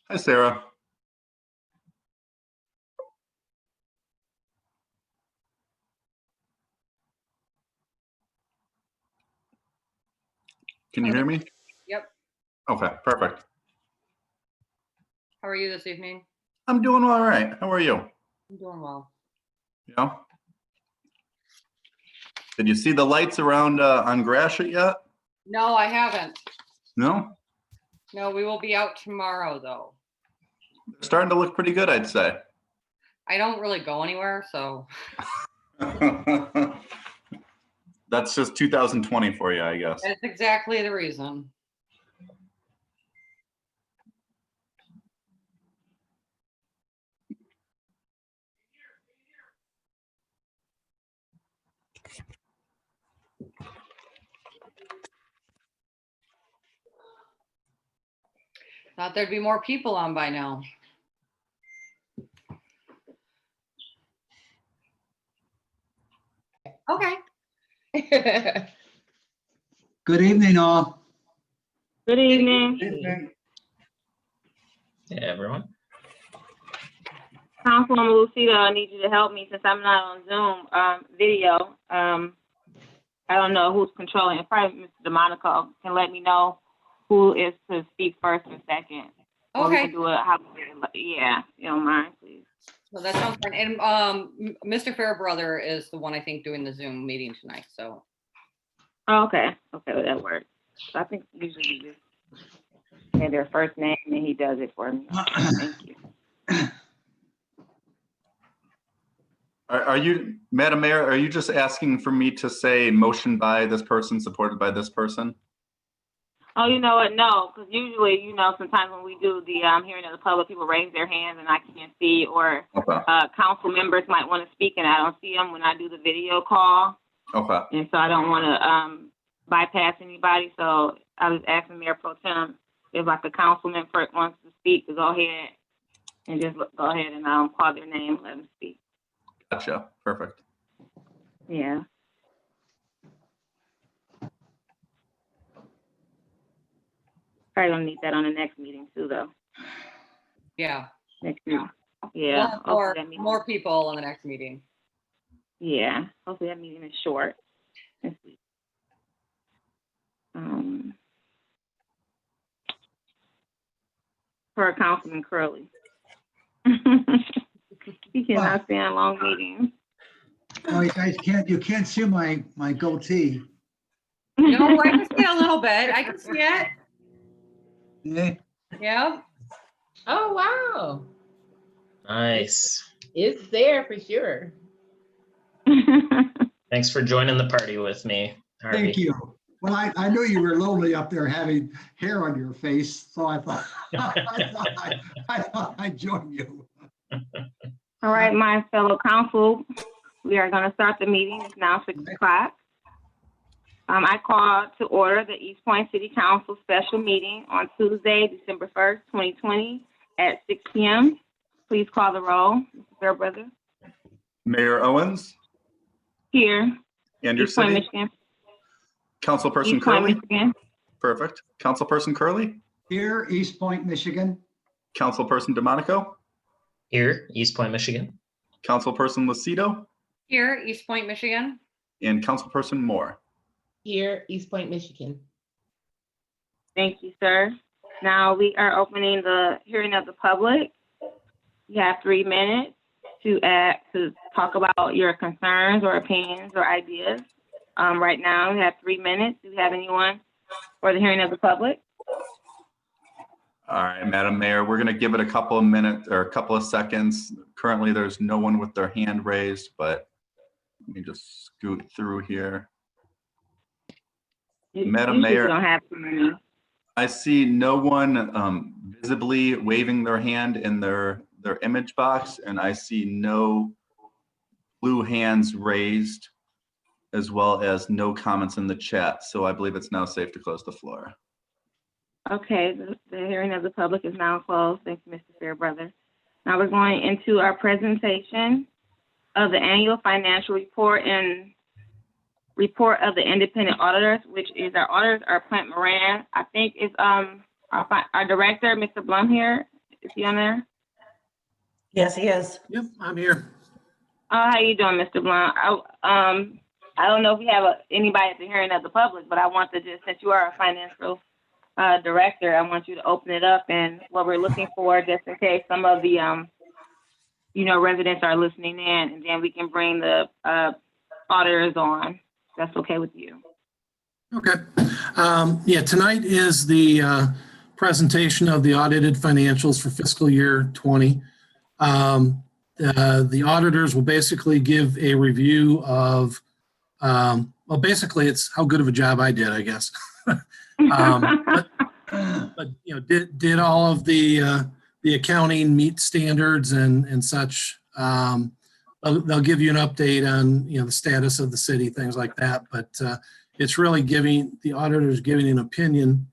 Hi, Sarah. Can you hear me? Yep. Okay, perfect. How are you this evening? I'm doing all right. How are you? I'm doing well. Yeah. Did you see the lights around on Gratiot yet? No, I haven't. No? No, we will be out tomorrow though. They're starting to look pretty good, I'd say. I don't really go anywhere, so. That's just 2020 for you, I guess. That's exactly the reason. Thought there'd be more people on by now. Okay. Good evening, all. Good evening. Hey, everyone. Councilwoman Lucida, I need you to help me since I'm not on Zoom video. I don't know who's controlling it. Probably Mr. DeMonico can let me know who is to speak first or second. Or we Okay. can do it how, yeah, you don't mind, please. So that sounds fine. And Mr. Fairbrother is the one I think doing the Zoom meeting tonight. So. Oh, okay, well, that works. So I think usually you just say their first name and he does it for me. Thank you. Are you, Madam Mayor, are you just asking for me to say motion by this person, supported by this person? Oh, you know what? No, because usually, sometimes when we do the hearing of the public, people raise their hands and I can't see, or Okay. council members might want to speak and I don't see them when I do the video call. Okay. And so I don't want to bypass anybody. So I was asking Mayor Pro Tem if like a council member wants to speak to go ahead and just go ahead and call their name and let them speak. Gotcha. Perfect. Yeah. Probably gonna need that on the next meeting too, though. Yeah. Next meeting. Yeah. More people in the next meeting. Yeah. Hopefully that meeting is short. Let's see. For Councilman Curley. He cannot stand long meetings. Oh, you guys you can't see my goatee. No, I can see it a little bit. I can see it. Yeah. Yeah. Oh, wow. Nice. It's there for sure. Thanks for joining the party with me, Harvey. Thank you. Well, I knew you were lonely up there having hair on your face, so I thought I thought I'd join you. All right, my fellow council, we are going to start the meeting. It's now 6 o'clock. I call to order the Eastpointe City Council special meeting on Tuesday, December 1st, 2020 at 6 p.m. Please call the roll, Mr. Fairbrother. Mayor Owens. Here. Andrew Eastpointe, City. Michigan. Councilperson Eastpointe, Curley. Michigan. Perfect. Councilperson Curley. Here, Eastpointe, Michigan. Councilperson DeMonico. Here, Eastpointe, Michigan. Councilperson Lucido. Here, Eastpointe, Michigan. And Councilperson Moore. Here, Eastpointe, Michigan. Thank you, sir. Now we are opening the hearing of the public. You have 3 minutes to talk about your concerns or opinions or ideas. Right now, we have 3 minutes. Do we have anyone for the hearing of the public? All right, Madam Mayor, we're going to give it a couple of minutes or a couple of seconds. Currently, there's no one with their hand raised, but let me just scoot through here. Madam Mayor, don't have too many. I see no one visibly waving their hand in their image box, and I see no blue hands raised, as well as no comments in the chat. So I believe it's now safe to close the floor. Okay, the hearing of the public is now closed. Thank you, Mr. Fairbrother. Now we're going into our presentation of the annual financial report and report of the independent auditors, which is our auditors are Plant Moran. I think is our director, Mr. Blum here. Is he on there? Yes, he is. Yep, I'm here. How you doing, Mr. Blunt? I don't know if we have anybody at the hearing of the public, but I want to just, since you are a financial director, I want you to open it up and what we're looking for, just in case some of the, residents are listening in, and then we can bring the auditors on. That's okay with you. Okay. Yeah, tonight is the presentation of the audited financials for fiscal year 20. The auditors will basically give a review of, well, basically it's how good of a job I did, I guess. But did all of the accounting meet standards and such? They'll give you an update on the status of the city, things like that. But it's really the auditors giving an opinion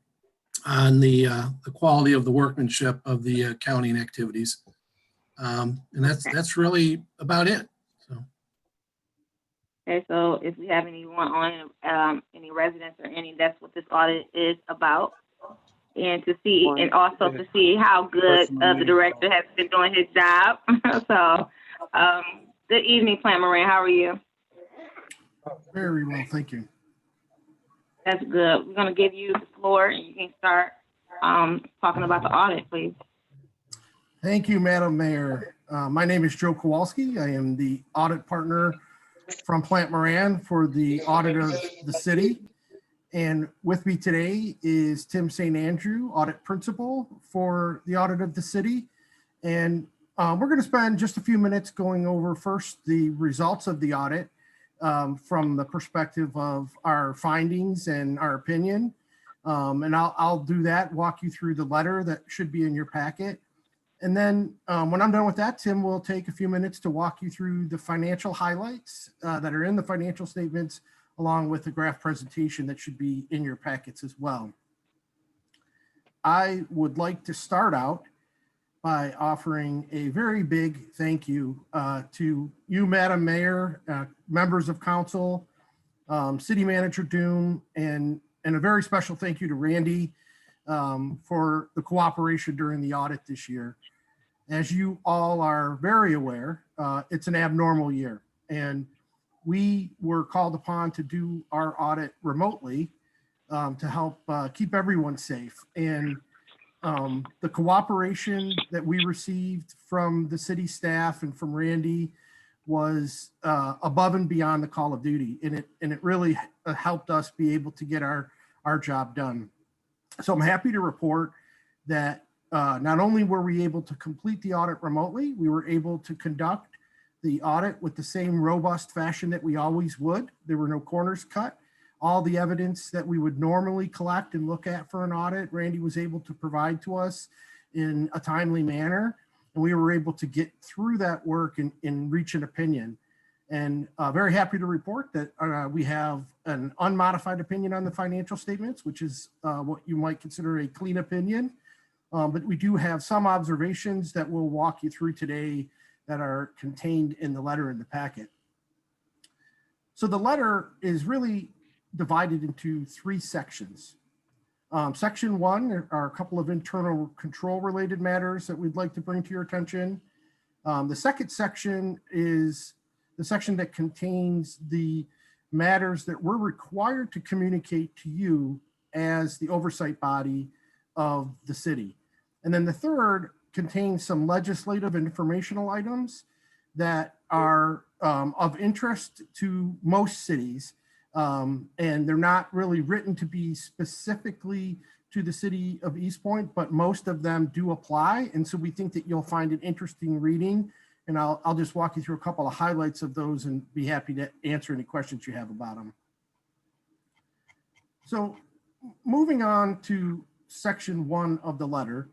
on the quality of the workmanship of the accounting activities. And that's really about it. So. Okay, so if we have anyone on, any residents or that's what this audit is about. And to see, and also to see how good the director has been doing his job. So, good evening, Plant Moran. How are you? Very well, thank you. That's good. We're going to give you the floor, and you can start talking about the audit, please. Thank you, Madam Mayor. My name is Joe Kowalski. I am the audit partner from Plant Moran for the audit of the city. And with me today is Tim St. Andrew, audit principal for the audit of the city. And we're going to spend just a few minutes going over first the results of the audit from the perspective of our findings and our opinion. And I'll do that, walk you through the letter that should be in your packet. And then when I'm done with that, Tim will take a few minutes to walk you through the financial highlights that are in the financial statements, along with the graph presentation that should be in your packets as well. I would like to start out by offering a very big thank you to you, Madam Mayor, members of council, City Manager Doom, and a very special thank you to Randy for the cooperation during the audit this year. As you all are very aware, it's an abnormal year, and we were called upon to do our audit remotely to help keep everyone safe. And the cooperation that we received from the city staff and from Randy was above and beyond the call of duty. And it really helped us be able to get our job done. So I'm happy to report that not only were we able to complete the audit remotely, we were able to conduct the audit with the same robust fashion that we always would. There were no corners cut. All the evidence that we would normally collect and look at for an audit, Randy was able to provide to us in a timely manner. And we were able to get through that work and reach an opinion. And very happy to report that we have an unmodified opinion on the financial statements, which is what you might consider a clean opinion. But we do have some observations that we'll walk you through today that are contained in the letter in the packet. So the letter is really divided into three sections. Section 1 are a couple of internal control related matters that we'd like to bring to your attention. The second section is the section that contains the matters that we're required to communicate to you as the oversight body of the city. And then the third contains some legislative and informational items that are of interest to most cities. And they're not really written to be specifically to the city of Eastpointe, but most of them do apply. And so we think that you'll find it interesting reading. And I'll just walk you through a couple of highlights of those and be happy to answer any questions you have about them. So moving on to section 1 of the letter,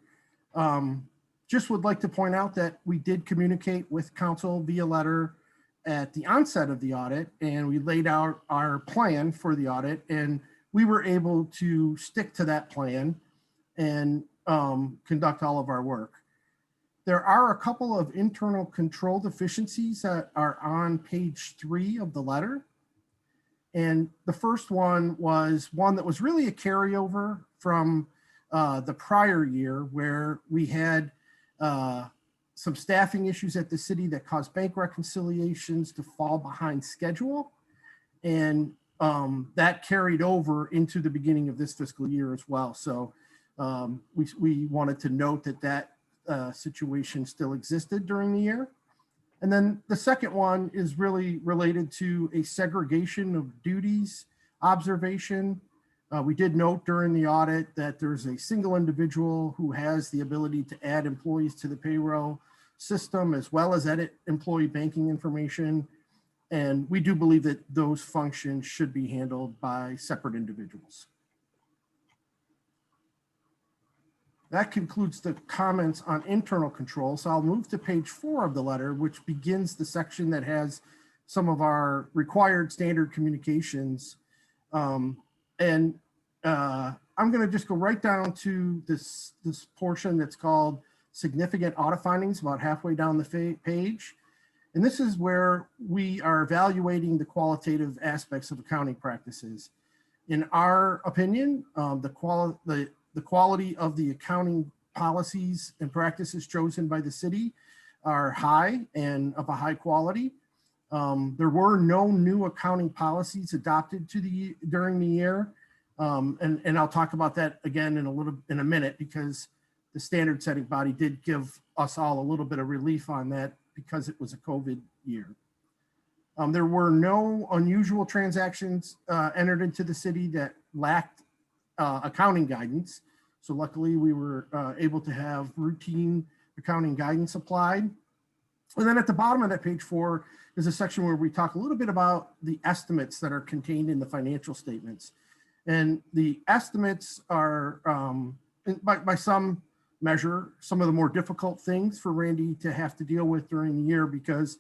just would like to point out that we did communicate with council via letter at the onset of the audit, and we laid out our plan for the audit, and we were able to stick to that plan and conduct all of our work. There are a couple of internal control deficiencies that are on page 3 of the letter. And the first one was one that was really a carryover from the prior year, where we had some staffing issues at the city that caused bank reconciliations to fall behind schedule. And that carried over into the beginning of this fiscal year as well. So we wanted to note that situation still existed during the year. And then the second one is really related to a segregation of duties observation. We did note during the audit that there's a single individual who has the ability to add employees to the payroll system as well as edit employee banking information. And we do believe that those functions should be handled by separate individuals. That concludes the comments on internal control. So I'll move to page 4 of the letter, which begins the section that has some of our required standard communications. I'm going to just go right down to this portion that's called significant audit findings, about halfway down the page. And this is where we are evaluating the qualitative aspects of accounting practices. In our opinion, the quality of the accounting policies and practices chosen by the city are high and of a high quality. There were no new accounting policies adopted during the year. And I'll talk about that again in a minute, because the standard setting body did give us all a little bit of relief on that because it was a COVID year. There were no unusual transactions entered into the city that lacked accounting guidance. So luckily we were able to have routine accounting guidance applied. And then at the bottom of that page 4 is a section where we talk a little bit about the estimates that are contained in the financial statements. And the estimates are, by some measure, some of the more difficult things for Randy to have to deal with during the year, because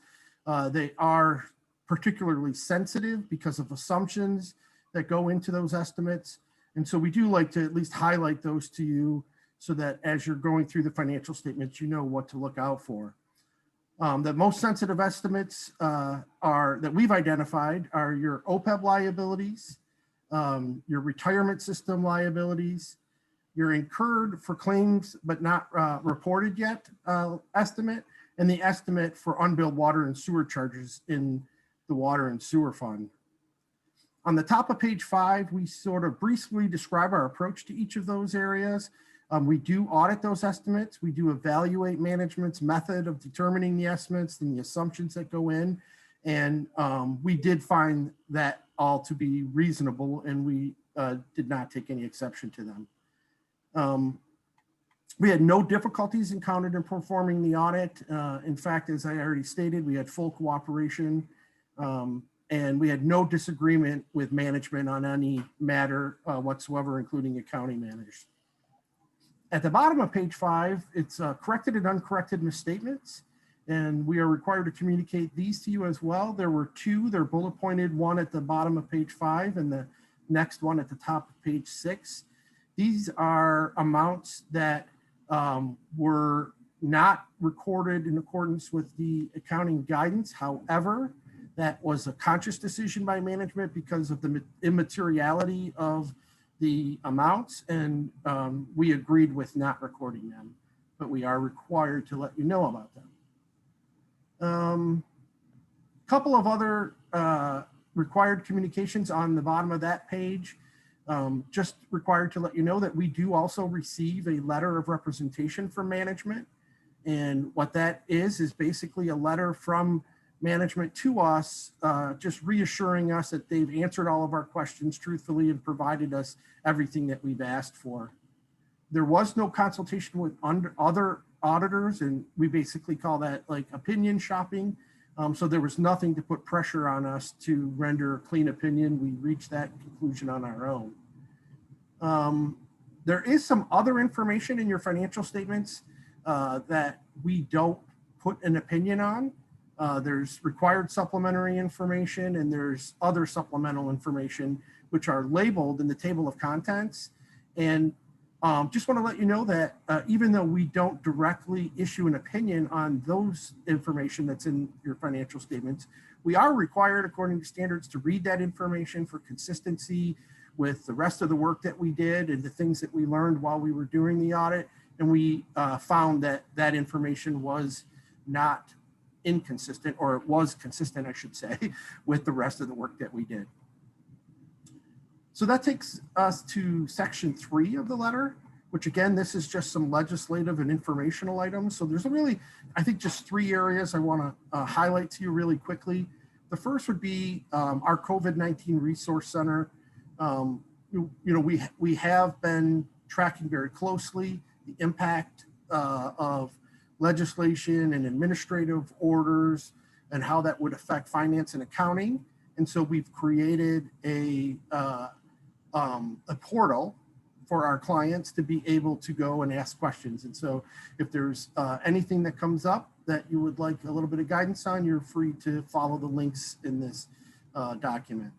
they are particularly sensitive because of assumptions that go into those estimates. And so we do like to at least highlight those to you so that as you're going through the financial statements, you know what to look out for. The most sensitive estimates that we've identified are your OPEB liabilities, your retirement system liabilities, your incurred for claims but not reported yet estimate, and the estimate for unbilled water and sewer charges in the water and sewer fund. On the top of page 5, we sort of briefly describe our approach to each of those areas. We do audit those estimates. We do evaluate management's method of determining the estimates and the assumptions that go in. And we did find that all to be reasonable, and we did not take any exception to them. We had no difficulties encountered in performing the audit. In fact, as I already stated, we had full cooperation, and we had no disagreement with management on any matter whatsoever, including accounting matters. At the bottom of page 5, it's corrected and uncorrected misstatements, and we are required to communicate these to you as well. There were 2, they're bullet pointed, one at the bottom of page 5 and the next one at the top of page 6. These are amounts that were not recorded in accordance with the accounting guidance. However, that was a conscious decision by management because of the immateriality of the amounts, and we agreed with not recording them, but we are required to let you know about them. Couple of other required communications on the bottom of that page. Just required to let you know that we do also receive a letter of representation from management. And what that is basically a letter from management to us, just reassuring us that they've answered all of our questions truthfully and provided us everything that we've asked for. There was no consultation with other auditors, and we basically call that like opinion shopping. So there was nothing to put pressure on us to render a clean opinion. We reached that conclusion on our own. There is some other information in your financial statements that we don't put an opinion on. There's required supplementary information, and there's other supplemental information which are labeled in the table of contents. And just want to let you know that even though we don't directly issue an opinion on those information that's in your financial statements, we are required according to standards to read that information for consistency with the rest of the work that we did and the things that we learned while we were doing the audit. And we found that that information was not inconsistent, or it was consistent, I should say, with the rest of the work that we did. So that takes us to section 3 of the letter, which again, this is just some legislative and informational items. So there's really, I think, just 3 areas I want to highlight to you really quickly. The first would be our COVID-19 Resource Center. We have been tracking very closely the impact of legislation and administrative orders and how that would affect finance and accounting. And so we've created a portal for our clients to be able to go and ask questions. And so if there's anything that comes up that you would like a little bit of guidance on, you're free to follow the links in this document.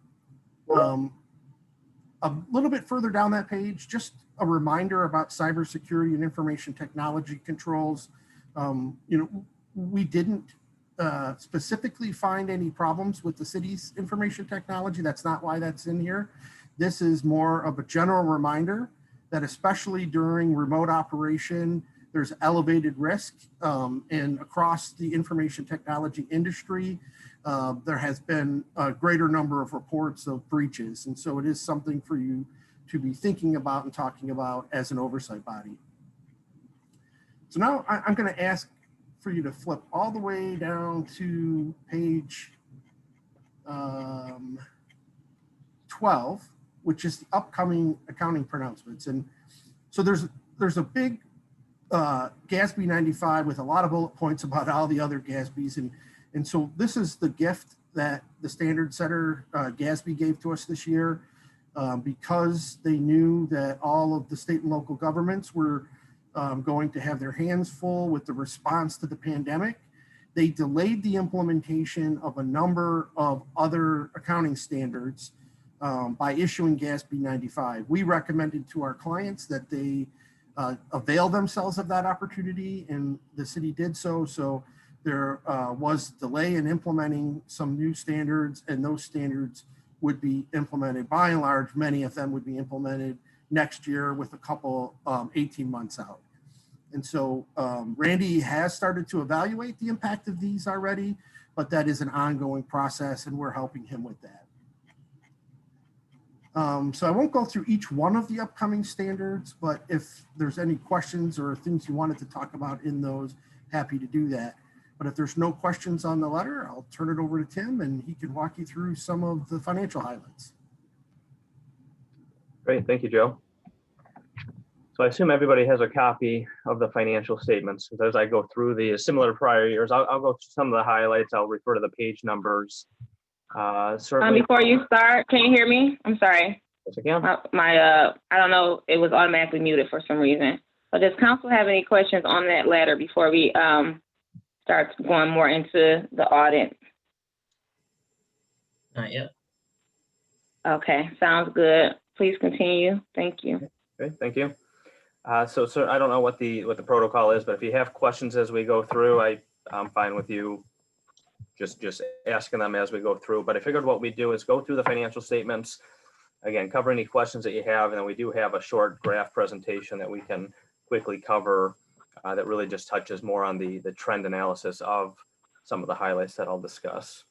A little bit further down that page, just a reminder about cybersecurity and information technology controls. We didn't specifically find any problems with the city's information technology. That's not why that's in here. This is more of a general reminder that especially during remote operation, there's elevated risk, and across the information technology industry, there has been a greater number of reports of breaches. And so it is something for you to be thinking about and talking about as an oversight body. So now I'm going to ask for you to flip all the way down to page 12, which is the upcoming accounting pronouncements. And so there's a big GASB 95 with a lot of bullet points about all the other GASBs. And so this is the gift that the standard setter GASB gave to us this year, because they knew that all of the state and local governments were going to have their hands full with the response to the pandemic. They delayed the implementation of a number of other accounting standards by issuing GASB 95. We recommended to our clients that they avail themselves of that opportunity, and the city did so. So there was delay in implementing some new standards, and those standards would be implemented. By and large, many of them would be implemented next year, with a couple 18 months out. And so Randy has started to evaluate the impact of these already, but that is an ongoing process, and we're helping him with that. So I won't go through each one of the upcoming standards, but if there's any questions or things you wanted to talk about in those, happy to do that. But if there's no questions on the letter, I'll turn it over to Tim, and he can walk you through some of the financial highlights. Great, thank you, Joe. So I assume everybody has a copy of the financial statements. As I go through the similar prior years, I'll go through some of the highlights. I'll refer to the page numbers. Certainly. Before you start, can you hear me? I'm sorry. Yes, I can. I don't know, it was automatically muted for some reason. But does council have any questions on that letter before we start going more into the audit? Not yet. Okay, sounds good. Please continue. Thank you. Okay, thank you. So I don't know what the protocol is, but if you have questions as we go through, I'm fine with you just asking them as we go through. But I figured what we do is go through the financial statements, again, cover any questions that you have, and then we do have a short graph presentation that we can quickly cover that really just touches more on the trend analysis of some of the highlights that I'll discuss.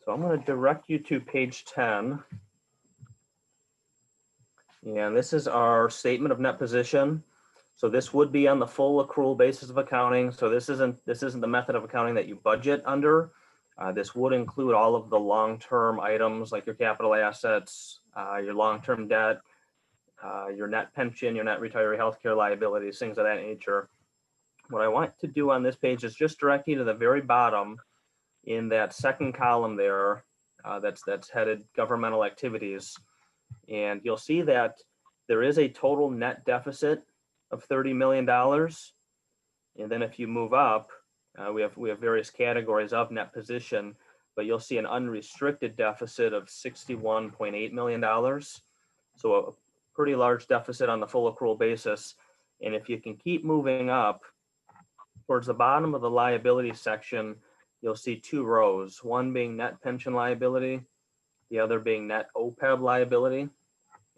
So I'm going to direct you to page 10. And this is our statement of net position. So this would be on the full accrual basis of accounting. So this isn't the method of accounting that you budget under. This would include all of the long-term items like your capital assets, your long-term debt, your net pension, your net retiree healthcare liabilities, things of that nature. What I want to do on this page is just direct you to the very bottom in that second column there, that's headed governmental activities. And you'll see that there is a total net deficit of $30 million. And then if you move up, we have various categories of net position, but you'll see an unrestricted deficit of $61.8 million. So a pretty large deficit on the full accrual basis. And if you can keep moving up towards the bottom of the liability section, you'll see 2 rows, one being net pension liability, the other being net OPEB liability.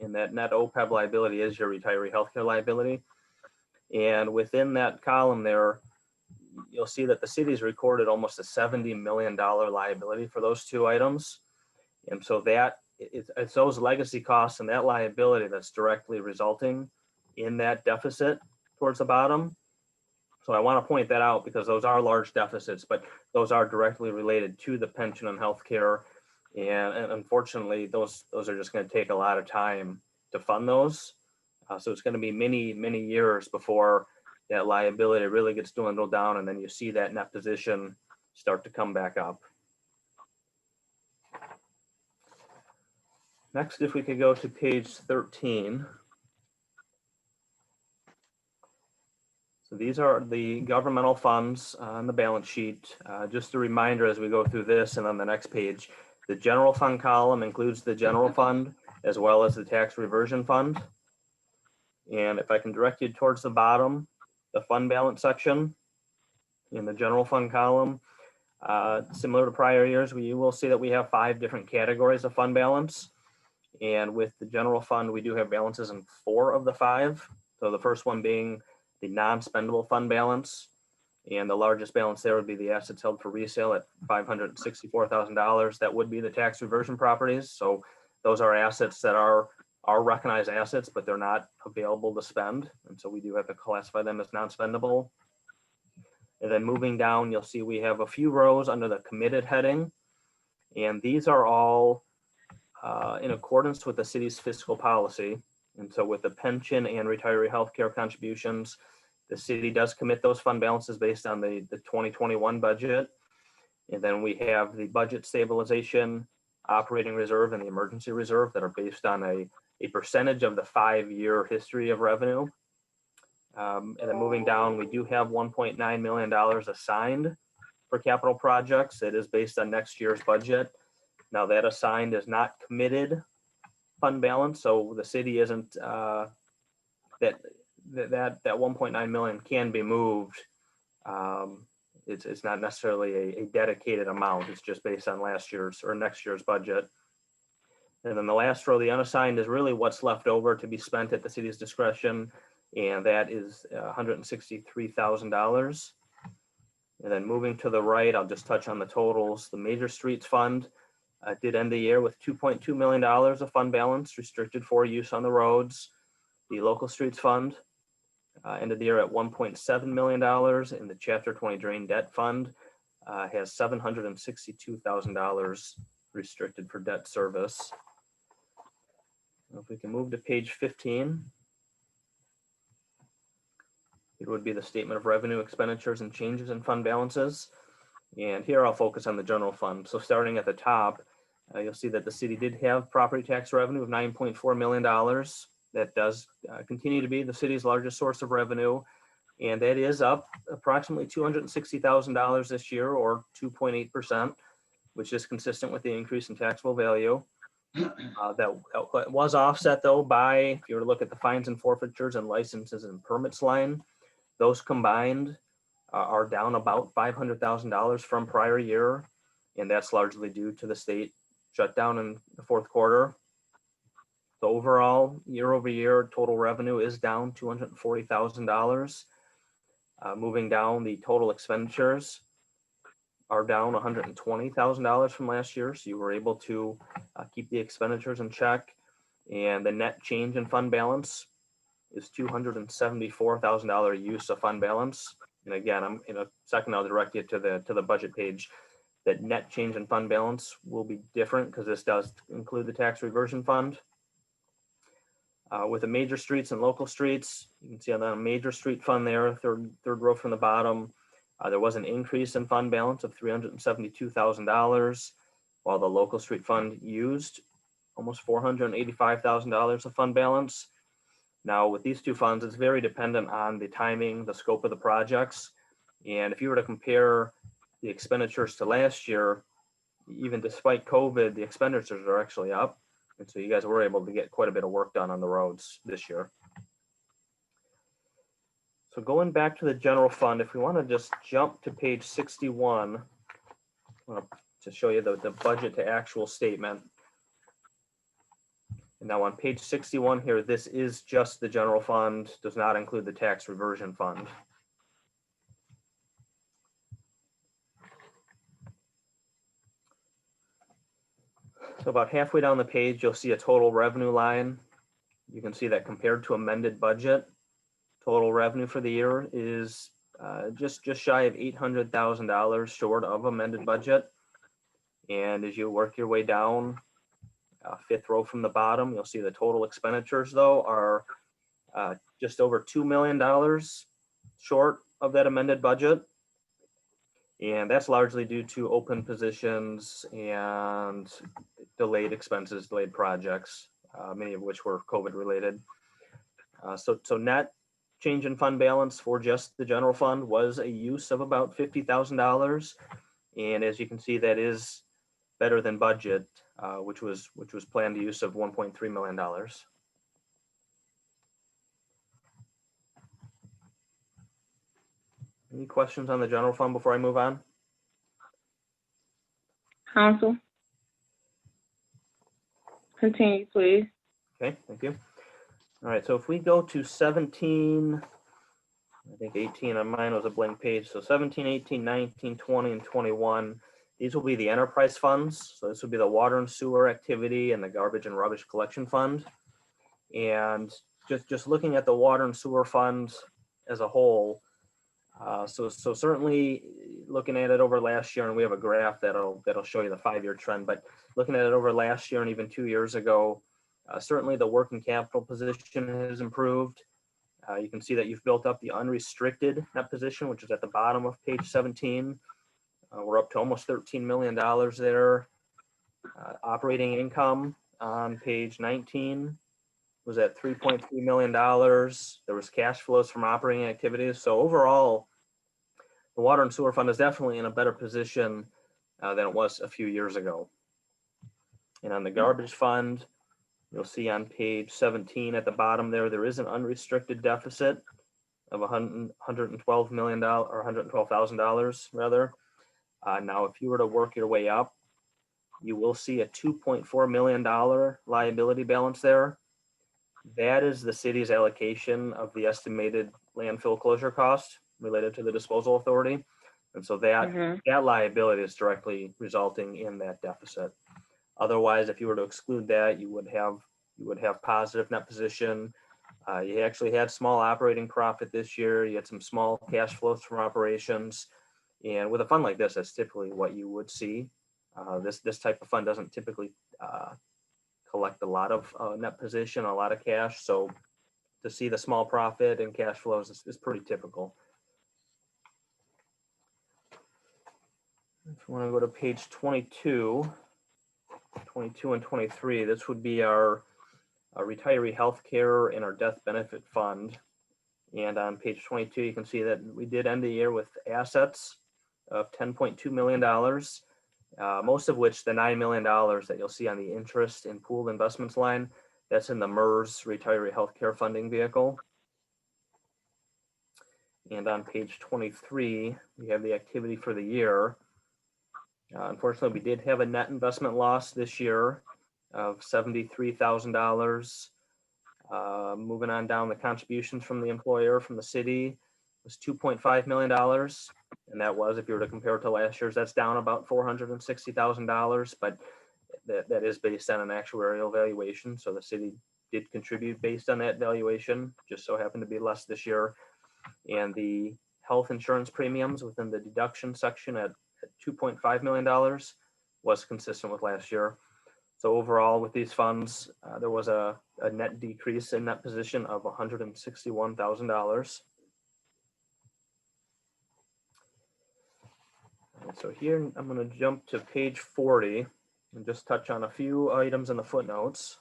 And that net OPEB liability is your retiree healthcare liability. And within that column there, you'll see that the city's recorded almost a $70 million liability for those two items. And so that it's those legacy costs and that liability that's directly resulting in that deficit towards the bottom. So I want to point that out because those are large deficits, but those are directly related to the pension and healthcare. And unfortunately, those are just going to take a lot of time to fund those. So it's going to be many years before that liability really gets dwindled down, and then you see that net position start to come back up. Next, if we could go to page 13. So these are the governmental funds on the balance sheet. Just a reminder as we go through this and on the next page, the general fund column includes the general fund as well as the tax reversion fund. And if I can direct you towards the bottom, the fund balance section in the general fund column, similar to prior years, we will see that we have 5 different categories of fund balance. And with the general fund, we do have balances in 4 of the 5. So the first one being the non-spendable fund balance. And the largest balance there would be the assets held for resale at $564,000. That would be the tax reversion properties. So those are assets that are recognized assets, but they're not available to spend. And so we do have to classify them as non-spendable. And then moving down, you'll see we have a few rows under the committed heading. And these are all in accordance with the city's fiscal policy. And so with the pension and retiree healthcare contributions, the city does commit those fund balances based on the 2021 budget. And then we have the budget stabilization, operating reserve, and the emergency reserve that are based on a percentage of the 5-year history of revenue. And then moving down, we do have $1.9 million assigned for capital projects. It is based on next year's budget. Now that assigned is not committed fund balance, so the city isn't that 1.9 million can be moved. It's not necessarily a dedicated amount. It's just based on last year's or next year's budget. And then the last row, the unassigned, is really what's left over to be spent at the city's discretion, and that is $163,000. And then moving to the right, I'll just touch on the totals. The Major Streets Fund did end the year with $2.2 million of fund balance restricted for use on the roads. The Local Streets Fund ended the year at $1.7 million, and the Chapter 20 Drain Debt Fund has $762,000 restricted for debt service. If we can move to page 15. It would be the statement of revenue, expenditures, and changes in fund balances. And here I'll focus on the general fund. So starting at the top, you'll see that the city did have property tax revenue of $9.4 million. That does continue to be the city's largest source of revenue. And that is up approximately $260,000 this year, or 2.8%, which is consistent with the increase in taxable value. That was offset though by, if you were to look at the fines and forfeitures and licenses and permits line, those combined are down about $500,000 from prior year. And that's largely due to the state shutdown in the fourth quarter. So overall, year over year, total revenue is down $240,000. Moving down, the total expenditures are down $120,000 from last year. So you were able to keep the expenditures in check. And the net change in fund balance is $274,000 use of fund balance. And again, in a second, I'll direct you to the budget page. That net change in fund balance will be different because this does include the tax reversion fund. With the major streets and local streets, you can see on the major street fund there, third row from the bottom, there was an increase in fund balance of $372,000, while the local street fund used almost $485,000 of fund balance. Now with these two funds, it's very dependent on the timing, the scope of the projects. And if you were to compare the expenditures to last year, even despite COVID, the expenditures are actually up. And so you guys were able to get quite a bit of work done on the roads this year. So going back to the general fund, if we want to just jump to page 61, to show you the budget to actual statement. And now on page 61 here, this is just the general fund, does not include the tax reversion fund. So about halfway down the page, you'll see a total revenue line. You can see that compared to amended budget, total revenue for the year is just shy of $800,000 short of amended budget. And as you work your way down, fifth row from the bottom, you'll see the total expenditures though are just over $2 million short of that amended budget. And that's largely due to open positions and delayed expenses, delayed projects, many of which were COVID related. So net change in fund balance for just the general fund was a use of about $50,000. And as you can see, that is better than budget, which was planned use of $1.3 million. Any questions on the general fund before I move on? Council. Continue, please. Okay, thank you. All right, so if we go to 17, I think 18 on mine was a blank page. So 17, 18, 19, 20, and 21. These will be the enterprise funds. So this would be the water and sewer activity and the garbage and rubbish collection fund. And just looking at the water and sewer funds as a whole, so certainly looking at it over last year, and we have a graph that'll show you the 5-year trend, but looking at it over last year and even 2 years ago, certainly the working capital position has improved. You can see that you've built up the unrestricted net position, which is at the bottom of page 17. We're up to almost $13 million there. Operating income on page 19 was at $3.3 million. There was cash flows from operating activities. So overall, the water and sewer fund is definitely in a better position than it was a few years ago. And on the garbage fund, you'll see on page 17 at the bottom there is an unrestricted deficit of $112 million or $112,000 rather. Now, if you were to work your way up, you will see a $2.4 million liability balance there. That is the city's allocation of the estimated landfill closure cost related to the disposal authority. And so that liability is directly resulting in that deficit. Otherwise, if you were to exclude that, you would have positive net position. You actually had small operating profit this year. You had some small cash flows from operations. And with a fund like this, that's typically what you would see. This type of fund doesn't typically collect a lot of net position, a lot of cash. So to see the small profit and cash flows is pretty typical. If you want to go to page 22 and 23, this would be our retiree health care and our death benefit fund. And on page 22, you can see that we did end the year with assets of $10.2 million, most of which the $9 million that you'll see on the interest and pooled investments line, that's in the MERS retiree healthcare funding vehicle. And on page 23, we have the activity for the year. Unfortunately, we did have a net investment loss this year of $73,000. Moving on down, the contributions from the employer, from the city, was $2.5 million. And that was, if you were to compare it to last year's, that's down about $460,000, but that is based on an actuarial valuation. So the city did contribute based on that valuation, just so happened to be less this year. And the health insurance premiums within the deduction section at $2.5 million was consistent with last year. So overall, with these funds, there was a net decrease in that position of $161,000. And so here, I'm going to jump to page 40 and just touch on a few items in the footnotes.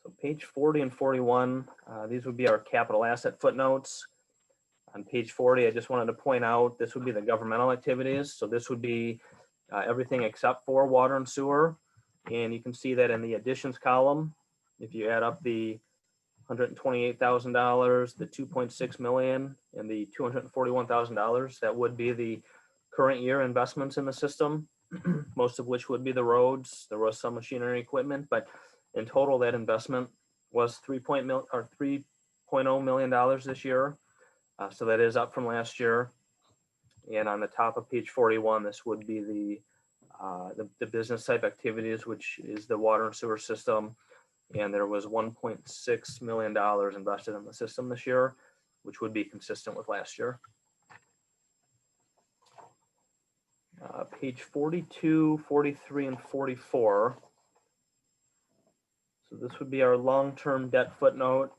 So page 40 and 41, these would be our capital asset footnotes. On page 40, I just wanted to point out, this would be the governmental activities. So this would be everything except for water and sewer. And you can see that in the additions column, if you add up the $128,000, the $2.6 million, and the $241,000, that would be the current year investments in the system. most of which would be the roads. There was some machinery equipment, but in total, that investment was $3.0 million this year. So that is up from last year. And on the top of page 41, this would be the business type activities, which is the water and sewer system. And there was $1.6 million invested in the system this year, which would be consistent with last year. Page 42, 43, and 44. So this would be our long-term debt footnote.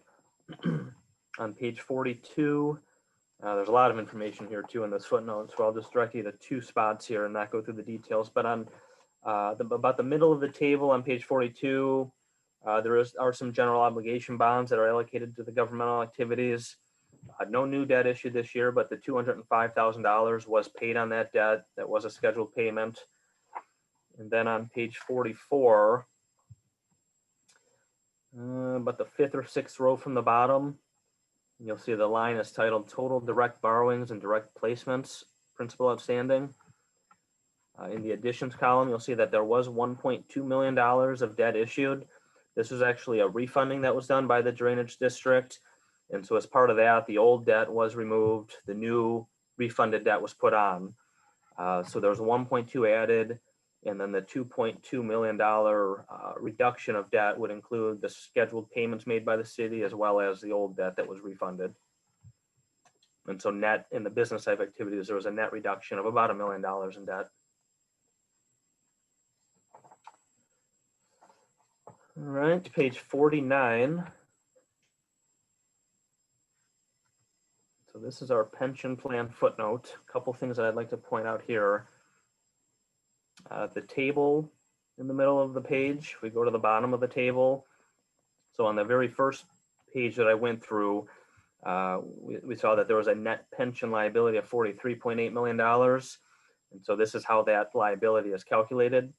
On page 42, there's a lot of information here too in this footnote, so I'll just direct you to two spots here and not go through the details. But on about the middle of the table on page 42, there are some general obligation bonds that are allocated to the governmental activities. No new debt issued this year, but the $205,000 was paid on that debt. That was a scheduled payment. And then on page 44, about the fifth or sixth row from the bottom, you'll see the line is titled Total Direct Borrowings and Direct Placements, Principal Outstanding. In the additions column, you'll see that there was $1.2 million of debt issued. This was actually a refunding that was done by the drainage district. And so as part of that, the old debt was removed, the new refunded debt was put on. So there was 1.2 added, and then the $2.2 million reduction of debt would include the scheduled payments made by the city as well as the old debt that was refunded. And so net in the business type activities, there was a net reduction of about $1 million in debt. All right, page 49. So this is our pension plan footnote. A couple things that I'd like to point out here. The table in the middle of the page, we go to the bottom of the table. So on the very first page that I went through, we saw that there was a net pension liability of $43.8 million. And so this is how that liability is calculated.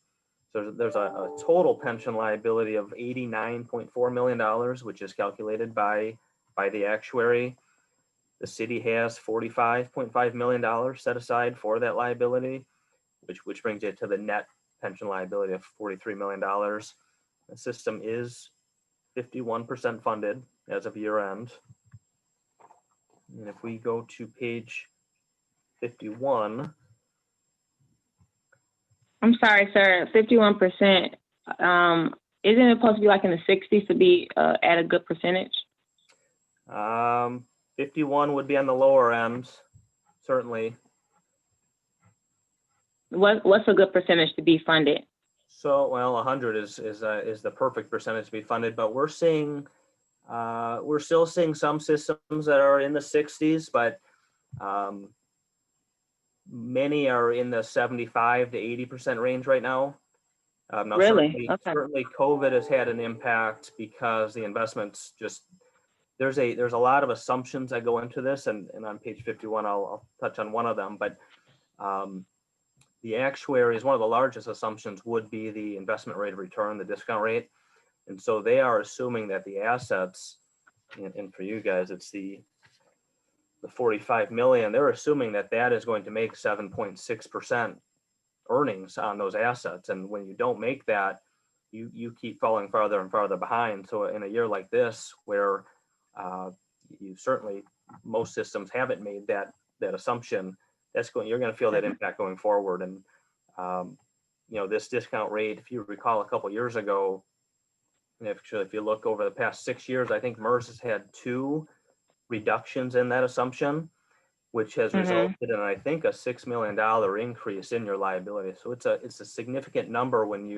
So there's a total pension liability of $89.4 million, which is calculated by the actuary. The city has $45.5 million set aside for that liability, which brings it to the net pension liability of $43 million. The system is 51% funded as of year end. And if we go to page 51. I'm sorry, sir, 51%. Isn't it supposed to be like in the 60s to be at a good percentage? 51 would be on the lower end, certainly. What's a good percentage to be funded? So, well, 100 is the perfect percentage to be funded, but we're still seeing some systems that are in the 60s, but many are in the 75 to 80% range right now. Now Really? Okay. Certainly COVID has had an impact because the investments just, there's a lot of assumptions that go into this, and on page 51, I'll touch on one of them, but the actuary is one of the largest assumptions would be the investment rate of return, the discount rate. And so they are assuming that the assets, and for you guys, it's the 45 million, they're assuming that that is going to make 7.6% earnings on those assets. And when you don't make that, you keep falling farther and farther behind. So in a year like this, where you certainly, most systems haven't made that assumption, you're going to feel that impact going forward. And this discount rate, if you recall a couple years ago, if you look over the past 6 years, I think MERS has had 2 reductions in that assumption, which has resulted in, I think, a $6 million increase in your liability. So it's a significant number when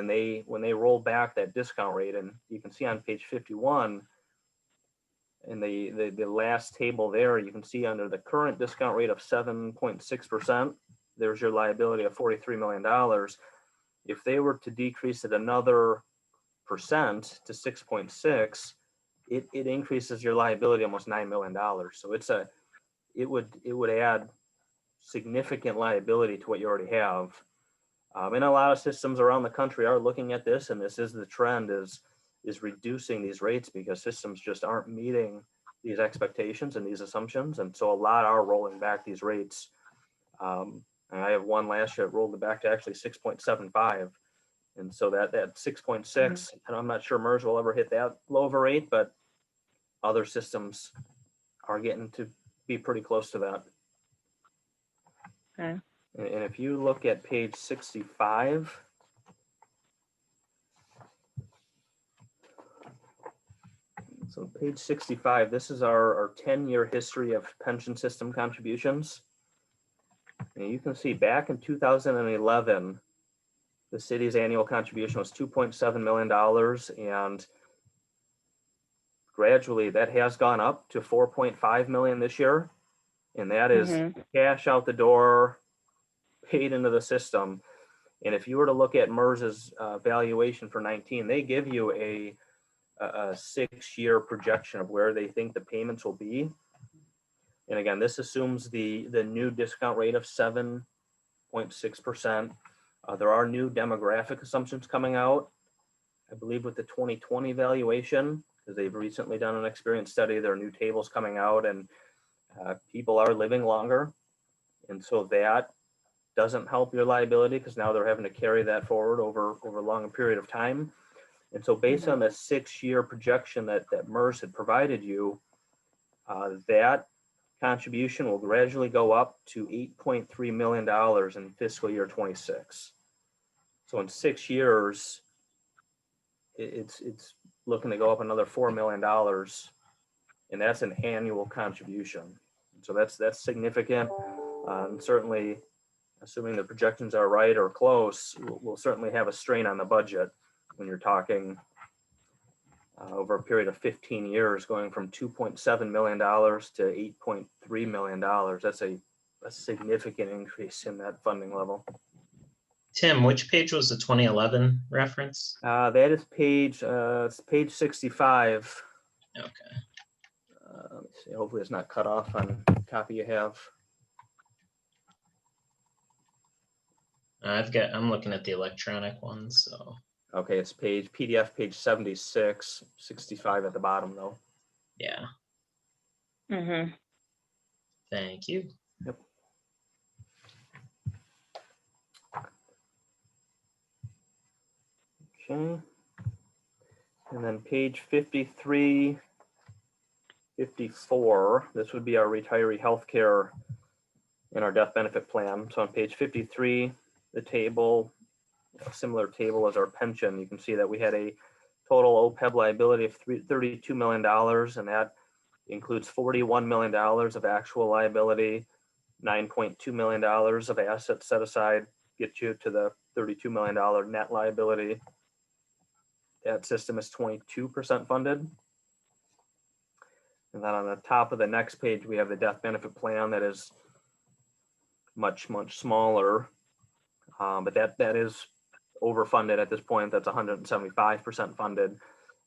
they roll back that discount rate. And you can see on page 51 in the last table there, you can see under the current discount rate of 7.6%, there's your liability of $43 million. If they were to decrease it another percent to 6.6, it increases your liability almost $9 million. So it would add significant liability to what you already have. And a lot of systems around the country are looking at this, and this is the trend, is reducing these rates because systems just aren't meeting these expectations and these assumptions. And so a lot are rolling back these rates. And I have one last year that rolled it back to actually 6.75. And so that 6.6, and I'm not sure MERS will ever hit that low of a rate, but other systems are getting to be pretty close to that. Okay. And if you look at page 65, so page 65, this is our 10-year history of pension system contributions. And you can see back in 2011, the city's annual contribution was $2.7 million, and gradually that has gone up to 4.5 million this year. And that is cash out the door, paid into the system. And if you were to look at MERS's valuation for 19, they give you a 6-year projection of where they think the payments will be. And again, this assumes the new discount rate of 7.6%. There are new demographic assumptions coming out, I believe, with the 2020 valuation, because they've recently done an experience study. There are new tables coming out, and people are living longer. And so that doesn't help your liability, because now they're having to carry that forward over a longer period of time. And so based on the 6-year projection that MERS had provided you, that contribution will gradually go up to $8.3 million in fiscal year 26. So in 6 years, it's looking to go up another $4 million, and that's an annual contribution. So that's significant. And certainly, assuming the projections are right or close, we'll certainly have a strain on the budget when you're talking over a period of 15 years, going from $2.7 million to $8.3 million. That's a significant increase in that funding level. Tim, which page was the 2011 reference? That is page 65. Okay. Let me see. Hopefully it's not cut off on the copy you have. I'm looking at the electronic one, so. Okay, it's PDF page 76, 65 at the bottom though. Yeah, Mm-hmm. thank you. Yep. Okay. And then page 53, 54, this would be our retiree healthcare and our death benefit plan. So on page 53, the table, a similar table as our pension, you can see that we had a total OPEB liability of $32 million, and that includes $41 million of actual liability, $9.2 million of assets set aside, get you to the $32 million net liability. That system is 22% funded. And then on the top of the next page, we have the death benefit plan that is much, much smaller, but that is overfunded at this point. That's 175% funded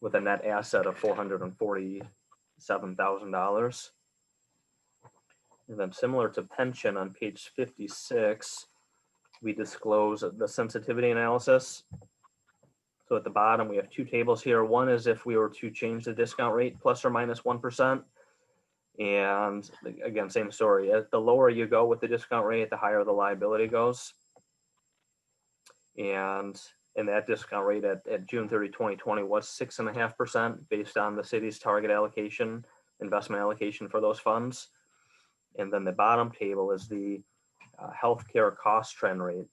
with a net asset of $447,000. And then similar to pension on page 56, we disclose the sensitivity analysis. So at the bottom, we have two tables here. One is if we were to change the discount rate plus or minus 1%. And again, same story. The lower you go with the discount rate, the higher the liability goes. And that discount rate at June 30, 2020 was 6.5% based on the city's target allocation, investment allocation for those funds. And then the bottom table is the healthcare cost trend rate.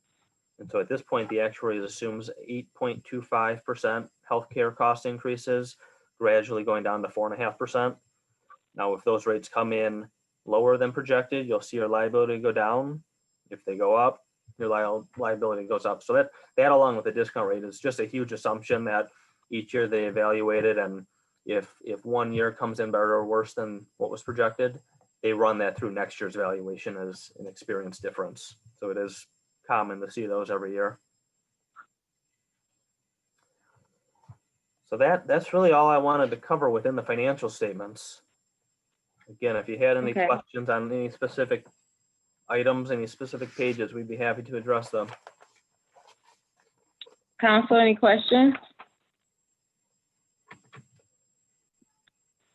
And so at this point, the actuary assumes 8.25% healthcare cost increases, gradually going down to 4.5%. Now, if those rates come in lower than projected, you'll see your liability go down. If they go up, your liability goes up. So that along with the discount rate is just a huge assumption that each year they evaluate it. And if 1 year comes in better or worse than what was projected, they run that through next year's valuation as an experience difference. So it is common to see those every year. So that's really all I wanted to cover within the financial statements. Again, if you had any questions on any specific items, any specific pages, we'd be happy to address them. Council, any questions?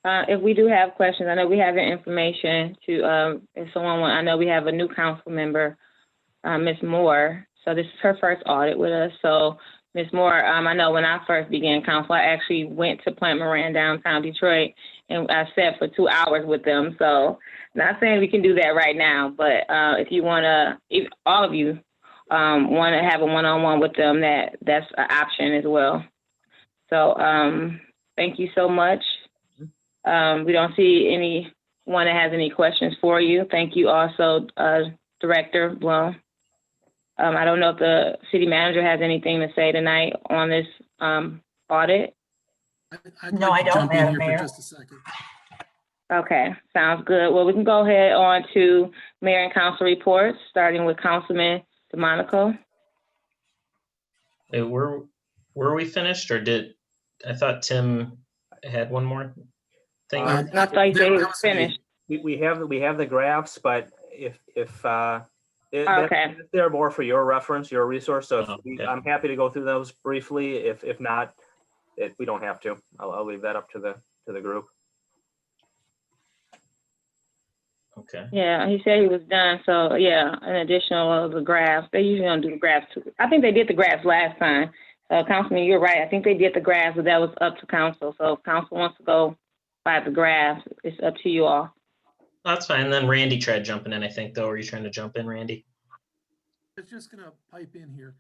If we do have questions, I know we have the information to, if someone want, I know we have a new council member Ms. Moore. So this is her first audit with us. So Ms. Moore, I know when I first began council, I actually went to Plant Moran downtown Detroit, and I sat for 2 hours with them. So not saying we can do that right now, but if you want to, if all of you want to have a one-on-one with them, that's an option as well. So thank you so much. We don't see anyone that has any questions for you. Thank you also, Director Blum. I don't know if the city manager has anything to say tonight on this audit. I'd No, like I to don't, jump in Madam here Mayor. for just a second. Okay, sounds good. Well, we can go ahead on to mayor and council reports, starting with Councilman DeMonico. Wait, were we finished, or I thought Tim had one more thing? I thought you said he was finished. We have the graphs, but if Okay. they're more for your reference, your resource. So Okay. I'm happy to go through those briefly. If not, we don't have to. I'll leave that up to the group. Okay. Yeah, he said he was done. So yeah, an additional of the graphs. They usually don't do the graphs too. I think they did the graphs last time. Councilman, you're right. I think they did the graphs, but that was up to council. So if council wants to go by the graphs, it's up to you all. That's fine. Then Randy tried jumping in, I think, though. Are you trying to jump in, Randy? I was just gonna pipe in here.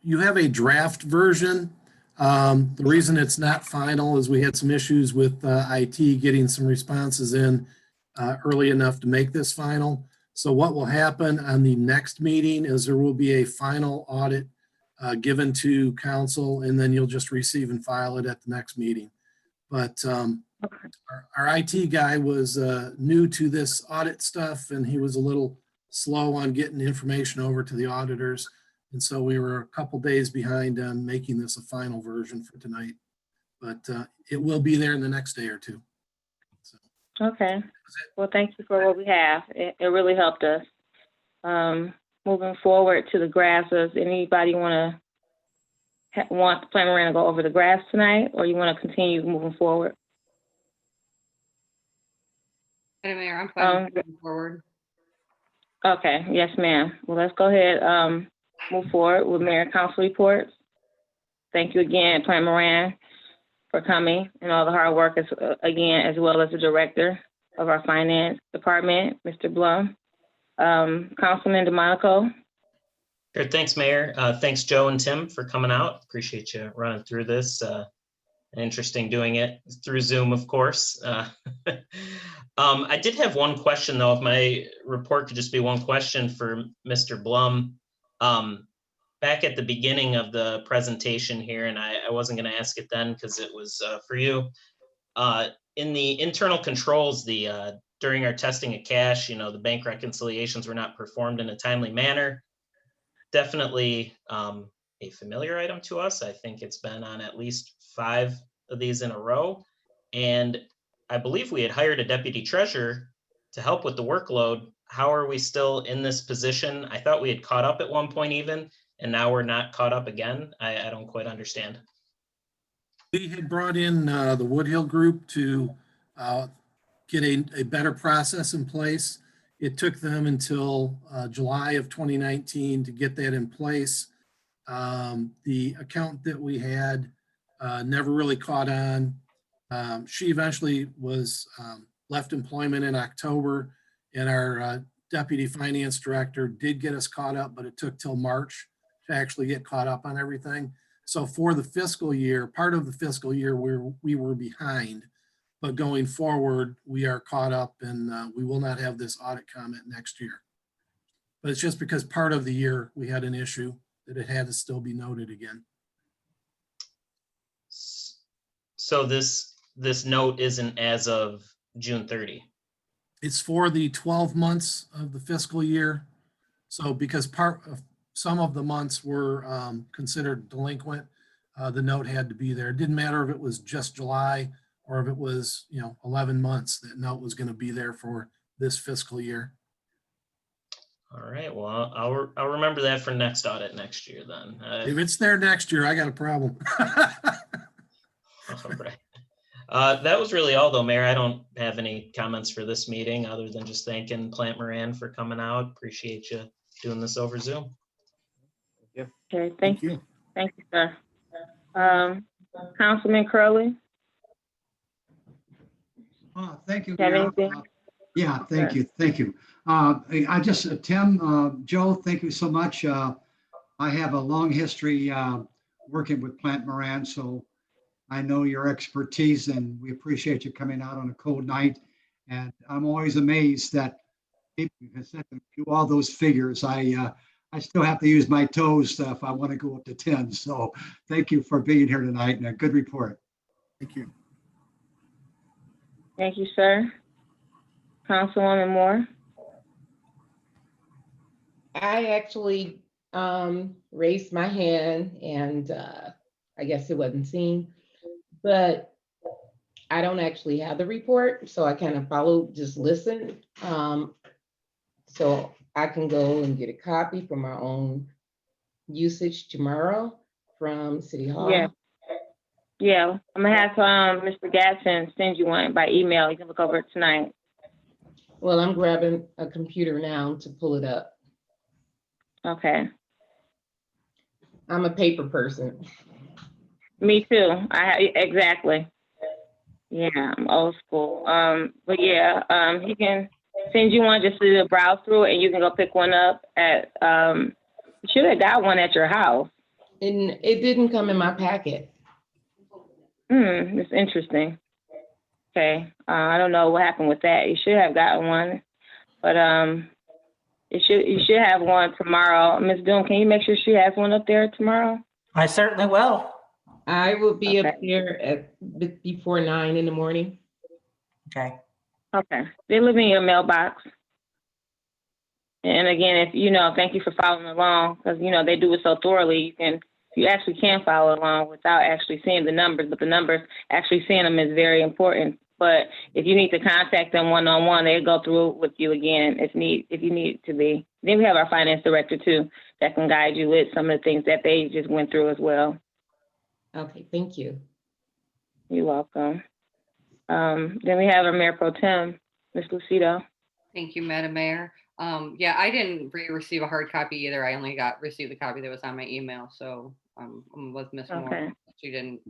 You have a draft version. The reason it's not final is we had some issues with IT getting some responses in early enough to make this final. So what will happen on the next meeting is there will be a final audit given to council, and then you'll just receive and file it at the next meeting. But our IT guy was new to this audit stuff, and he was a little slow on getting information over to the auditors. And so we were a couple days behind on making this a final version for tonight. But it will be there in the next day or two. So. Okay. Well, thank you for what we have. It really helped us. Moving forward to the graphs, does anybody want the Plant Moran to go over the graphs tonight, or you want to continue moving forward? Madam Mayor, I'm fine with moving forward. Okay, yes, ma'am. Well, let's go ahead, move forward with mayor and council reports. Thank you again, Plant Moran, for coming and all the hard work as well as the director of our finance department, Mr. Blum. Councilman DeMonico. Sure. Thanks, Mayor. Thanks, Joe and Tim, for coming out. Appreciate you running through this. Interesting doing it through Zoom, of course. I did have one question, though. If my report could just be one question for Mr. Blum. Back at the beginning of the presentation here, and I wasn't going to ask it then because it was for you. In the internal controls, during our testing of cash, the bank reconciliations were not performed in a timely manner. Definitely a familiar item to us. I think it's been on at least 5 of these in a row. And I believe we had hired a deputy treasurer to help with the workload. How are we still in this position? I thought we had caught up at one point even, and now we're not caught up again. I don't quite understand. We had brought in the Woodhill group to get a better process in place. It took them until July of 2019 to get that in place. The accountant that we had never really caught on. She eventually was left employment in October, and our deputy finance director did get us caught up, but it took till March to actually get caught up on everything. So for the fiscal year, part of the fiscal year, we were behind, but going forward, we are caught up, and we will not have this audit comment next year. But it's just because part of the year we had an issue that it had to still be noted again. So this note isn't as of June 30. It's for the 12 months of the fiscal year. So because some of the months were considered delinquent, the note had to be there. It didn't matter if it was just July or if it was 11 months. That note was going to be there for this fiscal year. All right. Well, I'll remember that for next audit next year then. If it's there next year, I got a problem. All right. That was really all though, Mayor. I don't have any comments for this meeting other than just thanking Plant Moran for coming out. Appreciate you doing this over Zoom. Okay, Thank you. thank you, sir. Councilman Curley, Thank you, have Mayor. anything? Yeah, thank you, thank you. I just, Tim, Joe, thank you so much. I have a long history working with Plant Moran, so I know your expertise and we appreciate you coming out on a cold night. And I'm always amazed that people can set them through all those figures. I still have to use my toes if I want to go up to 10. So thank you for being here tonight and a good report. Thank you. Thank you, sir. Councilwoman Moore? I actually raised my hand and I guess it wasn't seen, but I don't actually have the report, so I kind of followed, just listen. So I can go and get a copy for my own usage tomorrow from City Hall. Yeah. Yeah, I'm gonna have Mr. Gatson send you one by email. You can look over it tonight. Well, I'm grabbing a computer now to pull it up. Okay. I'm a paper person. Me too. Exactly. Yeah, I'm old school. But yeah, he can send you one just to browse through it, and you can go pick one up at. You should have got one at your house. And it didn't come in my packet. That's interesting. Okay, I don't know what happened with that. You should have gotten one, but you should have one tomorrow. Ms. Doom, can you make sure she has one up there tomorrow? I certainly will. I will be Okay. up there at before 9 in the morning. Okay. Okay, they live in your mailbox. And again, thank you for following along, because they do it so thoroughly. You actually can follow along without actually seeing the numbers, but the numbers, actually seeing them is very important. But if you need to contact them one-on-one, they'll go through it with you again if you need to be. Then we have our finance director too that can guide you with some of the things that they just went through as well. Okay, thank you. You're welcome. Then we have our Mayor Pro Tem, Ms. Lucido. Thank you, Madam Mayor. Yeah, I didn't receive a hard copy either. I only received the copy that was on my email. So I'm with Ms. Okay. Moore. She didn't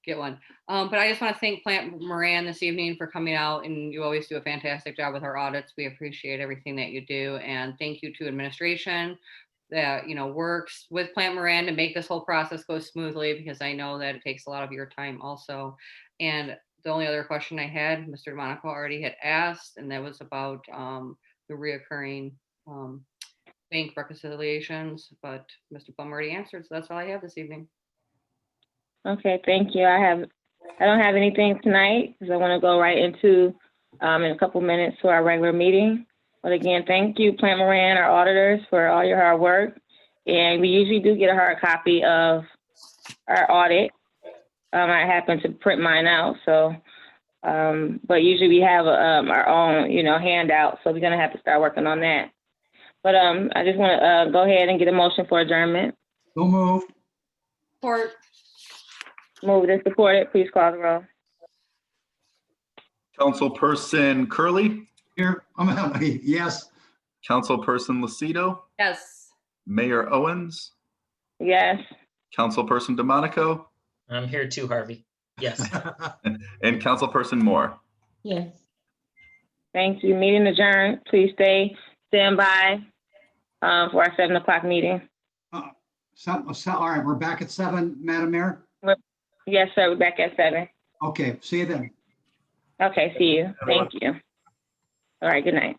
get one. But I just want to thank Plant Moran this evening for coming out, and you always do a fantastic job with our audits. We appreciate everything that you do. And thank you to administration that, works with Plant Moran to make this whole process go smoothly, because I know that it takes a lot of your time also. And the only other question I had, Mr. DeMonico already had asked, and that was about the reoccurring bank reconciliations, but Mr. Plum already answered, so that's all I have this evening. Okay, thank you. I don't have anything tonight because I want to go right into in a couple minutes to our regular meeting. But again, thank you, Plant Moran, our auditors, for all your hard work. And we usually do get a hard copy of our audit. I happen to print mine out, so but usually we have our own, handout. So we're gonna have to start working on that. But I just want to go ahead and get a motion for adjournment. So moved. Support. Moved and supported. Please call the roll. Councilperson Curley, Here, yes. Councilperson Lucido, Yes. Mayor Owens, Yes. Councilperson DeMonico, I'm here too, Harvey. Yes. and Councilperson Moore. Yes. Thank you. Meeting adjourned. Please stand by for our 7 o'clock meeting. All right, we're back at 7, Madam Mayor. Yes, sir. We're back at 7. Okay, see you then. Okay, see you. Thank you. All right, good night.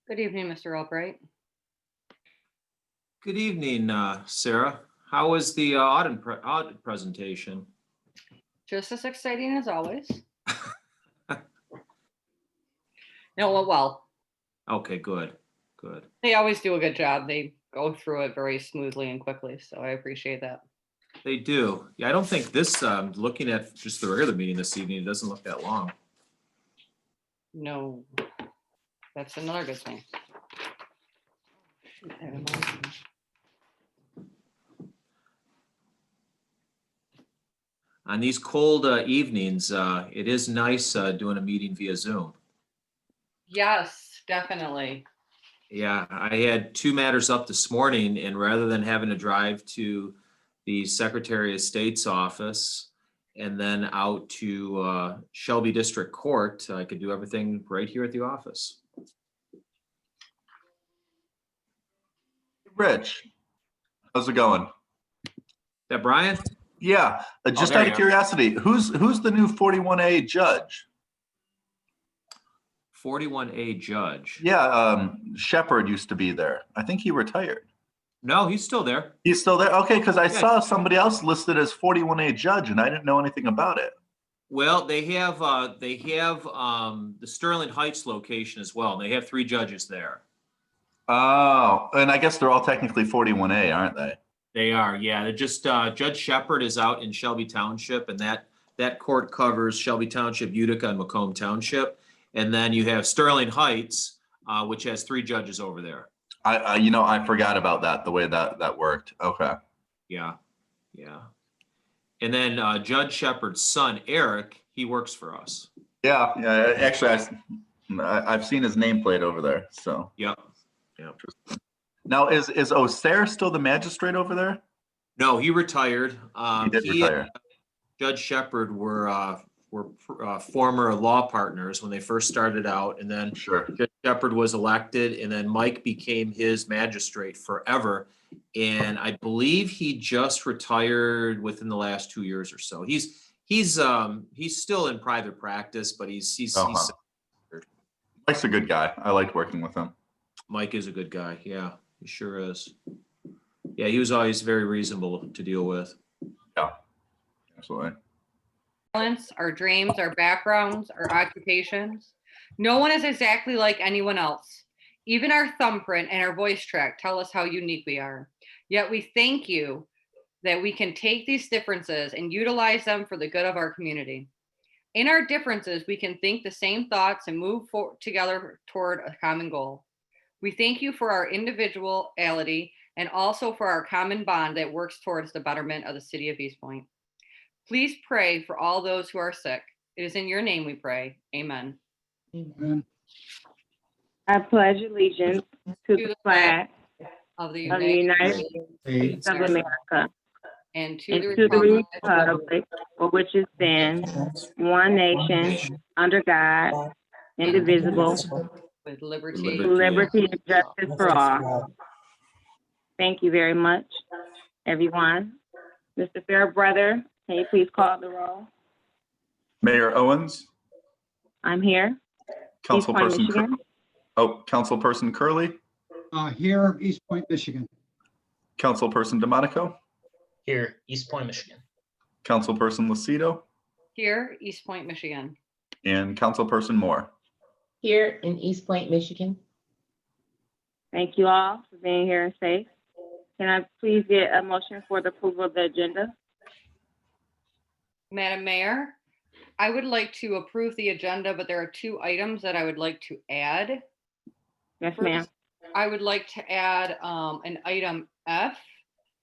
Good evening, Mr. Albright. Good evening, Sarah. How was the audit presentation? Just as exciting as always. No, well, Okay, good, good. they always do a good job. They go through it very smoothly and quickly, so I appreciate that. They do. Yeah, I don't think this, looking at just the regular meeting this evening, it doesn't look that long. No, that's another good thing. Shoot, I have mine. On these cold evenings, it is nice doing a meeting via Zoom. Yes, definitely. Yeah, I had 2 matters up this morning, and rather than having to drive to the Secretary of State's office and then out to Shelby District Court, I could do everything right here at the office. Rich, how's it going? Is that Brian? Yeah, just there out you of are. curiosity, who's the new 41A judge? 41A judge. Yeah, Shepard used to be there. I think he retired. No, he's still there. He's still there? Okay, because I Yeah. saw somebody else listed as 41A judge and I didn't know anything about it. Well, they have the Sterling Heights location as well. They have 3 judges there. Oh, and I guess they're all technically 41A, aren't they? They are, yeah. They're just Judge Shepard is out in Shelby Township, and that court covers Shelby Township, Utica, and Macomb Township. And then you have Sterling Heights, which has 3 judges over there. I forgot about that, the way that worked. Okay. Yeah, yeah. And then Judge Shepard's son, Eric, he works for us. Yeah, actually, I've seen his nameplate over there. So Yep. Yep. now is Osair still the magistrate over there? No, he retired. He did retire. And Judge Shepard were former law partners when they first started out, and then Sure. Judge Shepard was elected, and then Mike became his magistrate forever. And I believe he just retired within the last 2 years or so. He's still in private practice, but he's Mike's a good guy. I liked working with him. Mike is a good guy. Yeah, he sure is. Yeah, he was always very reasonable to deal with. Yeah, absolutely. Our dreams, our backgrounds, our occupations. No one is exactly like anyone else. Even our thumbprint and our voice track tell us how unique we are. Yet we thank you that we can take these differences and utilize them for the good of our community. In our differences, we can think the same thoughts and move together toward a common goal. We thank you for our individuality and also for our common bond that works towards the betterment of the city of Eastpointe. Please pray for all those who are sick. It is in your name we pray. Amen. Amen. I pledge allegiance to the flag Of the of the United States of America and to and the to the republic republic for which it stands, one nation, under God, indivisible, with liberty. liberty and justice for all. Thank you very much, everyone. Mr. Fairbrother, can you please call the roll? Mayor Owens, I'm here. Eastpointe, Councilperson Michigan. Councilperson Curley, Here, East Point, Michigan. Councilperson DeMonico, Here, Eastpointe, Michigan. Councilperson Lucido, Here, Eastpointe, Michigan. and Councilperson Moore. Here in Eastpointe, Michigan. Thank you all for being here and safe. Can I please get a motion for the approval of the agenda? Madam Mayor, I would like to approve the agenda, but there are 2 items that I would like to add. Yes, ma'am. First, I would like to add an item F,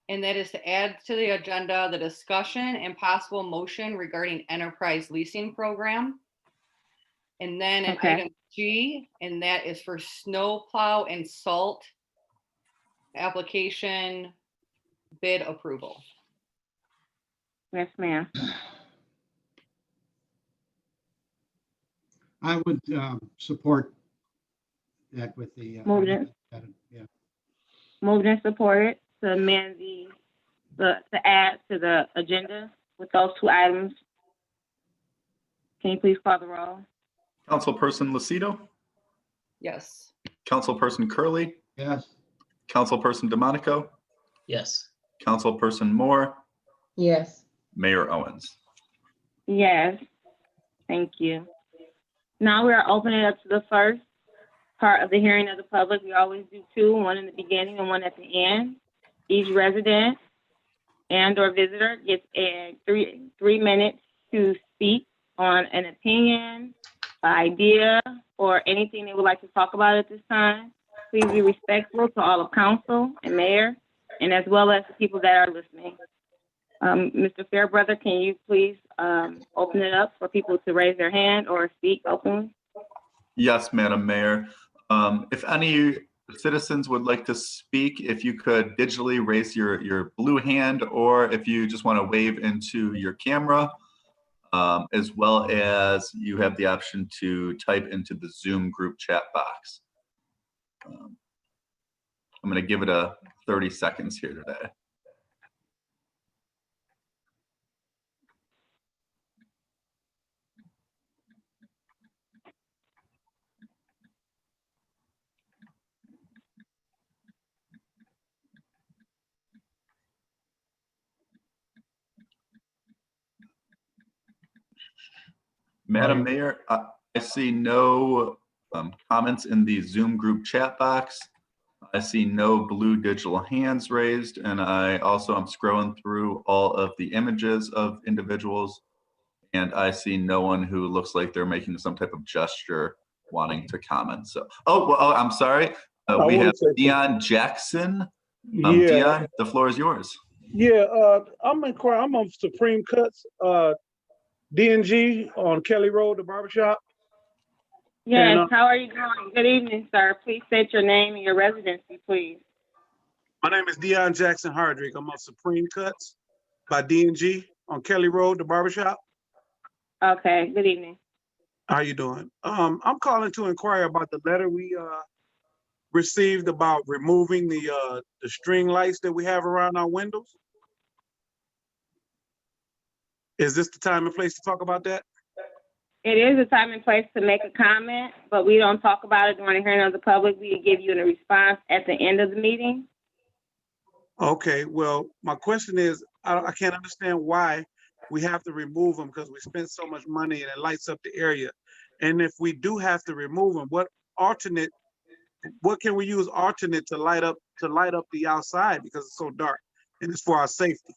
and that is to add to the agenda the discussion and possible motion regarding enterprise leasing program. And then an Okay. item G, and that is for snow plow and salt application bid approval. Yes, ma'am. I would support that with the. Moved it. Yeah. Moved and supported to amend to add to the agenda with those 2 items. Can you please call the roll? Councilperson Lucido, Yes. Councilperson Curley, Yes. Councilperson DeMonico, Yes. Councilperson Moore, Yes. Mayor Owens. Yes, thank you. Now we are opening it up to the first part of the hearing of the public. We always do two, one in the beginning and one at the end. Each resident and or visitor gets three minutes to speak on an opinion, idea, or anything they would like to talk about at this time. Please be respectful to all of council and mayor, and as well as the people that are listening. Mr. Fairbrother, can you please open it up for people to raise their hand or speak openly? Yes, Madam Mayor. If any citizens would like to speak, if you could digitally raise your blue hand, or if you just want to wave into your camera, as well as you have the option to type into the Zoom group chat box. I'm going to give it 30 seconds here today. Madam Mayor, I see no comments in the Zoom group chat box. I see no blue digital hands raised, and I also am scrolling through all of the images of individuals, and I see no one who looks like they're making some type of gesture wanting to comment. So, I'm sorry. We have Dion Jackson. Dion, the floor is yours. Yeah, I'm inquiring. I'm on Supreme Cuts, D&G on Kelly Road, the barbershop. Yes, And, how are you doing? Good evening, sir. Please state your name and your residency, please. My name is Dion Jackson Hardrick. I'm on Supreme Cuts by D&G on Kelly Road, the barbershop. Okay, good evening. How you doing? I'm calling to inquire about the letter we received about removing the string lights that we have around our windows. Is this the time and place to talk about that? It is a time and place to make a comment, but we don't talk about it during the hearing of the public. We give you a response at the end of the meeting. Okay, well, my question is, I can't understand why we have to remove them because we spend so much money and it lights up the area. And if we do have to remove them, what can we use alternate to light up the outside because it's so dark and it's for our safety?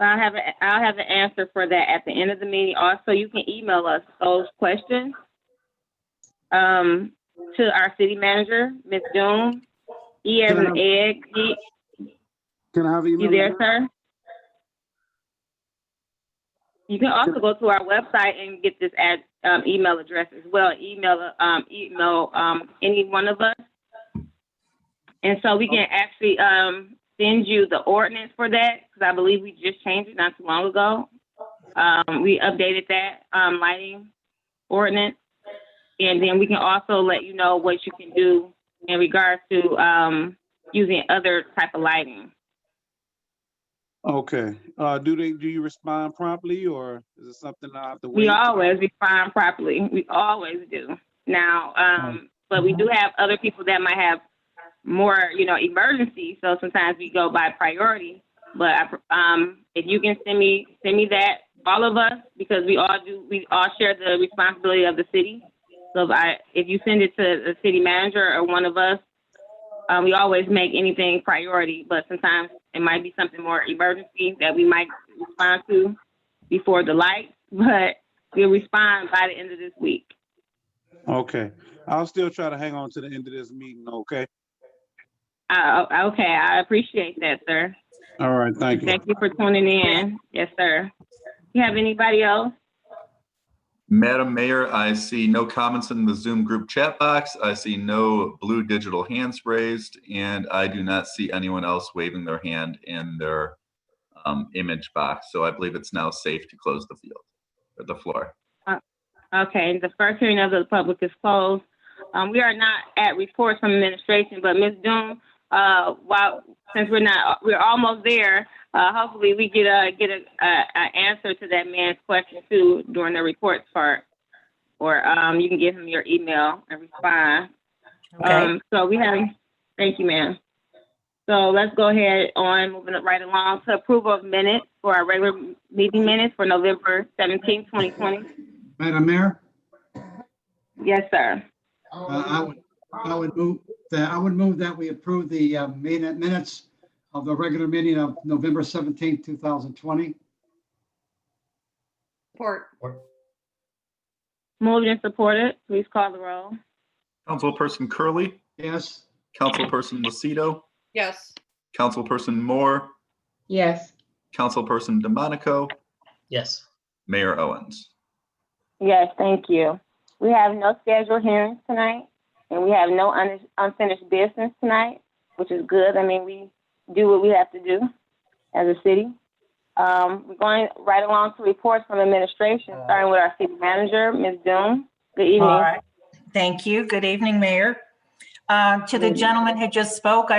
I'll have an answer for that at the end of the meeting. Also, you can email us those questions to our city manager, Ms. Doom. E as in egg. Can I have email? You there, sir? You can also go to our website and get this email address as well. Email any one of us, and so we can actually send you the ordinance for that, because I believe we just changed it not too long ago. We updated that lighting ordinance, and then we can also let you know what you can do in regards to using other type of lighting. Okay. Do you respond promptly, or is it something I have to wait? We always respond properly. We always do. Now, but we do have other people that might have more, emergency. So sometimes we go by priority. But if you can send me that, all of us, because we all share the responsibility of the city. So if you send it to the city manager or one of us, we always make anything priority. But sometimes it might be something more emergency that we might respond to before the light. But we'll respond by the end of this week. Okay. I'll still try to hang on to the end of this meeting. Okay. Okay, I appreciate that, sir. All right, thank you. Thank you for tuning in. Yes, sir. You have anybody else? Madam Mayor, I see no comments in the Zoom group chat box. I see no blue digital hands raised, and I do not see anyone else waving their hand in their image box. So I believe it's now safe to close the field or the floor. Okay, the first hearing of the public is closed. We are not at reports from administration, but Ms. Doom, since we're almost there, hopefully we get an answer to that man's question too during the reports part. or you can give him your email and respond. Okay. So we have, thank you, ma'am. So let's go ahead on moving it right along to approval of minutes for our regular meeting minutes for November 17, 2020. Madam Mayor, Yes, sir. I would move that we approve the minutes of the regular meeting of November 17th, 2020. Support. Moved and supported. Please call the roll. Councilperson Curley, Yes. Councilperson Lucido, Yes. Councilperson Moore, Yes. Councilperson DeMonico, Yes. Mayor Owens. Yes, thank you. We have no scheduled hearings tonight, and we have no unfinished business tonight, which is good. I mean, we do what we have to do as a city. We're going right along to reports from administration, starting with our city manager, Ms. Doom. Good evening. All right. Thank you. Good evening, Mayor. To the gentleman who just spoke,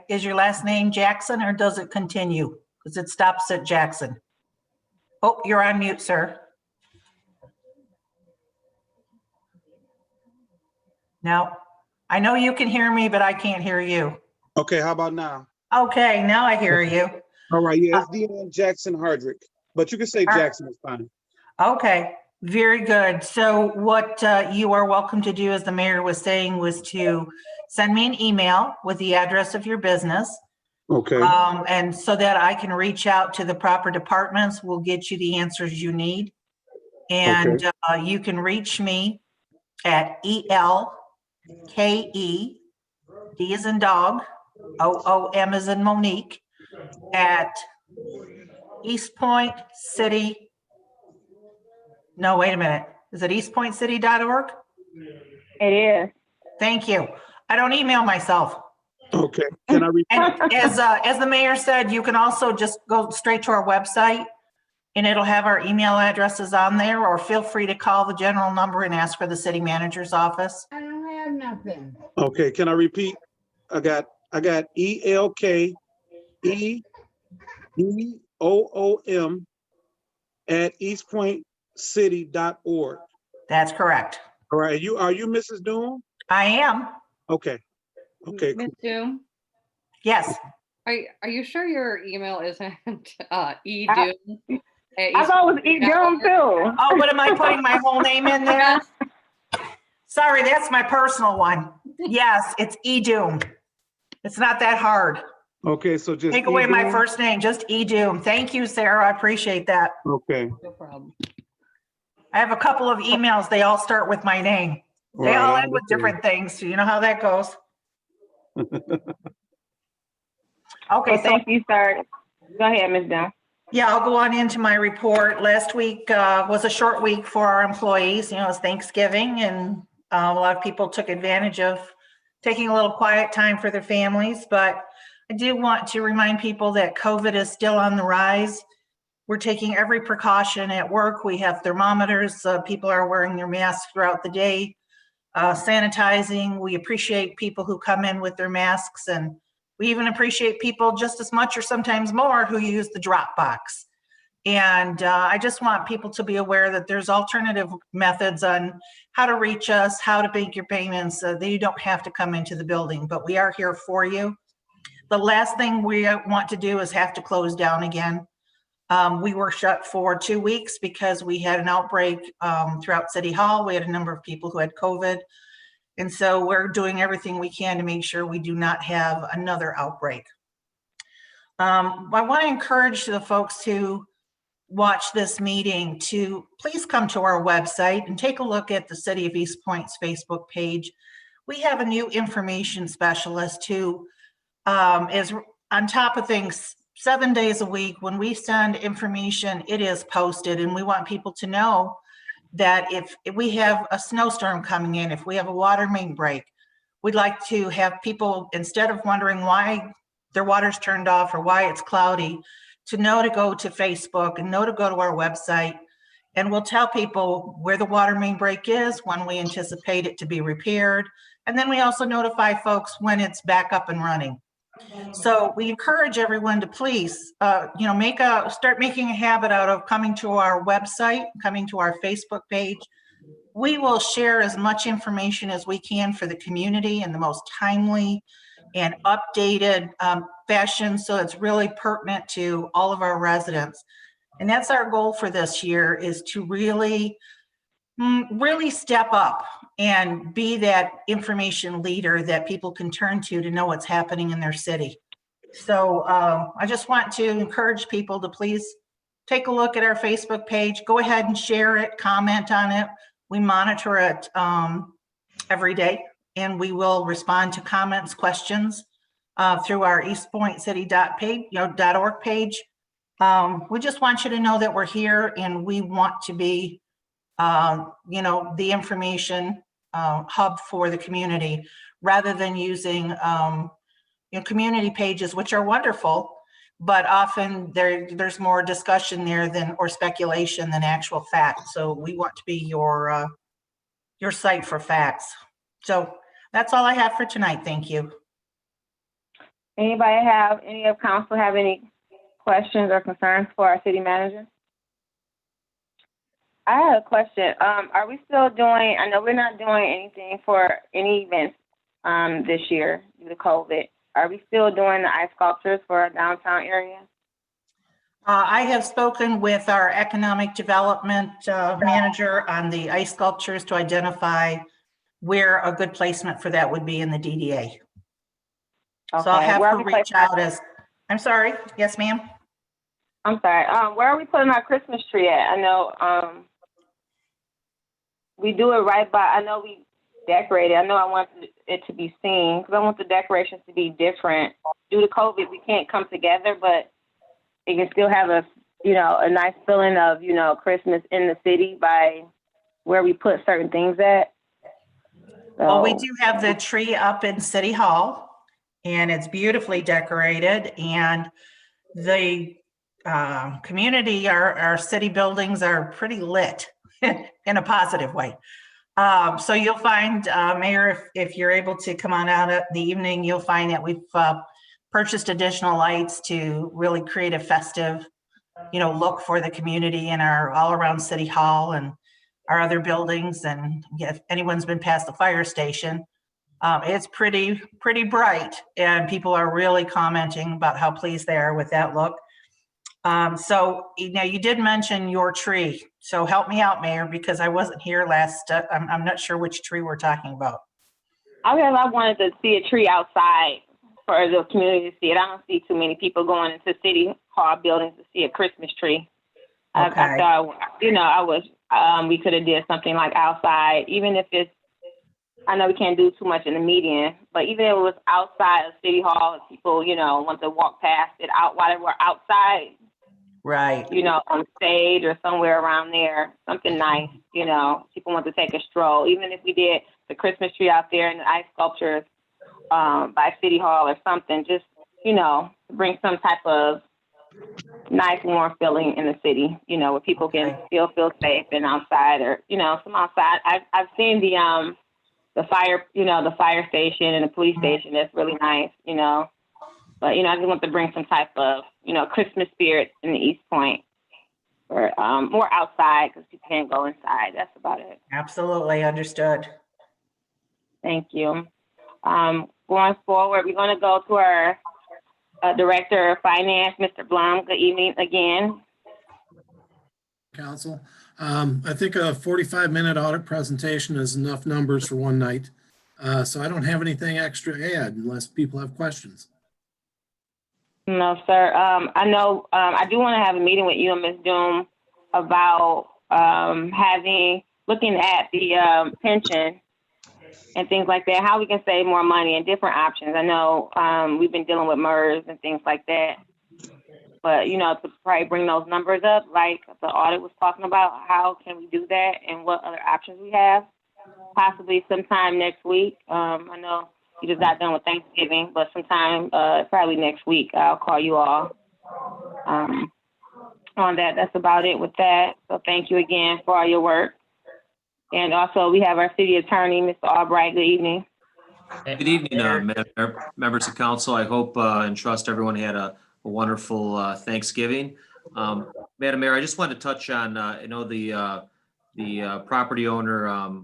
is your last name Jackson or does it continue? Because it stops at Jackson. Oh, you're on mute, sir. Now, I know you can hear me, but I can't hear you. Okay, how about now? Okay, now I hear you. All right, yeah, it's Deanne Jackson Hardrick, but you can say Jackson is fine. Okay, very good. So what you are welcome to do, as the mayor was saying, was to send me an email with the address of your business. Okay, And so that I can reach out to the proper departments, we'll get you the answers you need. And you can reach me at ELKE, D as in dog, OOM as in Monique, at Eastpointe City. No, wait a minute. Is it eastpointecity.org? It is. Thank you. I don't email myself. okay. Can I repeat? And as the mayor said, you can also just go straight to our website and it'll have our email addresses on there, or feel free to call the general number and ask for the city manager's office. I don't have nothing. Okay, can I repeat? I got ELKEDOOM at eastpointecity.org. That's correct. All right, are you Mrs. Doom? I am. Okay, okay, Ms. Doom, Yes. are you sure your email isn't edoom? I thought it was E-Doom too. Oh, what am I putting my whole name in there? Sorry, that's my personal one. Yes, it's eDoom. It's not that hard. okay, so just Take away my eDoom? first name, just eDoom. Thank you, Sarah. I appreciate that. Okay. No problem. I have a couple of emails. They all start with my name. They Right, all I end with understand. different things. So you know how that goes. Okay, Well, so thank you, sir. Go ahead, Ms. Doom. yeah, I'll go on into my report. Last week was a short week for our employees. You know, it's Thanksgiving, and a lot of people took advantage of taking a little quiet time for their families. But I do want to remind people that COVID is still on the rise. We're taking every precaution at work. We have thermometers. People are wearing their masks throughout the day, sanitizing. We appreciate people who come in with their masks, and we even appreciate people just as much or sometimes more who use the drop box. And I just want people to be aware that there's alternative methods on how to reach us, how to make your payments, that you don't have to come into the building, but we are here for you. The last thing we want to do is have to close down again. We were shut for 2 weeks because we had an outbreak throughout City Hall. We had a number of people who had COVID. And so we're doing everything we can to make sure we do not have another outbreak. I want to encourage the folks who watch this meeting to please come to our website and take a look at the City of Eastpointe's Facebook page. We have a new information specialist who is on top of things 7 days a week. When we send information, it is posted, and we want people to know that if we have a snowstorm coming in, if we have a water main break, we'd like to have people, instead of wondering why their water's turned off or why it's cloudy, to know to go to Facebook and know to go to our website. And we'll tell people where the water main break is, when we anticipate it to be repaired. And then we also notify folks when it's back up and running. So we encourage everyone to please, start making a habit out of coming to our website, coming to our Facebook page, we will share as much information as we can for the community in the most timely and updated fashion, so it's really pertinent to all of our residents. And that's our goal for this year, is to really step up and be that information leader that people can turn to know what's happening in their city. So I just want to encourage people to please take a look at our Facebook page, go ahead and share it, comment on it. We monitor it every day, and we will respond to comments, questions through our eastpointecity.org page. We just want you to know that we're here, and we want to be, the information hub for the community, rather than using community pages, which are wonderful, but often there's more discussion there or speculation than actual fact. So we want to be your site for facts. So that's all I have for tonight. Thank you. Any of council have any questions or concerns for our city manager? I had a question. Are we still doing, I know we're not doing anything for any events this year due to COVID. Are we still doing the ice sculptures for our downtown area? I have spoken with our economic development manager on the ice sculptures to identify where a good placement for that would be in the DDA. Okay. So I'll have her reach out I'm sorry. Yes, ma'am. I'm sorry. Where are we putting our Christmas tree at? I know we do it right by, I know we decorated. I know I want it to be seen because I want the decorations to be different. Due to COVID, we can't come together, but it can still have a nice feeling of, Christmas in the city by where we put certain things at. So, well, we do have the tree up in City Hall, and it's beautifully decorated, and the community, our city buildings are pretty lit in a positive way. So you'll find, Mayor, if you're able to come on out at the evening, you'll find that we've purchased additional lights to really create a festive, look for the community in our all around City Hall and our other buildings. And if anyone's been past the fire station, it's pretty bright, and people are really commenting about how pleased they are with that look. So, you did mention your tree. So help me out, Mayor, because I wasn't here last. I'm not sure which tree we're talking about. I wanted to see a tree outside for the community to see it. I don't see too many people going into City Hall buildings to see a Christmas tree. Okay. I thought, we could have did something like outside, even if it's, I know we can't do too much in the median, but even if it was outside of City Hall, if people, want to walk past it out while they were outside. Right. On stage or somewhere around there, something nice, people want to take a stroll. Even if we did the Christmas tree out there and the ice sculptures by City Hall or something, just, bring some type of nice warm feeling in the city, where people can feel safe and outside, or, some outside. I've seen the fire, the fire station and the police station. That's really nice, But, I just want to bring some type of, Christmas spirit in the Eastpointe, or more outside because people can't go inside. That's about it. Absolutely understood. Thank you. Going forward, we're going to go to our Director of Finance, Mr. Blum. Good evening again. Council, I think a 45-minute audit presentation is enough numbers for one night. So I don't have anything extra to add unless people have questions. No, sir. I know I do want to have a meeting with you and Ms. Doom about looking at the pension and things like that, how we can save more money and different options. I know we've been dealing with MERS and things like that, but, to probably bring those numbers up, like the audit was talking about, how can we do that and what other options we have, possibly sometime next week. I know you just got done with Thanksgiving, but sometime probably next week, I'll call you all on that. That's about it with that. So thank you again for all your work. And also we have our city attorney, Mr. Albright. Good evening. Good evening, members of council. I hope and trust everyone had a wonderful Thanksgiving. Madam Mayor, I just wanted to touch on, I know the property owner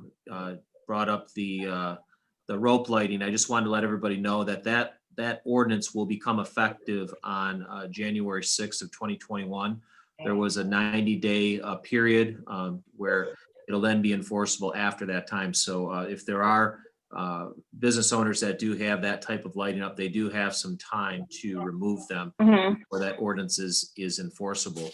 brought up the rope lighting. I just wanted to let everybody know that that ordinance will become effective on January 6th of 2021. There was a 90-day period where it'll then be enforceable after that time. So if there are business owners that do have that type of lighting up, they do have some time to remove them where that ordinance is enforceable.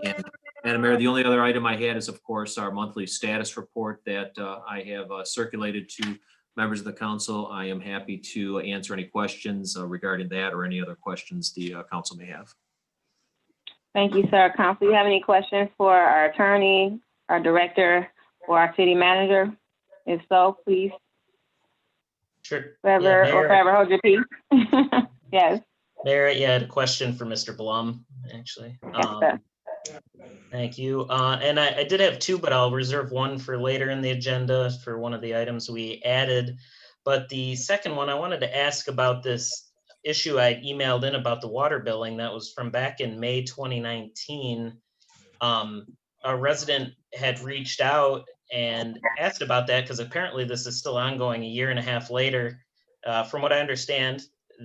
And Madam Mayor, the only other item I had is, of course, our monthly status report that I have circulated to members of the council. I am happy to answer any questions regarding that or any other questions the council may have. Thank you, sir. Council, you have any questions for our attorney, our director, or our city manager? If so, please. Sure. Forever, Yeah, or forever hold your peace. Yes. Mayor, yeah, I had a question for Mr. Blum, actually. Yes, sir. Thank you. And I did have two, but I'll reserve one for later in the agenda for one of the items we added. But the second one, I wanted to ask about this issue I emailed in about the water billing that was from back in May 2019. A resident had reached out and asked about that because apparently this is still ongoing a year and a half later. From what I understand,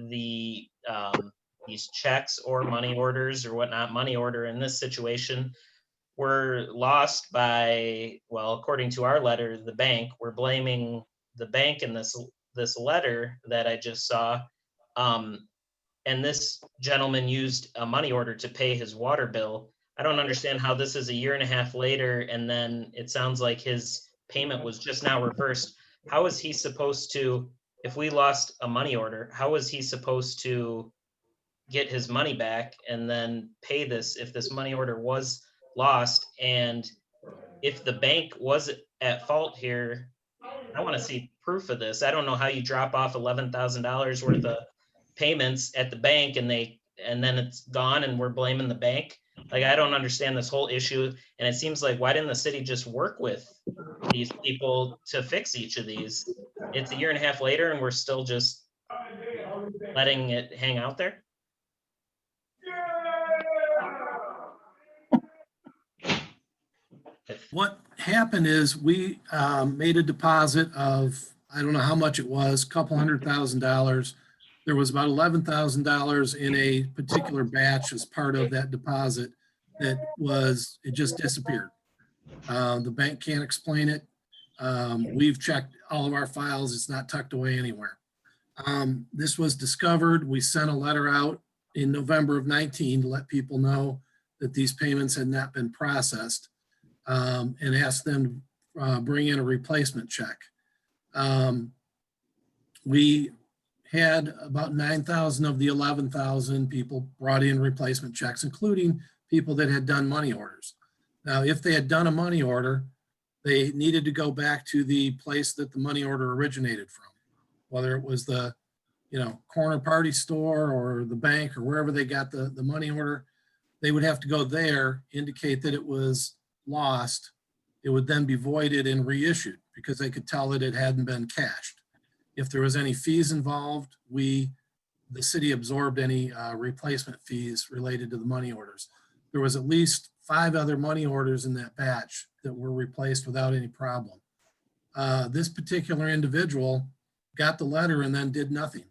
these checks or money orders or whatnot, money order in this situation were lost by, well, according to our letter, the bank. We're blaming the bank in this letter that I just saw. And this gentleman used a money order to pay his water bill. I don't understand how this is a year and a half later, and then it sounds like his payment was just now reversed. How is he supposed to, if we lost a money order, how is he supposed to get his money back and then pay this if this money order was lost? And if the bank was at fault here, I want to see proof of this. I don't know how you drop off $11,000 worth of payments at the bank and then it's gone and we're blaming the bank. Like, I don't understand this whole issue. And it seems like, why didn't the city just work with these people to fix each of these? It's a year and a half later and we're still just letting it hang out there. What happened is we made a deposit of, I don't know how much it was, $200,000. There was about $11,000 in a particular batch as part of that deposit that it just disappeared. The bank can't explain it. We've checked all of our files. It's not tucked away anywhere. This was discovered. We sent a letter out in November of 19 to let people know that these payments had not been processed, and asked them to bring in a replacement check. We had about 9,000 of the 11,000 people brought in replacement checks, including people that had done money orders. Now, if they had done a money order, they needed to go back to the place that the money order originated from, whether it was the corner party store or the bank or wherever they got the money order. They would have to go there, indicate that it was lost. It would then be voided and reissued because they could tell that it hadn't been cashed. If there was any fees involved, the city absorbed any replacement fees related to the money orders. There was at least 5 other money orders in that batch that were replaced without any problem. This particular individual got the letter and then did nothing.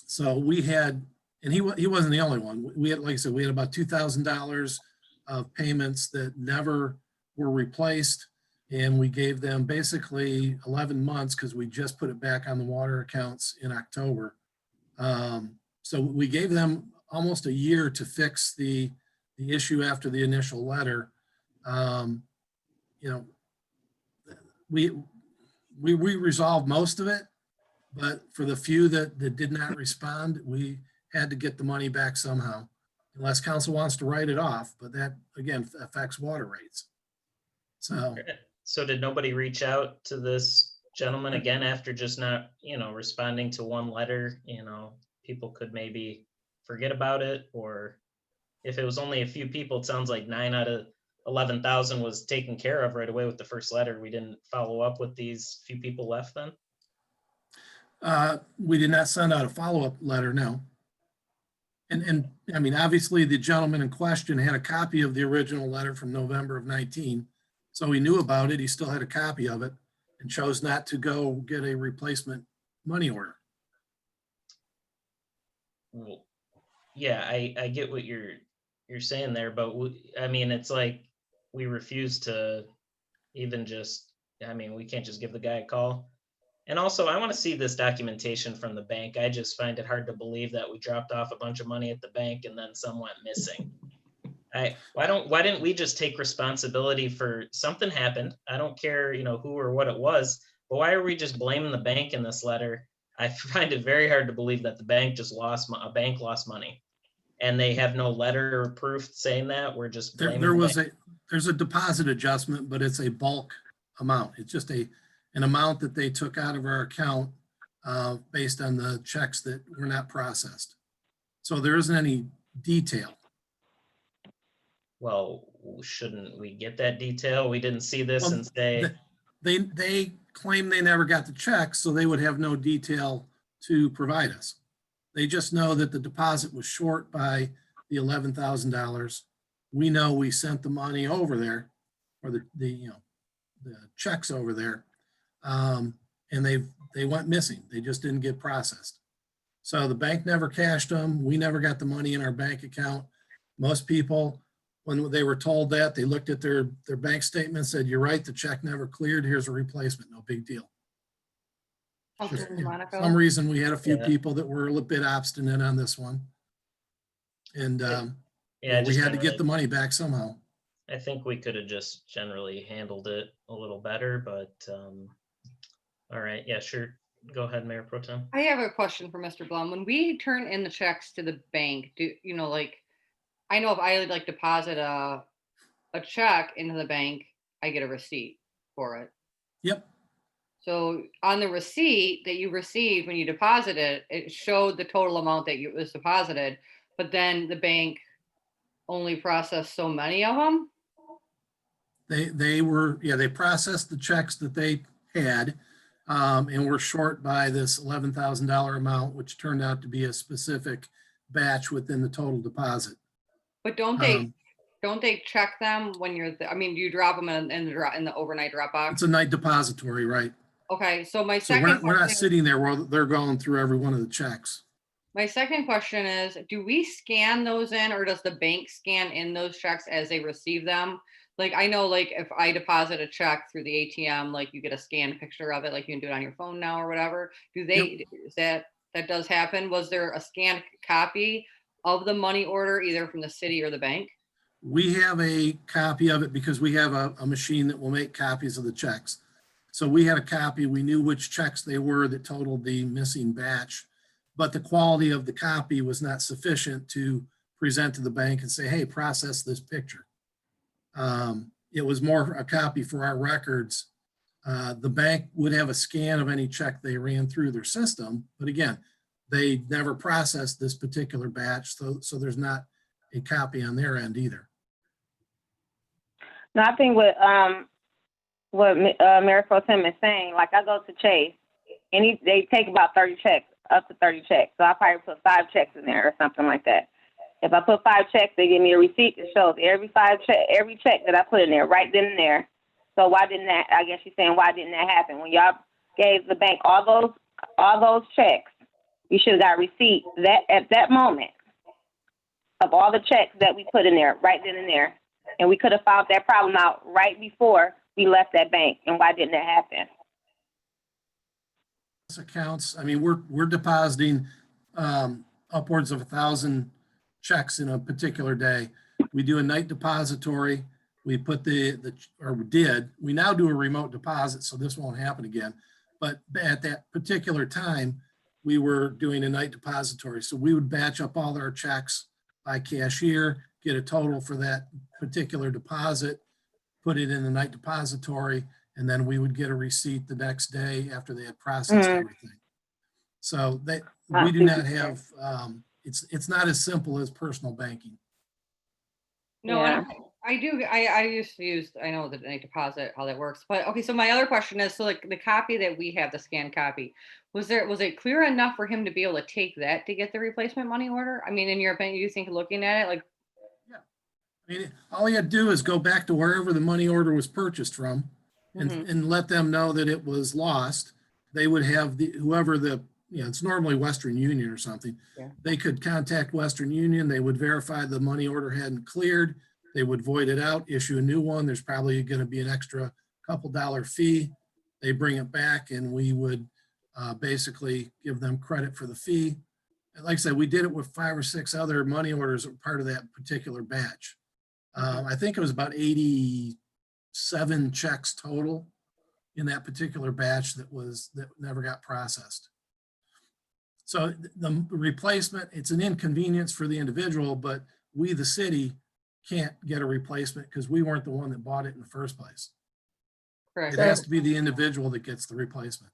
So we had, and he wasn't the only one. We had, like I said, we had about $2,000 of payments that never were replaced. And we gave them basically 11 months because we just put it back on the water accounts in October. So we gave them almost a year to fix the issue after the initial letter. We resolved most of it, but for the few that did not respond, we had to get the money back somehow, unless council wants to write it off, but that again affects water rates. So did nobody reach out to this gentleman again after just not, responding to one letter? People could maybe forget about it, or if it was only a few people, it sounds like 9 out of 11,000 was taken care of right away with the first letter. We didn't follow up with these few people left then? We did not send out a follow-up letter, no. And I mean, obviously the gentleman in question had a copy of the original letter from November of 19. So he knew about it. He still had a copy of it and chose not to go get a replacement money order. Well, yeah, I get what you're saying there, but I mean, it's like we refuse to even just, I mean, we can't just give the guy a call. And also, I want to see this documentation from the bank. I just find it hard to believe that we dropped off a bunch of money at the bank and then some went missing. Why didn't we just take responsibility for something happened? I don't care, you know, who or what it was, but why are we just blaming the bank in this letter? I find it very hard to believe that the bank just lost money, and they have no letter or proof saying that. We're just blaming the bank. There's a deposit adjustment, but it's a bulk amount. It's just an amount that they took out of our account based on the checks that were not processed. So there isn't any detail. Well, shouldn't we get that detail? We didn't see this and say. They claim they never got the check, so they would have no detail to provide us. They just know that the deposit was short by the $11,000. We know we sent the money over there, or the checks over there, and they went missing. They just didn't get processed. So the bank never cashed them. We never got the money in our bank account. Most people, when they were told that, they looked at their bank statement, said, "You're right, the check never cleared. Here's a replacement. No big deal." For some reason, we had a few people that were a little bit obstinate on this one. And we had to get the money back somehow. I think we could have just generally handled it a little better, but all right. Yeah, sure. Go ahead, Mayor Pro Tem. I have a question for Mr. Blum. When we turn in the checks to the bank, I know if I like deposit a check into the bank, I get a receipt for it. Yep. So on the receipt that you received when you deposit it, it showed the total amount that was deposited, but then the bank only processed so many of them. They processed the checks that they had, and were short by this $11,000 amount, which turned out to be a specific batch within the total deposit. But don't they check them when you're? I mean, do you drop them in the overnight drop box? It's a night depository, right? Okay, so we're not sitting there while they're going through every one of the checks. My second question is, do we scan those in, or does the bank scan in those checks as they receive them? Like, I know, like, if I deposit a check through the ATM, like, you get a scanned picture of it, like you can do it on your phone now or whatever. Do they, Yep. that does happen? Was there a scanned copy of the money order, either from the city or the bank? We have a copy of it because we have a machine that will make copies of the checks. So we had a copy. We knew which checks they were that totaled the missing batch, but the quality of the copy was not sufficient to present to the bank and say, "Hey, process this picture." It was more a copy for our records. The bank would have a scan of any check they ran through their system, but again, they never processed this particular batch, so there's not a copy on their end either. No, I think what Mayor Pro Tem is saying, like, I go to Chase, and they take about 30 checks, up to 30 checks. So I probably put 5 checks in there or something like that. If I put 5 checks, they give me a receipt that shows every check that I put in there, right then and there. So why didn't that? I guess you're saying, why didn't that happen when y'all gave the bank all those checks? You should have got a receipt at that moment of all the checks that we put in there, right then and there, and we could have found that problem out right before we left that bank. And why didn't that happen? Accounts. I mean, we're depositing upwards of 1,000 checks in a particular day. We do a night depository. We put we now do a remote deposit, so this won't happen again. But at that particular time, we were doing a night depository. So we would batch up all our checks by cashier, get a total for that particular deposit, put it in the night depository, and then we would get a receipt the next day after they had processed everything. So we do not have, it's not as simple as personal banking. No, Yeah. I do, I used to use, I know the night deposit, how that works, but okay, so my other question is, so like the copy that we have, the scanned copy, was it clear enough for him to be able to take that to get the replacement money order? I mean, in your opinion, you think looking at it, like, I mean, all he had to do is go back to wherever the money order was purchased from mhm, and let them know that it was lost. They would have whoever it's normally Western Union or something. Yeah. They could contact Western Union. They would verify the money order hadn't cleared. They would void it out, issue a new one. There's probably going to be an extra couple dollar fee. They bring it back and we would basically give them credit for the fee. And like I said, we did it with 5 or 6 other money orders that were part of that particular batch. I think it was about 87 checks total in that particular batch that never got processed. So the replacement, it's an inconvenience for the individual, but we, the city, can't get a replacement because we weren't the one that bought it in the first place. correct. It has to be the individual that gets the replacement.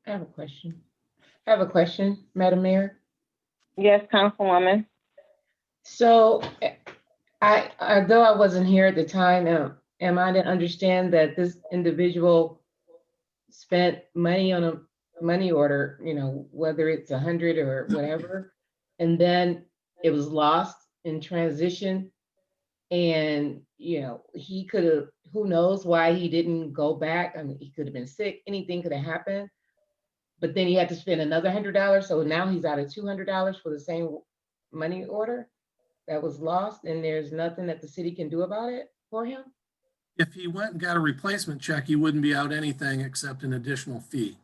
I have a question, Madam Mayor. Yes, Councilwoman. So though I wasn't here at the time, am I to understand that this individual spent money on a money order, whether it's 100 or whatever, and then it was lost in transition? And, he could have, who knows why he didn't go back? I mean, he could have been sick, anything could have happened. But then he had to spend another $100. So now he's out of $200 for the same money order that was lost, and there's nothing that the city can do about it for him? If he went and got a replacement check, he wouldn't be out anything except an additional fee.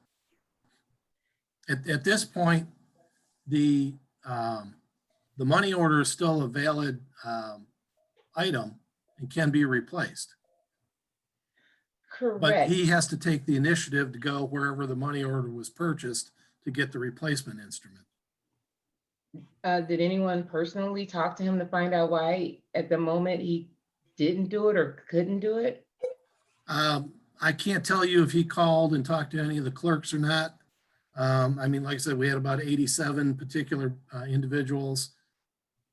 At this point, the money order is still a valid item and can be replaced. But Correct. he has to take the initiative to go wherever the money order was purchased to get the replacement instrument. Did anyone personally talk to him to find out why at the moment he didn't do it or couldn't do it? I can't tell you if he called and talked to any of the clerks or not. I mean, like I said, we had about 87 particular individuals.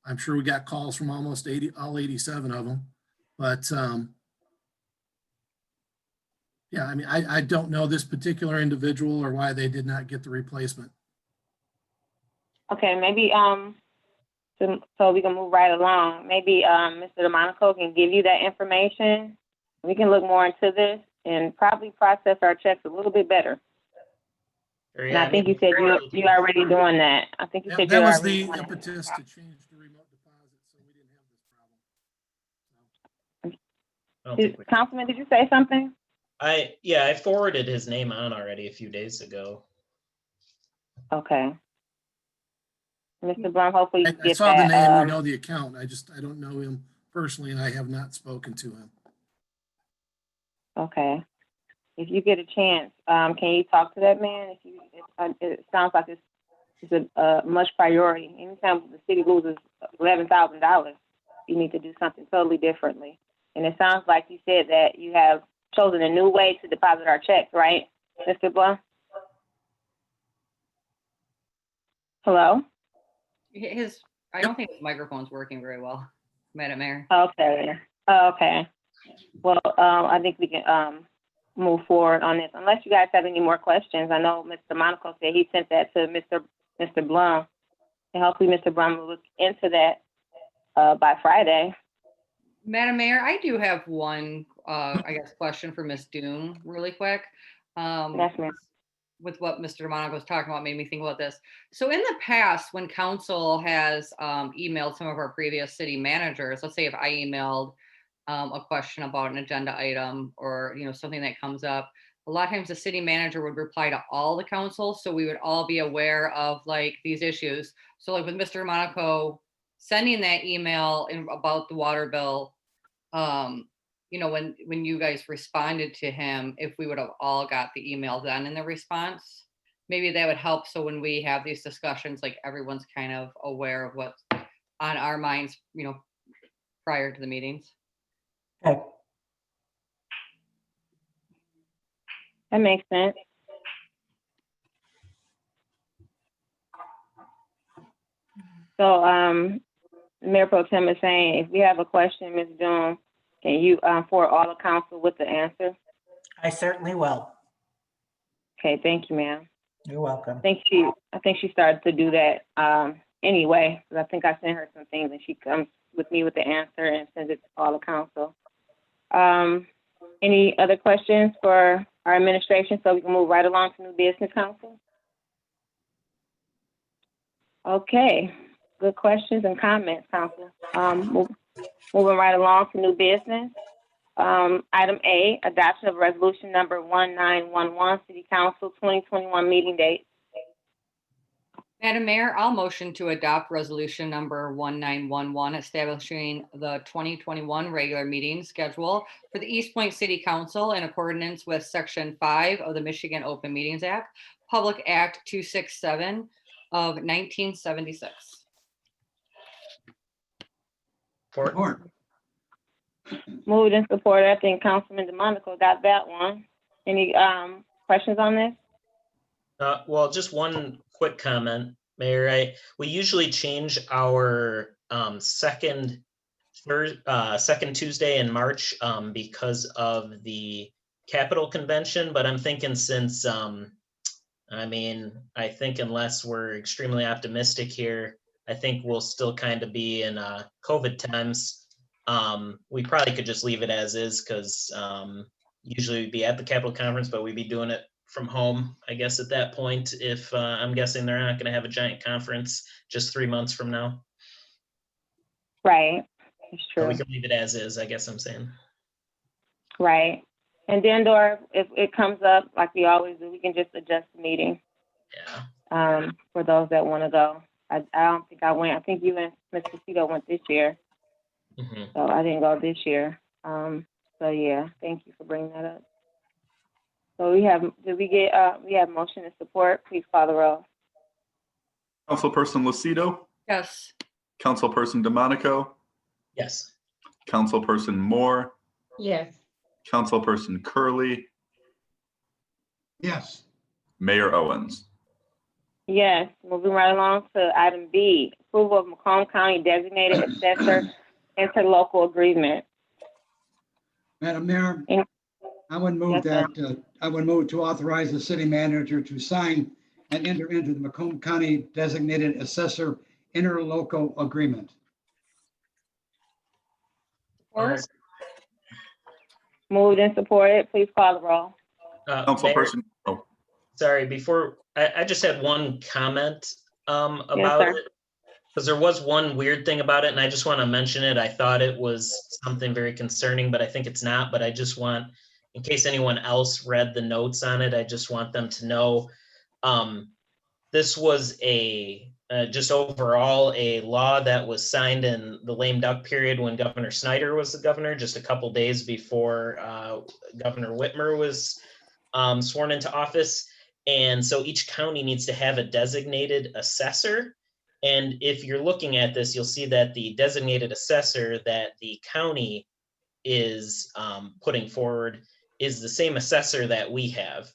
I'm sure we got calls from almost all 87 of them. But yeah, I mean, I don't know this particular individual or why they did not get the replacement. Okay, maybe, so we can move right along. Maybe, Mr. DeMonico can give you that information. We can look more into this and probably process our checks a little bit better. And I think you said you're already doing that. I think you said That you're was already the doing impetus to change the remote deposit, so we didn't have this problem. Councilman, did you say something? I forwarded his name on already a few days ago. Okay. Mr. Blum, hopefully you I get saw the that. name, we know the account. I don't know him personally and I have not spoken to him. Okay. If you get a chance, can you talk to that man? It sounds like it's a much priority. Anytime the city loses $11,000, you need to do something totally differently. And it sounds like you said that you have chosen a new way to deposit our checks, right, Mr. Blum? Hello? I don't think his microphone's working very well, Madam Mayor. Okay. Okay. Well, I think we can move forward on this, unless you guys have any more questions. I know Mr. Monaco said he sent that to Mr. Blum, and hopefully Mr. Blum will look into that by Friday. Madam Mayor, I do have one, I guess, question for Ms. Doom really quick. Yes, ma'am. With what Mr. Monaco was talking about made me think about this. So in the past, when council has emailed some of our previous city managers, let's say if I emailed a question about an agenda item or something that comes up, a lot of times the city manager would reply to all the council, so we would all be aware of like these issues. So like with Mr. Monaco sending that email about the water bill, when you guys responded to him, if we would have all got the email then in the response, maybe that would help. So when we have these discussions, like everyone's kind of aware of what's on our minds, prior to the meetings. Okay. That makes sense. So, Mayor Pro Tem is saying, if we have a question, Ms. Doom, can you forward all the council with the answer? I certainly will. Okay, thank you, ma'am. You're welcome. I think she started to do that anyway, because I think I sent her some things and she comes with me with the answer and sends it to all the council. Any other questions for our administration so we can move right along to new business, council? Okay, good questions and comments, council. Moving right along to new business. Item A, adoption of resolution number 1911, City Council 2021 meeting date. Madam Mayor, I'll motion to adopt resolution number 1911, establishing the 2021 regular meeting schedule for the Eastpointe City Council in accordance with Section 5 of the Michigan Open Meetings Act, Public Act 267 of 1976. Support. Moved and supported. I think Councilman DeMonico got that one. Any questions on this? Well, just one quick comment, Mayor. We usually change our second Tuesday in March because of the Capitol Convention, but I'm thinking since, I think unless we're extremely optimistic here, I think we'll still kind of be in COVID times. We probably could just leave it as is because usually we'd be at the Capitol Conference, but we'd be doing it from home, I guess, at that point, if I'm guessing they're not going to have a giant conference just 3 months from now. Right, it's true. So we can leave it as is, I guess I'm saying. Right. And then, Dora, if it comes up, like we always do, we can just adjust the meeting. Yeah. For those that want to go. I don't think I went. I think you and Mr. Tito went this year. Mm-hmm. So I didn't go this year. So yeah, thank you for bringing that up. So we have motion and support. Please call the roll. Councilperson Lucido, Yes. Councilperson DeMonico, Yes. Councilperson Moore, Yes. Councilperson Curley, Yes. Mayor Owens. Yes, moving right along to item B, approval of Macomb County designated assessor interlocal agreement. Madam Mayor, I would move Yes, sir. that, I would move to authorize the city manager to sign and enter into the Macomb County designated assessor interlocal agreement. Support. Moved and supported. Please call the roll. Mayor, Councilperson, oh, sorry, before, I just had one comment about sir. it. Because there was one weird thing about it, and I just want to mention it. I thought it was something very concerning, but I think it's not. But I just want, in case anyone else read the notes on it, I just want them to know this was just overall a law that was signed in the lame duck period when Governor Snyder was the governor, just a couple days before Governor Whitmer was sworn into office. And so each county needs to have a designated assessor. And if you're looking at this, you'll see that the designated assessor that the county is putting forward is the same assessor that we have,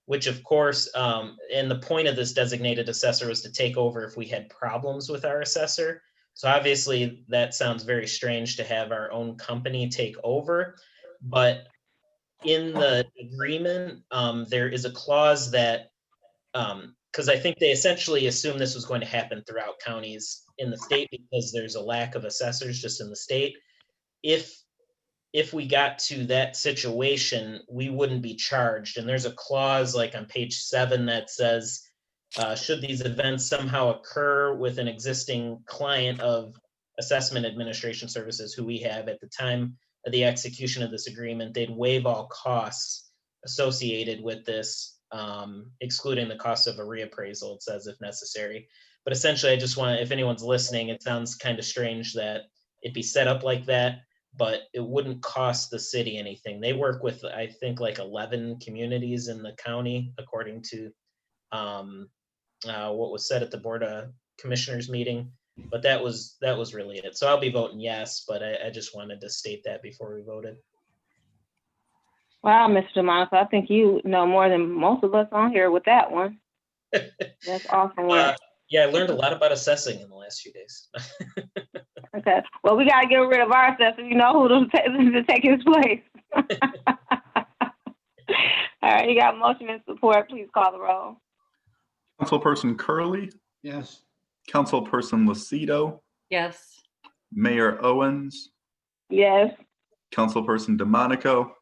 which of course, and the point of this designated assessor was to take over if we had problems with our assessor. So obviously that sounds very strange to have our own company take over, but in the agreement, there is a clause that, because I think they essentially assumed this was going to happen throughout counties in the state because there's a lack of assessors just in the state. If we got to that situation, we wouldn't be charged. And there's a clause like on page 7 that says, should these events somehow occur with an existing client of assessment administration services who we have at the time of the execution of this agreement, they'd waive all costs associated with this, excluding the cost of a reappraisal, it says, if necessary. But essentially, I just want, if anyone's listening, it sounds kind of strange that it'd be set up like that, but it wouldn't cost the city anything. They work with, I think, like 11 communities in the county, according to what was said at the Board of Commissioners meeting. But that was really it. So I'll be voting yes, but I just wanted to state that before we voted. Wow, Mr. DeMonico, I think you know more than most of us on here with that one. That's awesome work. Yeah, I learned a lot about assessing in the last few days. Okay. Well, we gotta get rid of our assessor. You know who to take his place. All right, you got motion and support. Please call the roll. Councilperson Curley, Yes. Councilperson Lucido, Yes. Mayor Owens, Yes. Councilperson DeMonico,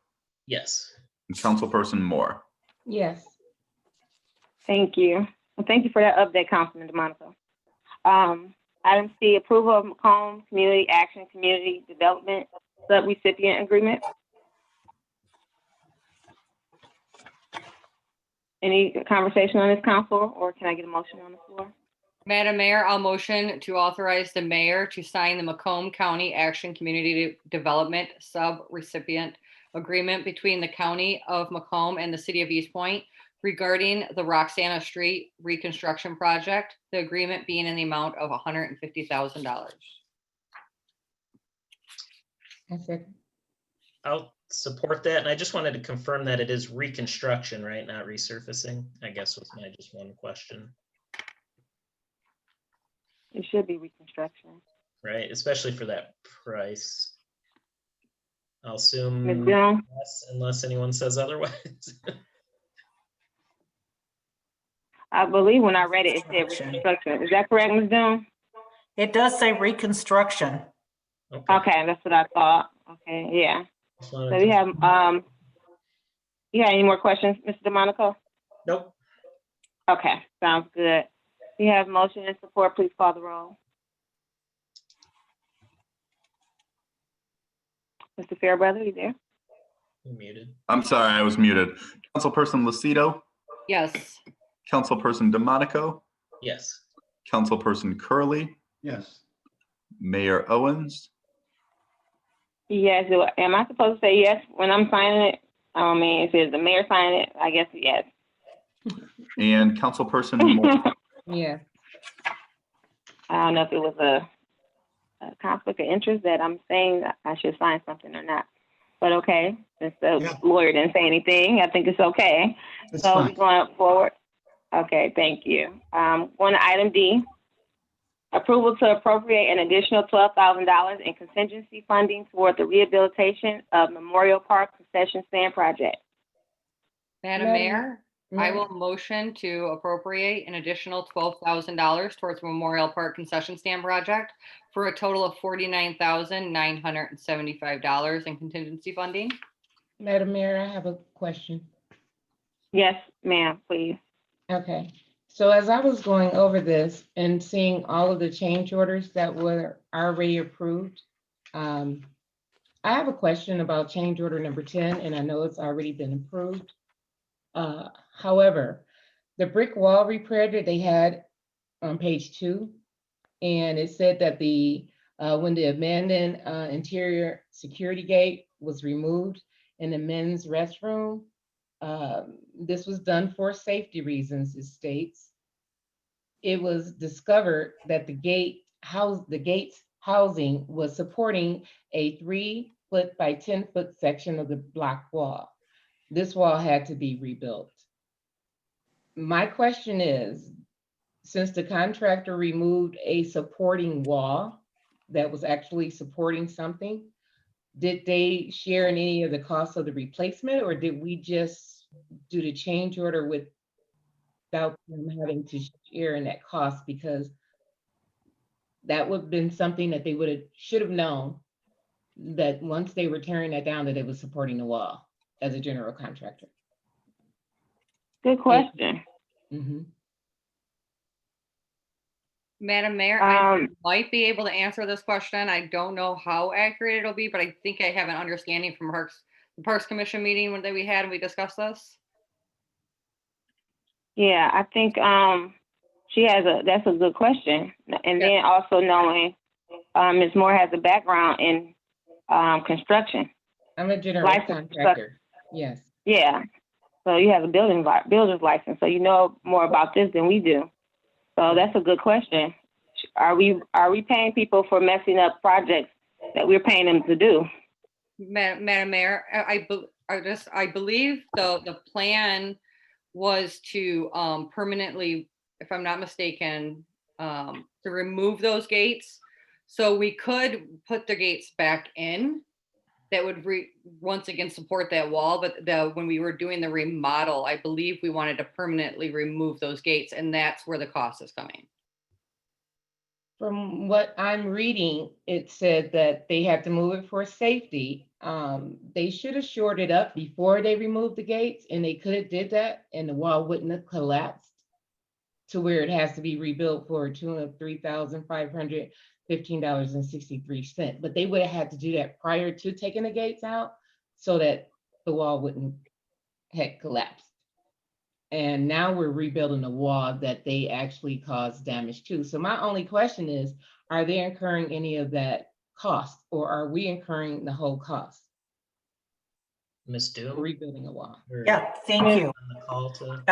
Yes. and Councilperson Moore. Yes. Thank you. Well, thank you for that update, Councilman DeMonico. Item C, approval of Macomb Community Action Community Development Subrecipient Agreement. Any conversation on this, council, or can I get a motion on the floor? Madam Mayor, I'll motion to authorize the mayor to sign the Macomb County Action Community Development Sub-Recipient Agreement between the County of Macomb and the City of Eastpointe regarding the Roxana Street reconstruction project, the agreement being in the amount of $150,000. I second. I'll support that. And I just wanted to confirm that it is reconstruction, right? Not resurfacing, I guess was my just one question, It should be reconstruction. right? Especially for that price. I'll assume Ms. Jones? yes, unless anyone says otherwise. I believe when I read it, it said reconstruction. Is that correct, Ms. Jones? It does say reconstruction. Okay, that's what I thought. Okay, yeah. Just So wanted we to- have, you got any more questions, Mr. DeMonico? Nope. Okay, sounds good. We have motion and support. Please call the roll. Mr. Fairbrother, you there? You're muted. I'm sorry, I was muted. Councilperson Lucido, Yes. Councilperson DeMonico, Yes. Councilperson Curley, Yes. Mayor Owens, Yes, am I supposed to say yes when I'm signing it? I mean, if it's the mayor signing it, I guess yes. and Councilperson Moore. Yeah. I don't know if it was a conflict of interest that I'm saying that I should sign something or not. But okay, since the Yeah. lawyer didn't say anything, I think it's okay. That's So we're fine. going forward. Okay, thank you. Going to item D. Approval to appropriate an additional $12,000 in contingency funding toward the rehabilitation of Memorial Park concession stand project. Madam Madam Mayor, I will motion to appropriate an additional $12,000 towards Memorial Park concession stand project for a total of $49,975 in contingency funding. Madam Mayor, I have a question. Yes, ma'am, please. Okay, so as I was going over this and seeing all of the change orders that were already approved, I have a question about change order number 10, and I know it's already been approved. However, the brick wall repair that they had on page 2, and it said that when the abandoned interior security gate was removed in the men's restroom, this was done for safety reasons, it states. It was discovered that the gate's housing was supporting a 3-foot by 10-foot section of the block wall. This wall had to be rebuilt. My question is, since the contractor removed a supporting wall that was actually supporting something, did they share in any of the costs of the replacement, or did we just do the change order without them having to share in that cost? Because that would have been something that they should have known, that once they were tearing that down, that it was supporting the wall as a general contractor. Good question. Mhm. Madam Mayor, I might be able to answer this question. I don't know how accurate it'll be, but I think I have an understanding from the Parks Commission meeting that we had and we discussed this. Yeah, I think that's a good question. And Yeah. then also knowing Ms. Moore has a background in construction. I'm a general License, contractor, yes. Yeah. So you have a builder's license, so you know more about this than we do. So that's a good question. Are we paying people for messing up projects that we're paying them to do? Madam Mayor, I believe the plan was to permanently, if I'm not mistaken, to remove those gates. So we could put the gates back in. That would once again support that wall, but when we were doing the remodel, I believe we wanted to permanently remove those gates, and that's where the cost is coming. From what I'm reading, it said that they had to move it for safety. They should have shored it up before they removed the gates, and they could have did that, and the wall wouldn't have collapsed to where it has to be rebuilt for a tune of $3,515.63. But they would have had to do that prior to taking the gates out so that the wall wouldn't have collapsed. And now we're rebuilding a wall that they actually caused damage to. So my only question is, are they incurring any of that cost, or are we incurring the whole cost? Ms. Doom? Rebuilding a wall. Yeah, thank you. On the call to,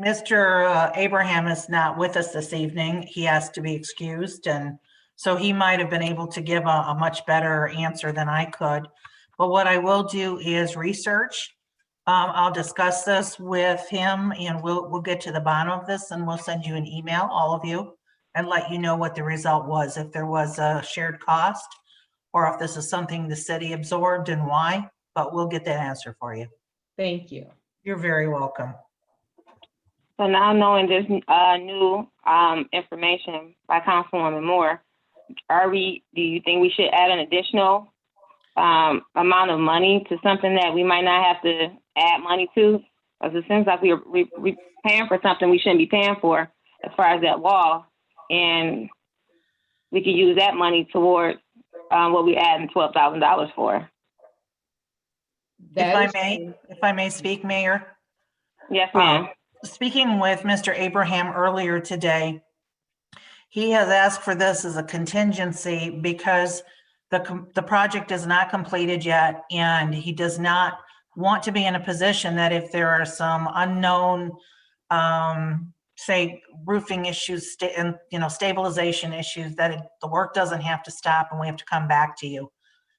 Mr. Abraham is not with us this evening. He has to be excused, and so he might have been able to give a much better answer than I could. But what I will do is research. I'll discuss this with him, and we'll get to the bottom of this, and we'll send you an email, all of you, and let you know what the result was, if there was a shared cost, or if this is something the city absorbed and why, but we'll get that answer for you. Thank you. You're very welcome. So now knowing this new information by Councilwoman Moore, do you think we should add an additional amount of money to something that we might not have to add money to? Because it seems like we're paying for something we shouldn't be paying for as far as that wall. And we could use that money towards what we adding $12,000 for. If I may speak, Mayor. Yes, ma'am. Speaking with Mr. Abraham earlier today, he has asked for this as a contingency because the project is not completed yet, and he does not want to be in a position that if there are some unknown, say, roofing issues and stabilization issues, that the work doesn't have to stop and we have to come back to you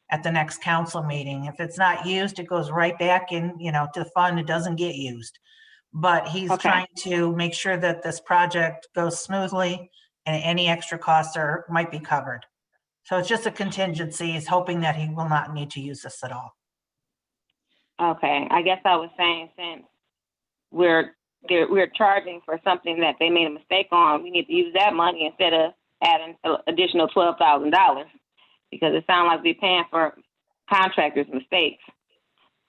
at the next council meeting. If it's not used, it goes right back in, to the fund. It doesn't get used. But he's trying to make sure that this project goes smoothly and any extra costs might be covered. So it's just a contingency. He's hoping that he will not need to use this at all. Okay, I guess I was saying, since we're charging for something that they made a mistake on, we need to use that money instead of adding an additional $12,000, because it sounds like we're paying for contractors' mistakes.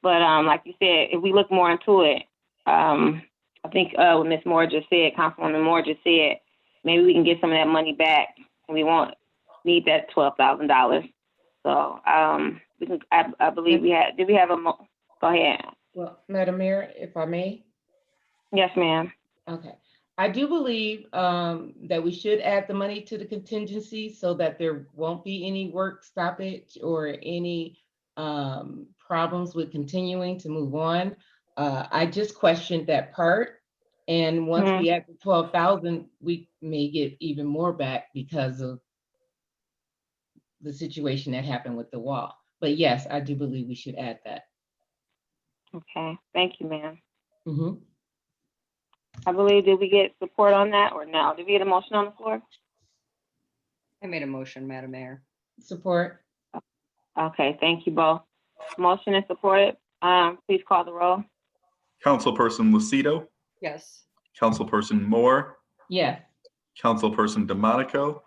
But like you said, if we look more into it, I think what Ms. Moore just said, Councilwoman Moore just said, maybe we can get some of that money back, and we won't need that $12,000. So we can. I believe we had. Did we have a? Go ahead. Well, Madam Mayor, if I may. Yes, ma'am. Okay. I do believe that we should add the money to the contingency so that there won't be any work stoppage or any problems with continuing to move on. I just questioned that part. And once we add the 12,000, we may get even more back because of the situation that happened with the wall. But yes, I do believe we should add that. Okay, thank you, ma'am. Mm-hmm. I believe, did we get support on that or no? Did we get a motion on the floor? I made a motion, Madam Mayor. Support. Okay, thank you both. Motion is supported. Please call the roll. Councilperson Lucido, Yes. Councilperson Moore, Yes. Councilperson DeMonico,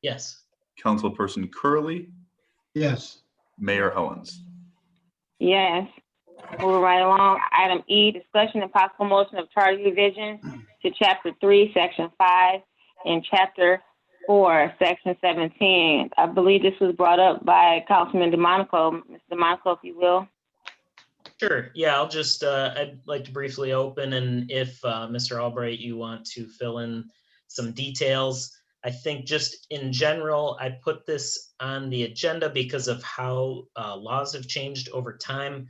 yes. Councilperson Curley, Yes. Mayor Owens. Yes. Moving right along. Item E, discussion and possible motion of charge revision to Chapter 3, Section 5, and Chapter 4, Section 17. I believe this was brought up by Councilman DeMonico. Mr. DeMonico, if you will. Sure. Yeah, I'll just, I'd like to briefly open, and if Mr. Albright, you want to fill in some details. I think just in general, I put this on the agenda because of how laws have changed over time.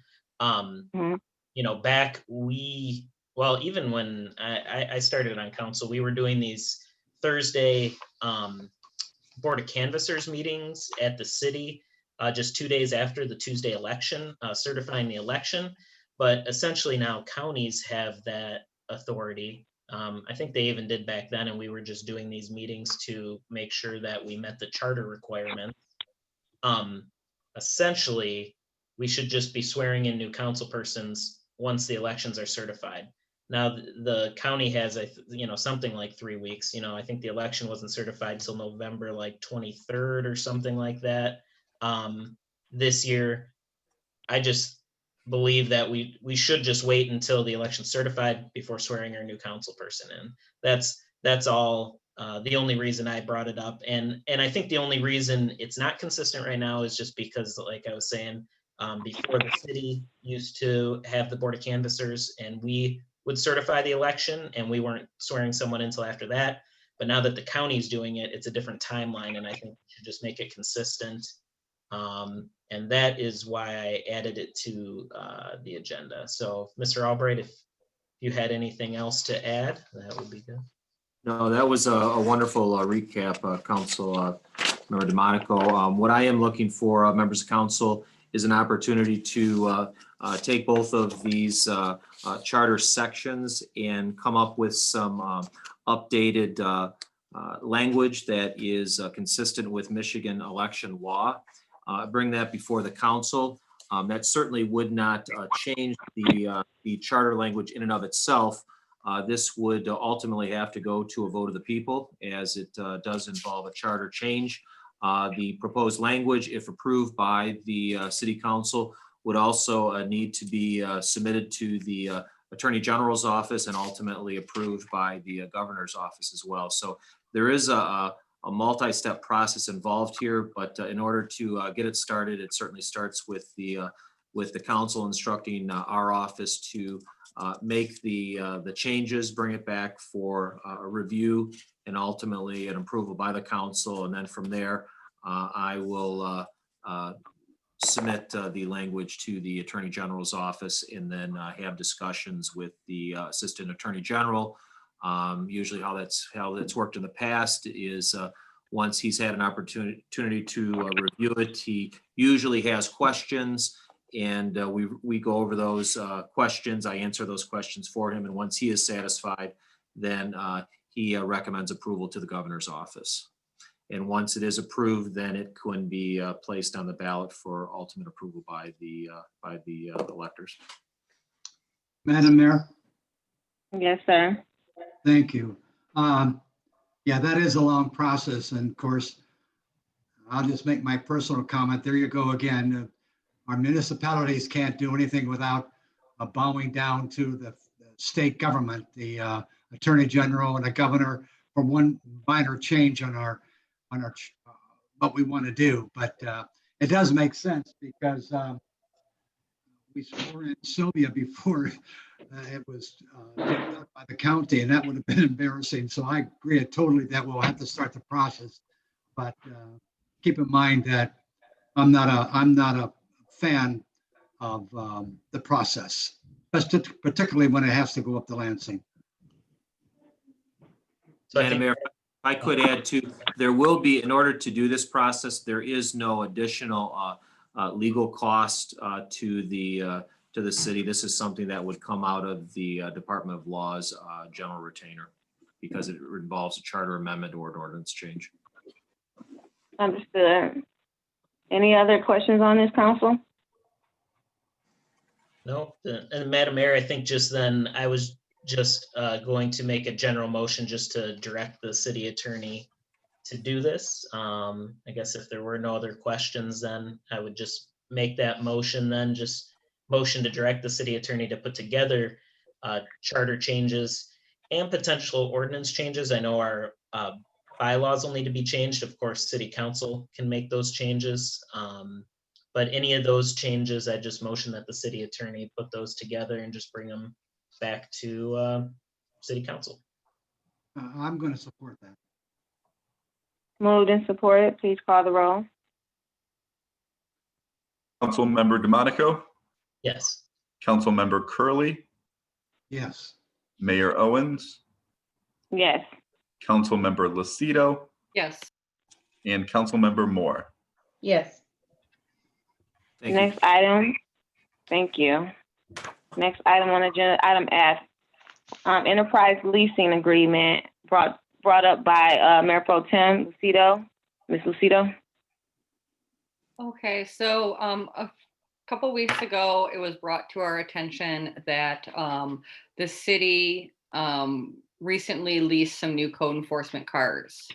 Back even when I started on council, we were doing these Thursday Board of Canvassers meetings at the city, just 2 days after the Tuesday election, certifying the election. But essentially now counties have that authority I think they even did back then, and we were just doing these meetings to make sure that we met the charter requirements. Essentially, we should just be swearing in new council persons once the elections are certified. Now, the county has, something like 3 weeks. I think the election wasn't certified till November like 23rd or something like that. This year, I just believe that we should just wait until the election's certified before swearing our new council person in. That's all. The only reason I brought it up, and I think the only reason it's not consistent right now is just because, like I was saying, before the city used to have the board of canvassers, and we would certify the election, and we weren't swearing someone until after that. But now that the county's doing it, it's a different timeline, and I think we should just make it consistent. And that is why I added it to the agenda. So, Mr. Albright, if you had anything else to add, that would be good. No, that was a wonderful recap, Council Member DeMonico. What I am looking for, members of council, is an opportunity to take both of these charter sections and come up with some updated language that is consistent with Michigan election law. Bring that before the council. That certainly would not change the charter language in and of itself. This would ultimately have to go to a vote of the people, as it does involve a charter change. The proposed language, if approved by the city council, would also need to be submitted to the Attorney General's office and ultimately approved by the governor's office as well. So there is a multi-step process involved here, but in order to get it started, it certainly starts with the council instructing our office to make the changes, bring it back for a review, and ultimately an approval by the council. And then from there, I will submit the language to the Attorney General's office, and then have discussions with the Assistant Attorney General. Usually how that's worked in the past is once he's had an opportunity to review it, he usually has questions, and we go over those questions. I answer those questions for him, and once he is satisfied, then he recommends approval to the governor's office. And once it is approved, then it can be placed on the ballot for ultimate approval by the electors. Madam Mayor, Yes, sir. thank you. Yeah, that is a long process. And of course, I'll just make my personal comment. There you go again. Our municipalities can't do anything without bowing down to the state government, the Attorney General and the governor, for one minor change on our what we want to do. But it does make sense because we swore in Sylvia before it was picked up by the county, and that would have been embarrassing. So I agree totally that we'll have to start the process. But keep in mind that I'm not a fan of the process, particularly when it has to go up to Lansing. So Madam Mayor, if I could add to, there will be, in order to do this process, there is no additional legal cost to the city. This is something that would come out of the Department of Law's general retainer, because it involves a charter amendment or an ordinance change. Understood. Any other questions on this, council? No, and Madam Mayor, I think just then I was just going to make a general motion just to direct the city attorney to do this. I guess if there were no other questions, then I would just make that motion, then just motion to direct the city attorney to put together charter changes and potential ordinance changes. I know our bylaws will need to be changed. Of course, city council can make those changes. But any of those changes, I just motion that the city attorney put those together and just bring them back to city council. I'm going to support that. Moved and supported. Please call the roll. Councilmember DeMonico, Yes. Councilmember Curley, Yes. Mayor Owens, Yes. Councilmember Lucido, Yes. and Councilmember Moore. Yes. Thank you. Next item. Thank you. Next item on agenda, item F. enterprise leasing agreement brought up by Mayor Pro Tem Lucido. Ms. Lucido. Okay, so a couple weeks ago, it was brought to our attention that the city recently leased some new code enforcement cars.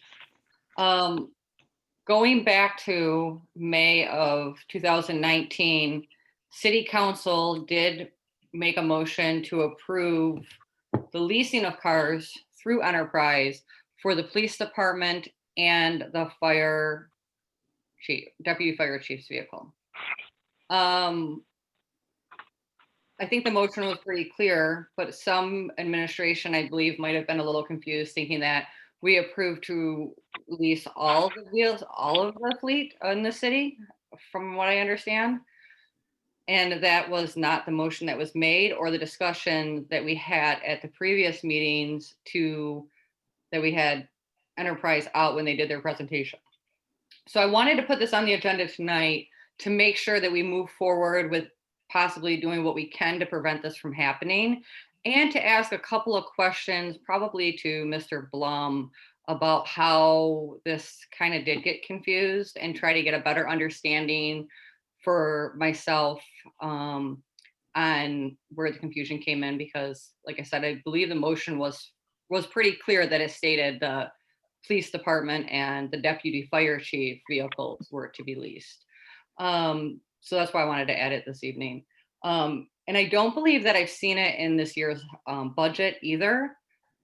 Going back to May of 2019, City Council did make a motion to approve the leasing of cars through Enterprise for the police department and the fire chief, deputy fire chief's vehicle. I think the motion was pretty clear, but some administration, I believe, might have been a little confused, thinking that we approved to lease all the wheels, all of the fleet in the city, from what I understand. And that was not the motion that was made or the discussion that we had at the previous meetings that we had Enterprise out when they did their presentation. So I wanted to put this on the agenda tonight to make sure that we move forward with possibly doing what we can to prevent this from happening, and to ask a couple of questions, probably to Mr. Blum, about how this kind of did get confused, and try to get a better understanding for myself on where the confusion came in. Because like I said, I believe the motion was pretty clear that it stated the police department and the deputy fire chief vehicles were to be leased. So that's why I wanted to add it this evening. And I don't believe that I've seen it in this year's budget either.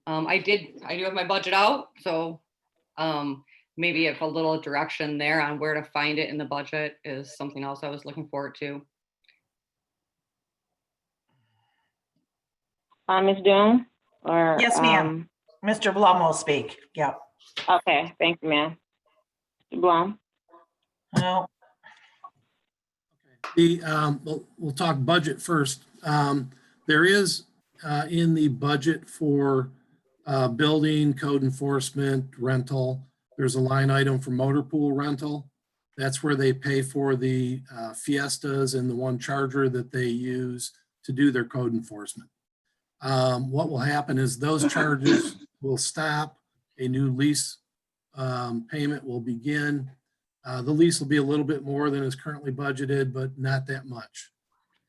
I do have my budget out, so maybe if a little direction there on where to find it in the budget is something else I was looking forward to. Ms. Doom? Or, Yes, ma'am. Mr. Blum will speak. Yeah. Okay, thank you, ma'am. Mr. Blum? No. We'll talk budget first. There is in the budget for building, code enforcement, rental, there's a line item for motor pool rental. That's where they pay for the Fiestas and the one Charger that they use to do their code enforcement. What will happen is those charges will stop. A new lease payment will begin. The lease will be a little bit more than is currently budgeted, but not that much.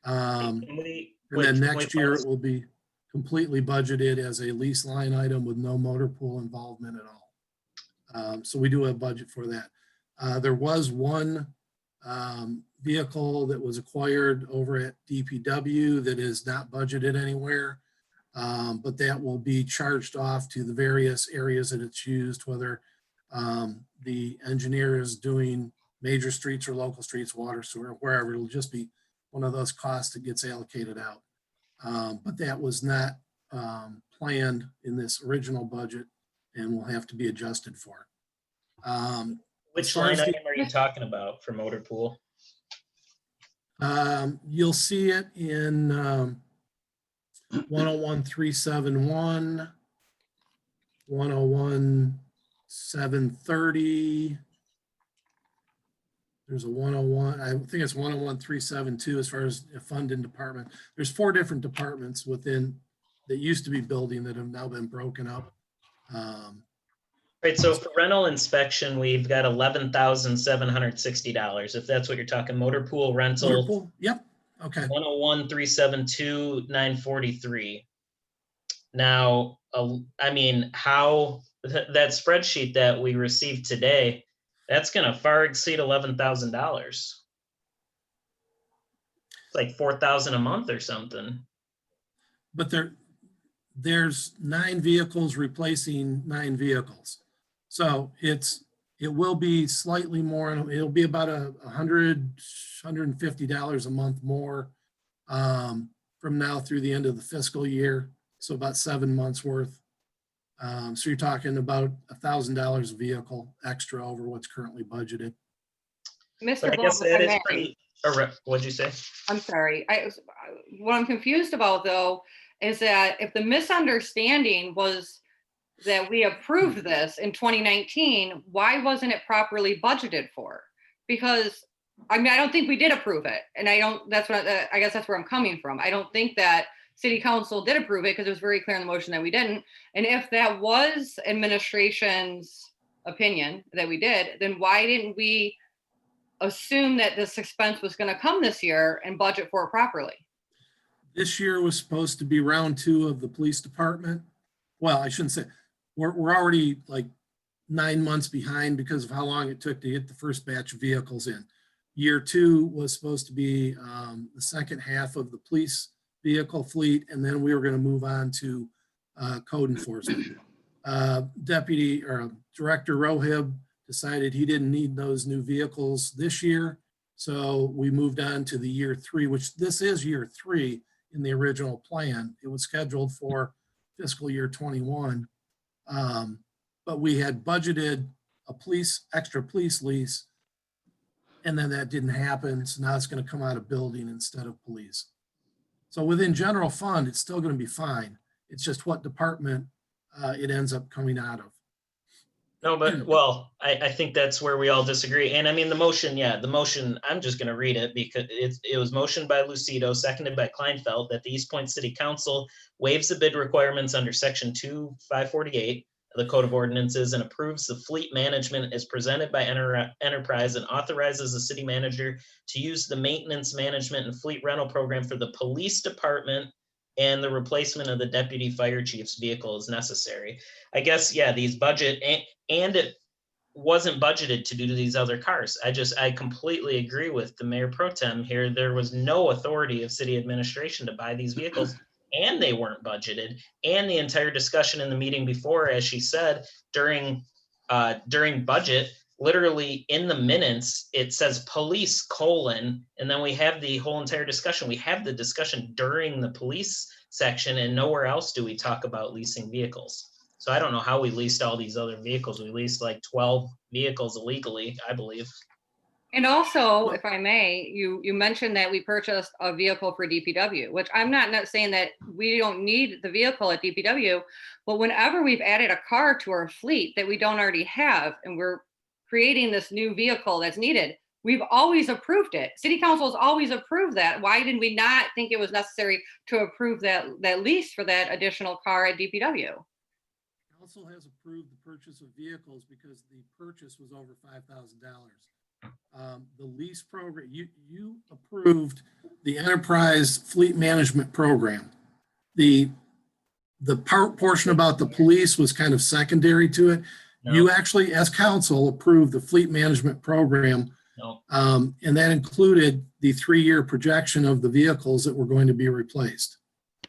And then next year it will be completely budgeted as a lease line item with no motor pool involvement at all. So we do have budget for that. There was one vehicle that was acquired over at DPW that is not budgeted anywhere, but that will be charged off to the various areas that it's used, whether the engineer is doing major streets or local streets, water, sewer, wherever. It'll just be one of those costs that gets allocated out. But that was not planned in this original budget and will have to be adjusted for. Which line item are you talking about for motor pool? You'll see it in 101,371, 101,730. There's a 101, I think it's 101,372 as far as a funding department. There's 4 different departments within that used to be building that have now been broken up. Right, so for rental inspection, we've got $11,760. If that's what you're talking, motor pool rental. Motor pool, yep, okay. 101,372, 943. Now, I mean, how that spreadsheet that we received today, that's going to far exceed $11,000. It's like $4,000 a month or something. But there's 9 vehicles replacing 9 vehicles. So it will be slightly more, it'll be about $150 a month more from now through the end of the fiscal year. So about 7 months worth. So you're talking about $1,000 a vehicle extra over what's currently budgeted. Mr. I guess Blum, that is pretty, what'd you say? I'm sorry. What I'm confused about though is that if the misunderstanding was that we approved this in 2019, why wasn't it properly budgeted for? Because I mean, I don't think we did approve it, and I guess that's where I'm coming from. I don't think that city council did approve it because it was very clear in the motion that we didn't. And if that was administration's opinion that we did, then why didn't we assume that this expense was going to come this year and budget for it properly? This year was supposed to be round 2 of the police department. Well, I shouldn't say, we're already like 9 months behind because of how long it took to get the first batch of vehicles in. Year 2 was supposed to be the second half of the police vehicle fleet, and then we were going to move on to code enforcement. Deputy or Director Rohib decided he didn't need those new vehicles this year, so we moved on to the year 3, which this is year 3 in the original plan. It was scheduled for fiscal year 21, but we had budgeted a extra police lease, and then that didn't happen. So now it's going to come out of building instead of police. So within general fund, it's still going to be fine. It's just what department it ends up coming out of. No, but well, I think that's where we all disagree. And I mean, the motion, I'm just going to read it because it was motioned by Lucido, seconded by Kleinfeld, that the Eastpointe City Council waives the bid requirements under section 2548 of the Code of Ordinances and approves the fleet management as presented by Enterprise and authorizes the city manager to use the maintenance management and fleet rental program for the police department and the replacement of the deputy fire chief's vehicle is necessary. I guess, yeah, these budget and it wasn't budgeted to do these other cars. I completely agree with the mayor pro tem here. There was no authority of city administration to buy these vehicles, and they weren't budgeted. And the entire discussion in the meeting before, as she said, during budget, literally in the minutes, it says police : and then we have the whole entire discussion. We have the discussion during the police section, and nowhere else do we talk about leasing vehicles. So I don't know how we leased all these other vehicles. We leased like 12 vehicles illegally, I believe. And also, if I may, you mentioned that we purchased a vehicle for DPW, which I'm not saying that we don't need the vehicle at DPW, but whenever we've added a car to our fleet that we don't already have, and we're creating this new vehicle that's needed, we've always approved it. City council has always approved that. Why did we not think it was necessary to approve that lease for that additional car at DPW? Council has approved the purchase of vehicles because the purchase was over $5,000. The lease program, you approved the enterprise fleet management program. The portion about the police was kind of secondary to it. No. You actually, as council, approved the fleet management program. No. And that included the 3-year projection of the vehicles that were going to be replaced.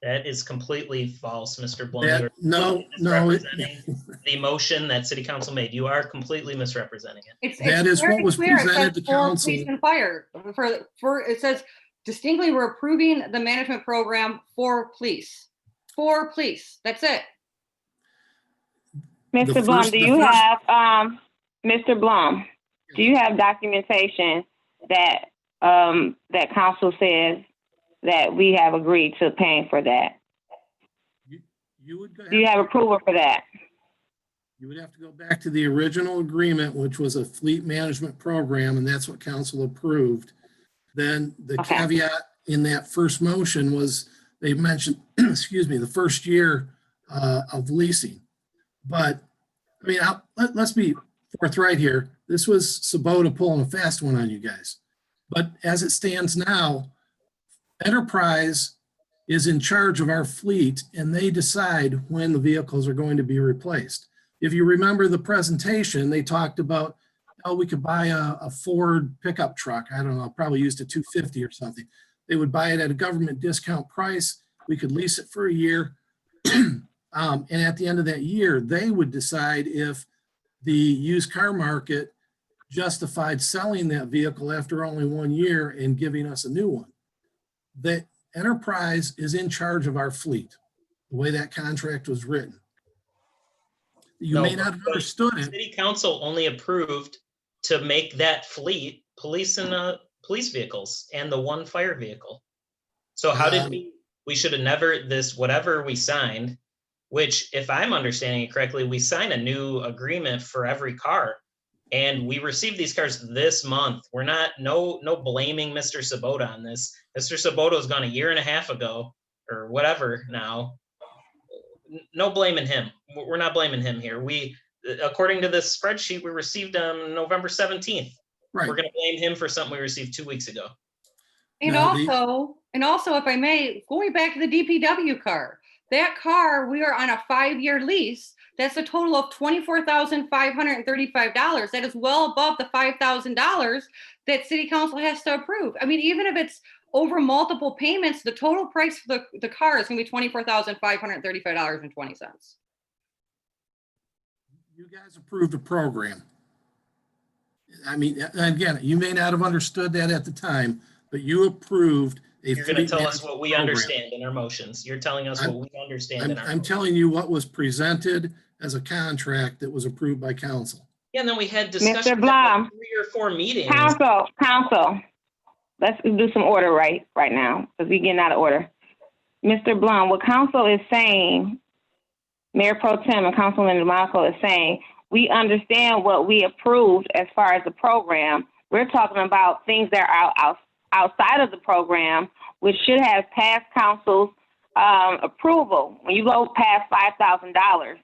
That is completely false, Mr. Blum. No. The motion that city council made, you are completely misrepresenting it. That is what was presented to council. Police and fire. It says distinctly, we're approving the management program for police. For police. That's it. Mr. Blum, do you have Mr. Blum? Do you have documentation that that council says that we have agreed to paying for that? Do you have approval for that? You would have to go back to the original agreement, which was a fleet management program, and that's what council approved. Then the caveat in that first motion was they mentioned, excuse me, the first year of leasing. But I mean, let's be forthright here. This was Sabota pulling a fast one on you guys. But as it stands now, Enterprise is in charge of our fleet, and they decide when the vehicles are going to be replaced. If you remember the presentation, they talked about, oh, we could buy a Ford pickup truck. I don't know, probably used a 250 or something. They would buy it at a government discount price. We could lease it for a year. And at the end of that year, they would decide if the used car market justified selling that vehicle after only 1 year and giving us a new one. The Enterprise is in charge of our fleet, the way that contract was written. You may not have understood it. City council only approved to make that fleet police and police vehicles and the one fire vehicle. So how did we should have never, whatever we signed, which if I'm understanding it correctly, we signed a new agreement for every car. And we received these cars this month. We're not, no blaming Mr. Sabota on this. Mr. Sabota was gone 1.5 years ago. or whatever now, no blaming him. We're not blaming him here. According to this spreadsheet we received on November 17th, Right. we're going to blame him for something we received 2 weeks ago. And No, also, if I may, going back to the DPW car, that car, we are on a 5-year lease. That's a total of $24,535. That is well above the $5,000 that city council has to approve. I mean, even if it's over multiple payments, the total price for the car is gonna be $24,535.20. You guys approved a program. I mean, again, you may not have understood that at the time, but you approved a You're going to fleet tell us management what we program. understand in our motions. You're telling us what we understand in our I'm telling you what was presented as a contract that was approved by council. Yeah, and then we had discussion Mr. Blum. like 3 or 4 meetings. Council, let's do some order right now, because we're getting out of order. Mr. Blum, what council is saying, Mayor Pro Tem and Councilman DeMonico is saying, we understand what we approved as far as the program. We're talking about things that are outside of the program, which should have past council's approval. When you go past $5,000,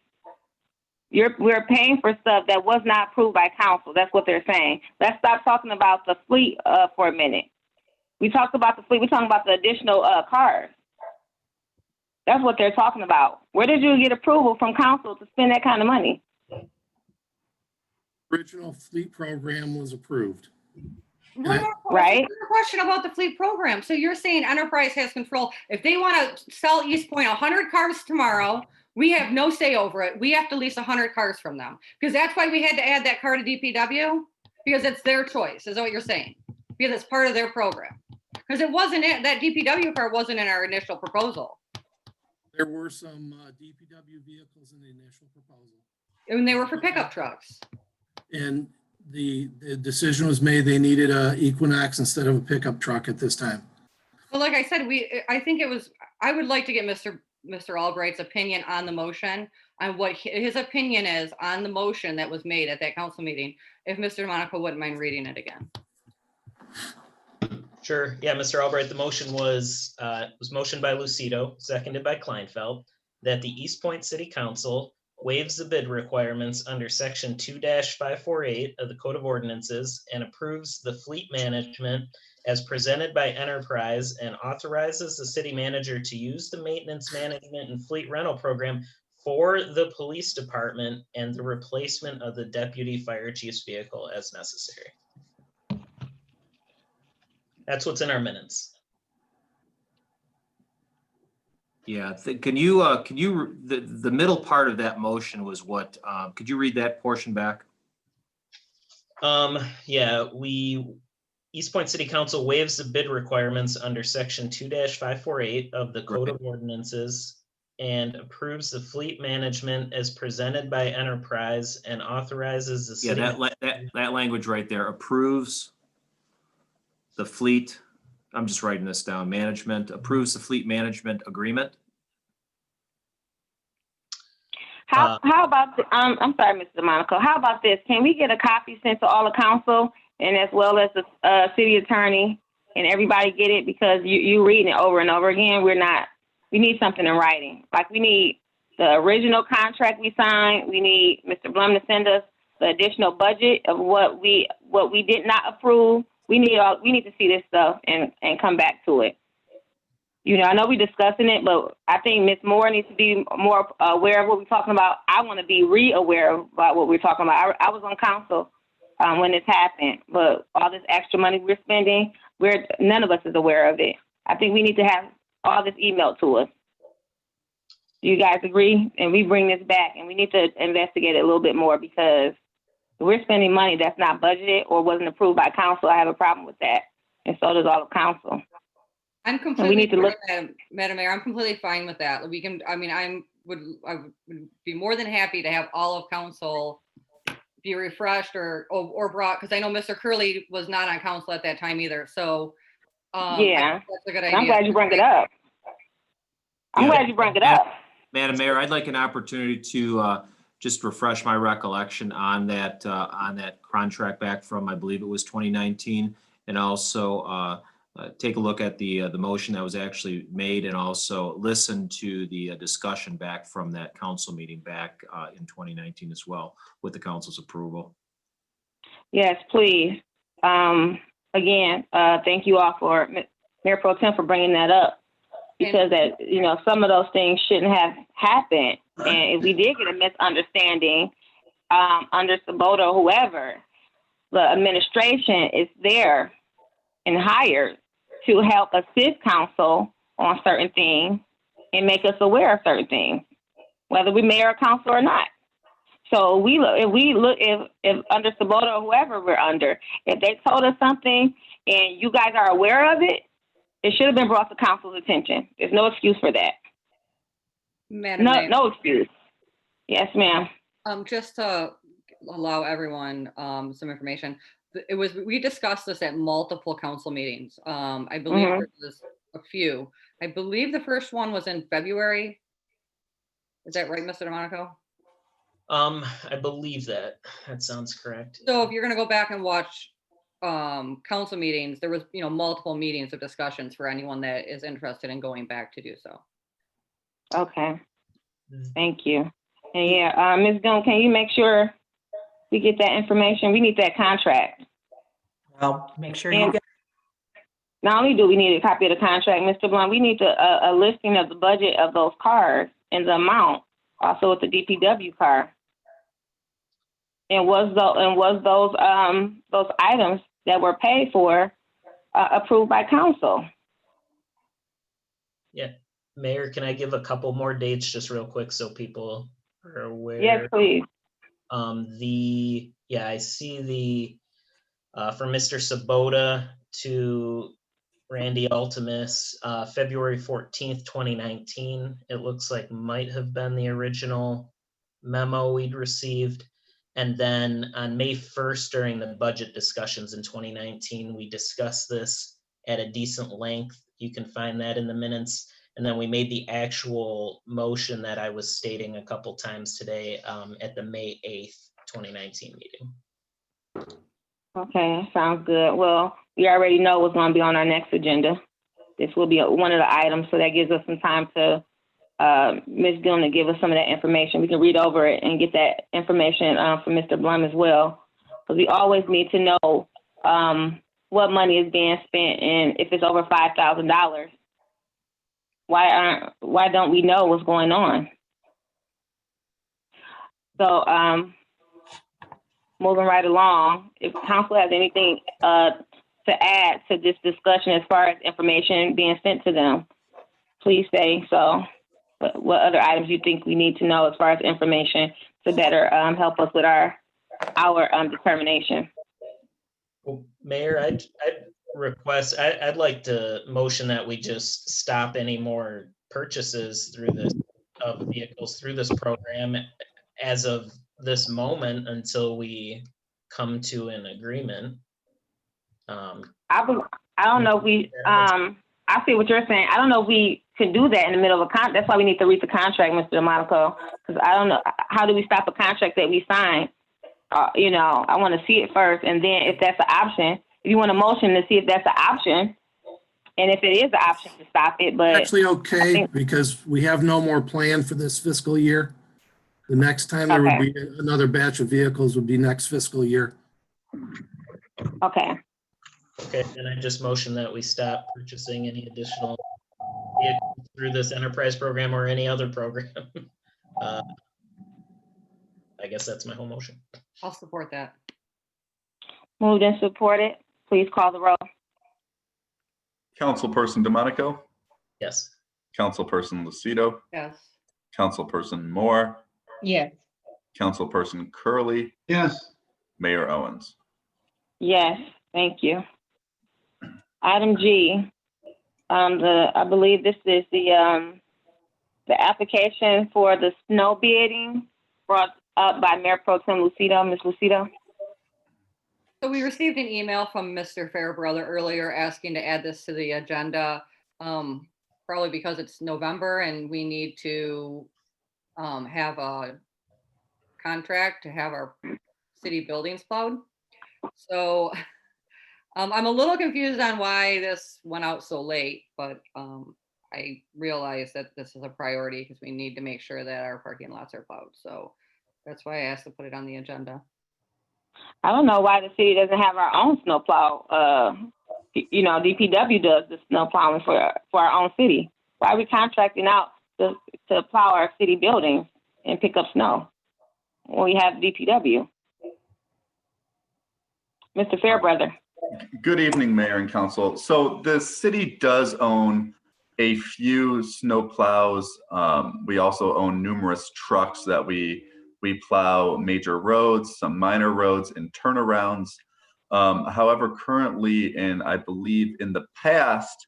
we're paying for stuff that was not approved by council. That's what they're saying. Let's stop talking about the fleet for a minute. We talked about the fleet. We're talking about the additional cars. That's what they're talking about. Where did you get approval from council to spend that kind of money? Original fleet program was approved. Right. Question about the fleet program. So you're saying Enterprise has control. If they want to sell Eastpointe 100 cars tomorrow, we have no say over it. We have to lease 100 cars from them, because that's why we had to add that car to DPW, because it's their choice. Is that what you're saying? Because it's part of their program. Because it wasn't that DPW car wasn't in our initial proposal. There were some DPW vehicles in the initial proposal. And they were for pickup trucks. And the decision was made, they needed a Equinox instead of a pickup truck at this time. Well, like I said, I would like to get Mr. Albright's opinion on the motion, on what his opinion is on the motion that was made at that council meeting. If Mr. Monaco wouldn't mind reading it again. Sure. Yeah, Mr. Albright, the motion was motioned by Lucido, seconded by Kleinfeld, that the Eastpointe City Council waives the bid requirements under section 2-548 of the Code of Ordinances and approves the fleet management as presented by Enterprise and authorizes the city manager to use the maintenance management and fleet rental program for the police department and the replacement of the deputy fire chief's vehicle as necessary. That's what's in our minutes. Yeah, can you, the middle part of that motion was what, could you read that portion back? Yeah, Eastpointe City Council waives the bid requirements under section 2-548 of the Code of Ordinances and approves the fleet management as presented by Enterprise and authorizes the city. Yeah, that language right there, approves the fleet, I'm just writing this down, management, approves the fleet management agreement. How about, I'm sorry, Mr. Monaco, how about this? Can we get a copy sent to all the council and as well as the city attorney and everybody get it? Because you reading it over and over again, we need something in writing. Like we need the original contract we signed. We need Mr. Blum to send us the additional budget of what we did not approve. We need to see this stuff and come back to it. You know, I know we're discussing it, but I think Ms. Moore needs to be more aware of what we're talking about. I want to be re-aware about what we're talking about. I was on council when this happened, but all this extra money we're spending, none of us is aware of it. I think we need to have all this emailed to us. Do you guys agree? And we bring this back, and we need to investigate it a little bit more, because we're spending money that's not budgeted or wasn't approved by council. I have a problem with that, and so does all of council. I'm completely, Madam Mayor, I'm completely fine with that. We can, I mean, I would be more than happy to have all of council be refreshed or brought, because I know Mr. Curley was not on council at that time either. So yeah, that's a good idea. I'm glad you brought it up. I'm glad you brought it up. Madam Mayor, I'd like an opportunity to just refresh my recollection on that contract back from, I believe it was 2019, and also take a look at the motion that was actually made and also listen to the discussion back from that council meeting back in 2019 as well, with the council's approval. Yes, please. Again, thank you all for Mayor Pro Tem for bringing that up, because that, some of those things shouldn't have happened. And if we did get a misunderstanding under Sabota or whoever, the administration is there and hired to help assist council on certain things and make us aware of certain things, whether we mayor or council or not. So if under Sabota or whoever we're under, if they told us something and you guys are aware of it, it should have been brought to council's attention. There's no excuse for that. Madam Mayor, No excuse. Yes, ma'am. just to allow everyone some information, we discussed this at multiple council meetings. I believe there was a few. I believe the first one was in February. Is that right, Mr. DeMonico? I believe that sounds correct. So if you're gonna go back and watch council meetings, there was, multiple meetings of discussions for anyone that is interested in going back to do so. Okay. Thank you. And yeah, Ms. Doon, can you make sure we get that information? We need that contract. Well, make sure you get. Not only do we need a copy of the contract, Mr. Blunt, we need a listing of the budget of those cars and the amount, also with the DPW car. And was those items that were paid for approved by council? Yeah, Mayor, can I give a couple more dates just real quick so people are aware? Yes, please. I see from Mr. Sabota to Randy Altimus, February 14th, 2019. It looks like might have been the original memo we'd received. And then on May 1st, during the budget discussions in 2019, we discussed this at a decent length. You can find that in the minutes. And then we made the actual motion that I was stating a couple times today at the May 8th, 2019 meeting. Okay, sounds good. Well, we already know what's going to be on our next agenda. This will be one of the items, so that gives us some time to Ms. Doon to give us some of that information. We can read over it and get that information from Mr. Blum as well, because we always need to know what money is being spent, and if it's over $5,000, why don't we know what's going on? So moving right along, if council has anything to add to this discussion as far as information being sent to them, please say so. What other items you think we need to know as far as information to better help us with our determination? Well, Mayor, I'd request, I'd like to motion that we just stop any more purchases through this of vehicles through this program as of this moment until we come to an agreement. I don't know if we, I see what you're saying. I don't know if we can do that in the middle of a contract. That's why we need to read the contract, Mr. DeMonico, because I don't know, how do we stop a contract that we signed? I want to see it first, and then if that's an option, if you want a motion to see if that's an option, and if it is an option to stop it, but. Actually, okay, because we have no more plan for this fiscal year. The next time there would be another batch of vehicles would be next fiscal year. Okay. Okay, then I just motion that we stop purchasing any additional vehicles through this enterprise program or any other program. I guess that's my whole motion. I'll support that. Moved and supported. Please call the roll. Councilperson DeMonico, Yes. Councilperson Lucido, Yes. Councilperson Moore, Yes. Councilperson Curley, Yes. Mayor Owens. Yes, thank you. Item G, I believe this is the application for the snow bidding brought up by Mayor Pro Tem Lucido. Ms. Lucido. So we received an email from Mr. Fairbrother earlier asking to add this to the agenda, probably because it's November and we need to have a contract to have our city buildings plowed. So I'm a little confused on why this went out so late, but I realize that this is a priority because we need to make sure that our parking lots are plowed. So that's why I asked to put it on the agenda. I don't know why the city doesn't have our own snowplow. You know, DPW does the snow plowing for our own city. Why are we contracting out to plow our city buildings and pick up snow when we have DPW? Mr. Fairbrother. Good evening, Mayor and Council. So the city does own a few snow plows. We also own numerous trucks that we plow major roads, some minor roads, and turnarounds. However, currently, and I believe in the past,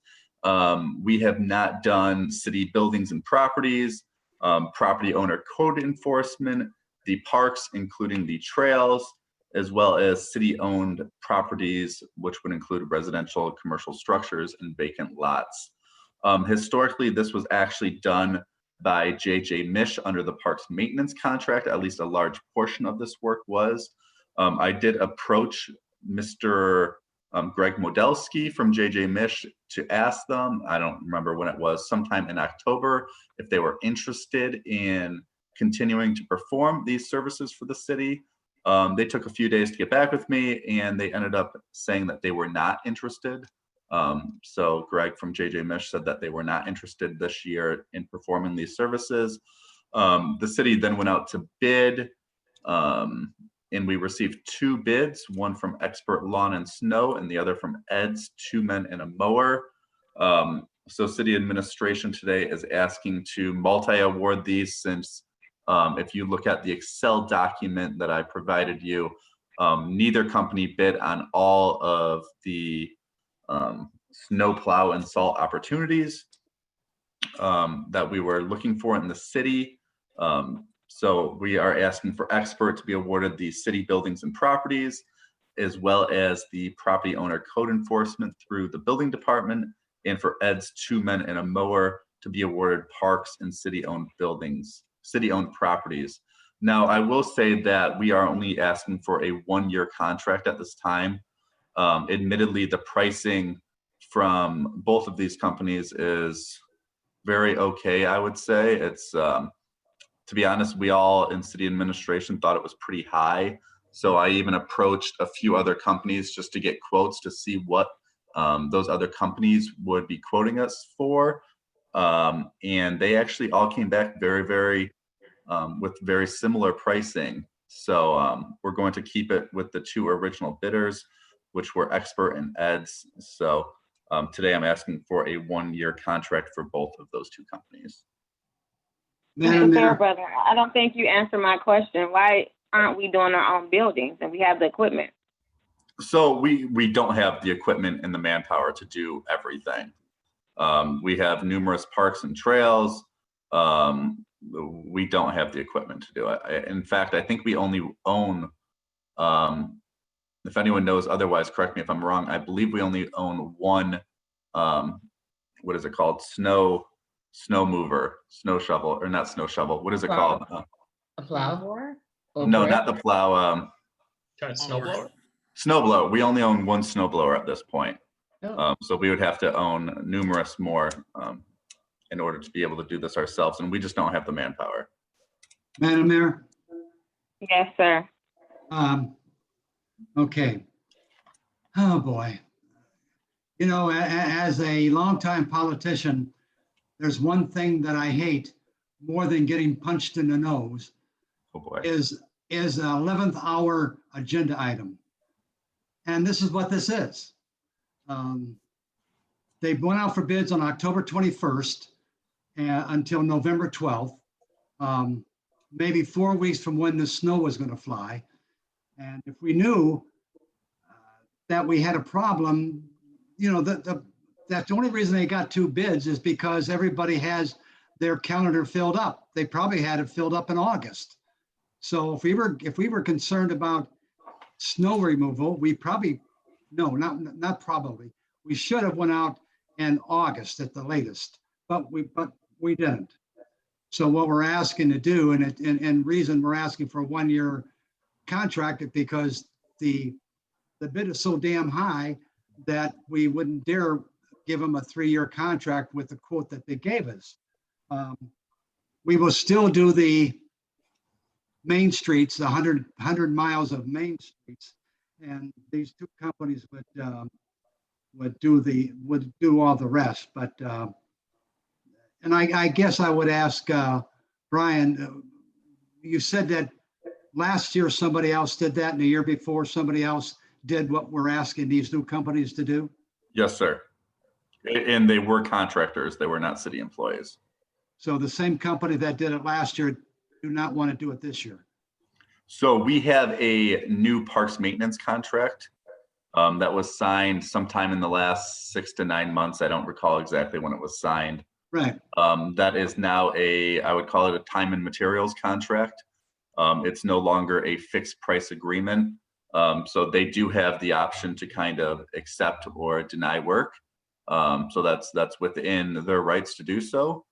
we have not done city buildings and properties, property owner code enforcement, the parks, including the trails, as well as city-owned properties, which would include residential, commercial structures, and vacant lots. Historically, this was actually done by J.J. Mish under the Parks Maintenance contract. At least a large portion of this work was. I did approach Mr. Greg Modelski from J.J. Mish to ask them, I don't remember when it was, sometime in October, if they were interested in continuing to perform these services for the city. They took a few days to get back with me, and they ended up saying that they were not interested. So Greg from JJ Mish said that they were not interested this year in performing these services. The city then went out to bid, and we received 2 bids, one from Expert Lawn and Snow and the other from Ed's 2 Men and a Mower. So city administration today is asking to multi-award these, since if you look at the Excel document that I provided you, neither company bid on all of the snow plow and salt opportunities that we were looking for in the city. So we are asking for Expert to be awarded the city buildings and properties, as well as the property owner code enforcement through the building department, and for Ed's 2 Men and a Mower to be awarded parks and city-owned buildings, city-owned properties. Now, I will say that we are only asking for a 1-year contract at this time. Admittedly, the pricing from both of these companies is very okay, I would say. It's, to be honest, we all in city administration thought it was pretty high. So I even approached a few other companies just to get quotes to see what those other companies would be quoting us for. And they actually all came back with very similar pricing. So we're going to keep it with the 2 original bidders, which were Expert and Ed's. So today I'm asking for a 1-year contract for both of those 2 companies. Mr. Fairbrother, I don't think you answered my question. Why aren't we doing our own buildings and we have the equipment? So we don't have the equipment and the manpower to do everything. We have numerous parks and trails. We don't have the equipment to do it. In fact, I think we only own, if anyone knows otherwise, correct me if I'm wrong, I believe we only own 1, what is it called? Snow mover, snow shovel, or not snow shovel. What is it called? A plow? No, not the plow. Snowblower? Snowblower. We only own 1 snowblower at this point. Oh. So we would have to own numerous more in order to be able to do this ourselves, and we just don't have the manpower. Madam Mayor? Yes, sir. Okay. Oh, boy. You know, as a longtime politician, there's one thing that I hate more than getting punched in the nose. Oh, boy. Is an 11th hour agenda item. And this is what this is. They went out for bids on October 21st until November 12th, maybe 4 weeks from when the snow was going to fly. And if we knew that we had a problem, you know, that's the only reason they got 2 bids is because everybody has their calendar filled up. They probably had it filled up in August. So if we were concerned about snow removal, we probably, no, not probably, we should have went out in August at the latest, but we didn't. So what we're asking to do, and reason we're asking for a 1-year contract, is because the bid is so damn high that we wouldn't dare give them a 3-year contract with the quote that they gave us. We will still do the main streets, the 100 miles of main streets. And these two companies would do all the rest. But, and I guess I would ask Brian, you said that last year somebody else did that and the year before somebody else did what we're asking these new companies to do? Yes, sir. And they were contractors. They were not city employees. So the same company that did it last year do not want to do it this year. So we have a new parks maintenance contract that was signed sometime in the last 6 to 9 months. I don't recall exactly when it was signed. Right. That is now I would call it a time and materials contract. It's no longer a fixed price agreement. So they do have the option to kind of accept or deny work. So that's within their rights to do so.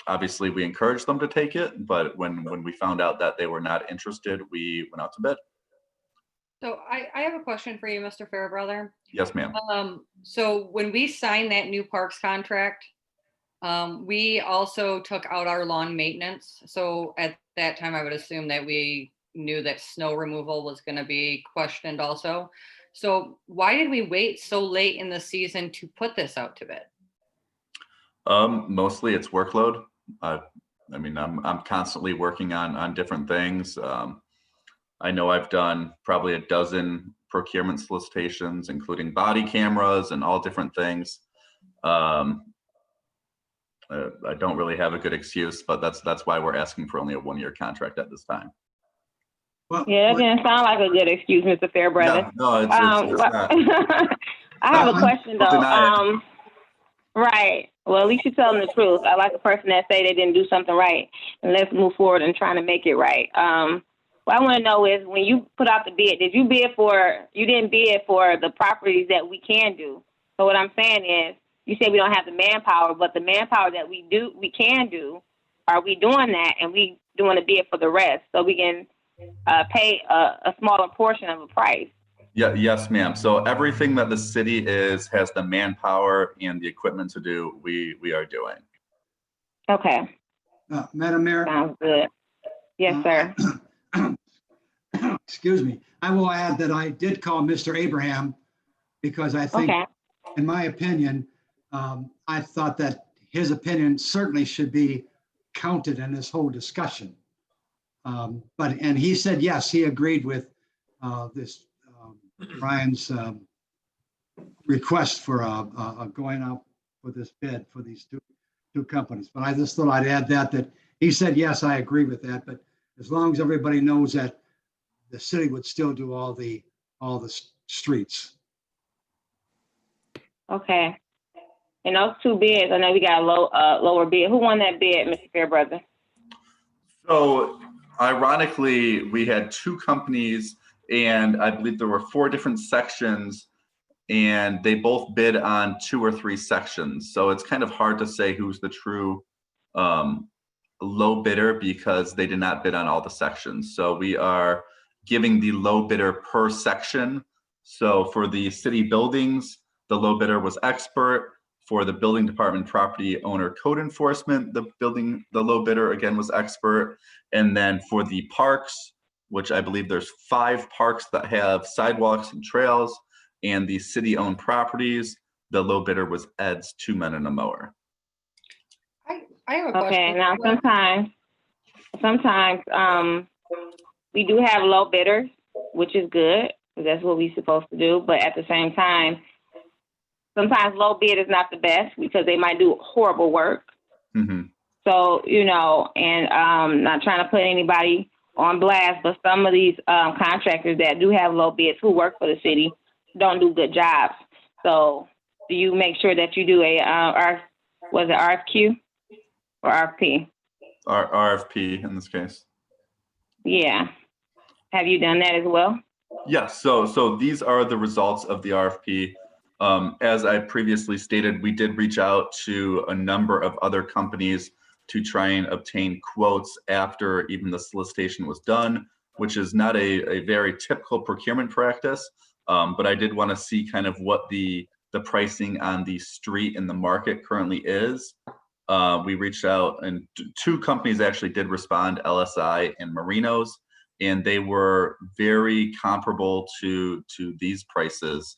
Obviously we encouraged them to take it, but when we found out that they were not interested, we went out to bid. So I have a question for you, Mr. Fairbrother. Yes, ma'am. So when we signed that new parks contract, we also took out our lawn maintenance. So at that time, I would assume that we knew that snow removal was going to be questioned also. So why did we wait so late in the season to put this out to bid? Mostly it's workload. I mean, I'm constantly working on different things. I know I've done probably a dozen procurement solicitations, including body cameras and all different things. I don't really have a good excuse, but that's why we're asking for only a 1-year contract at this time. Well, Yeah, that didn't sound like a good excuse, Mr. Fairbrother. Yeah, no, it's not. I have a question I'll deny though. Right. Well, at least you're telling the truth. I like a person that say they didn't do something right, and let's move forward and trying to make it right. What I want to know is when you put out the bid, you didn't bid for the properties that we can do. So what I'm saying is, you say we don't have the manpower, but the manpower that we can do, are we doing that? And we doing a bid for the rest so we can pay a smaller portion of a price. Yeah, yes, ma'am. So everything that the city has the manpower and the equipment to do, we are doing. Okay. Madam Mayor. Sounds good. Yes, sir. Excuse me. I will add that I did call Mr. Abraham because I think, in my opinion, I thought that his opinion certainly should be counted in this whole discussion. And he said, yes, he agreed with this Brian's request for going out for this bid for these two companies. But I just thought I'd add that he said, yes, I agree with that. But as long as everybody knows that the city would still do all the streets. Okay. And those two bids, I know we got a lower bid. Who won that bid, Mr. Fairbrother? So ironically, we had two companies, and I believe there were 4 different sections, and they both bid on 2 or 3 sections. So it's kind of hard to say who's the true low bidder because they did not bid on all the sections. So we are giving the low bidder per section. So for the city buildings, the low bidder was Expert. For the building department property owner code enforcement, the low bidder again was Expert. And then for the parks, which I believe there's 5 parks that have sidewalks and trails, and the city-owned properties, the low bidder was Ed's 2 Men and a Mower. I have a question. Okay, now sometimes we do have low bidders, which is good, because that's what we're supposed to do. But at the same time, sometimes low bid is not the best because they might do horrible work. Mm-hmm. So, and not trying to put anybody on blast, but some of these contractors that do have low bids who work for the city don't do good jobs. So do you make sure that you do was it RFQ or RFP? RFP in this case. Yeah. Have you done that as well? Yes. So these are the results of the RFP. As I previously stated, we did reach out to a number of other companies to try and obtain quotes after even the solicitation was done, which is not a very typical procurement practice. But I did want to see kind of what the pricing on the street in the market currently is. We reached out, and two companies actually did respond, LSI and Marinos, and they were very comparable to these prices.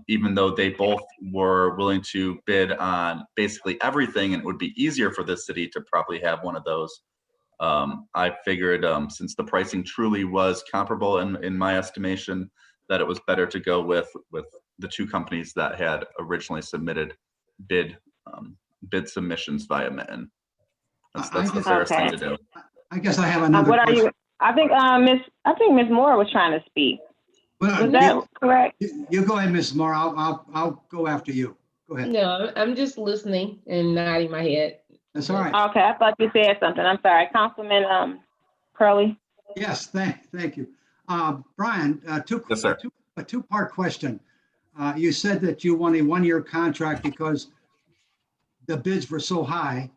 Even though they both were willing to bid on basically everything, and it would be easier for the city to probably have one of those. I figured since the pricing truly was comparable in my estimation, that it was better to go with the two companies that had originally submitted bid submissions via Mitten. That's the fairest thing to do. I guess I have another What are question. you, I think Ms. Moore was trying to speak. Well, Was that correct? you go ahead, Ms. Moore. I'll go after you. Go ahead. No, I'm just listening and nodding my head. That's all right. Okay, I thought you said something. I'm sorry. Councilman Curley? Yes, thank you. Brian, Yes, sir. a two-part question. You said that you won a one-year contract because the bids were so high.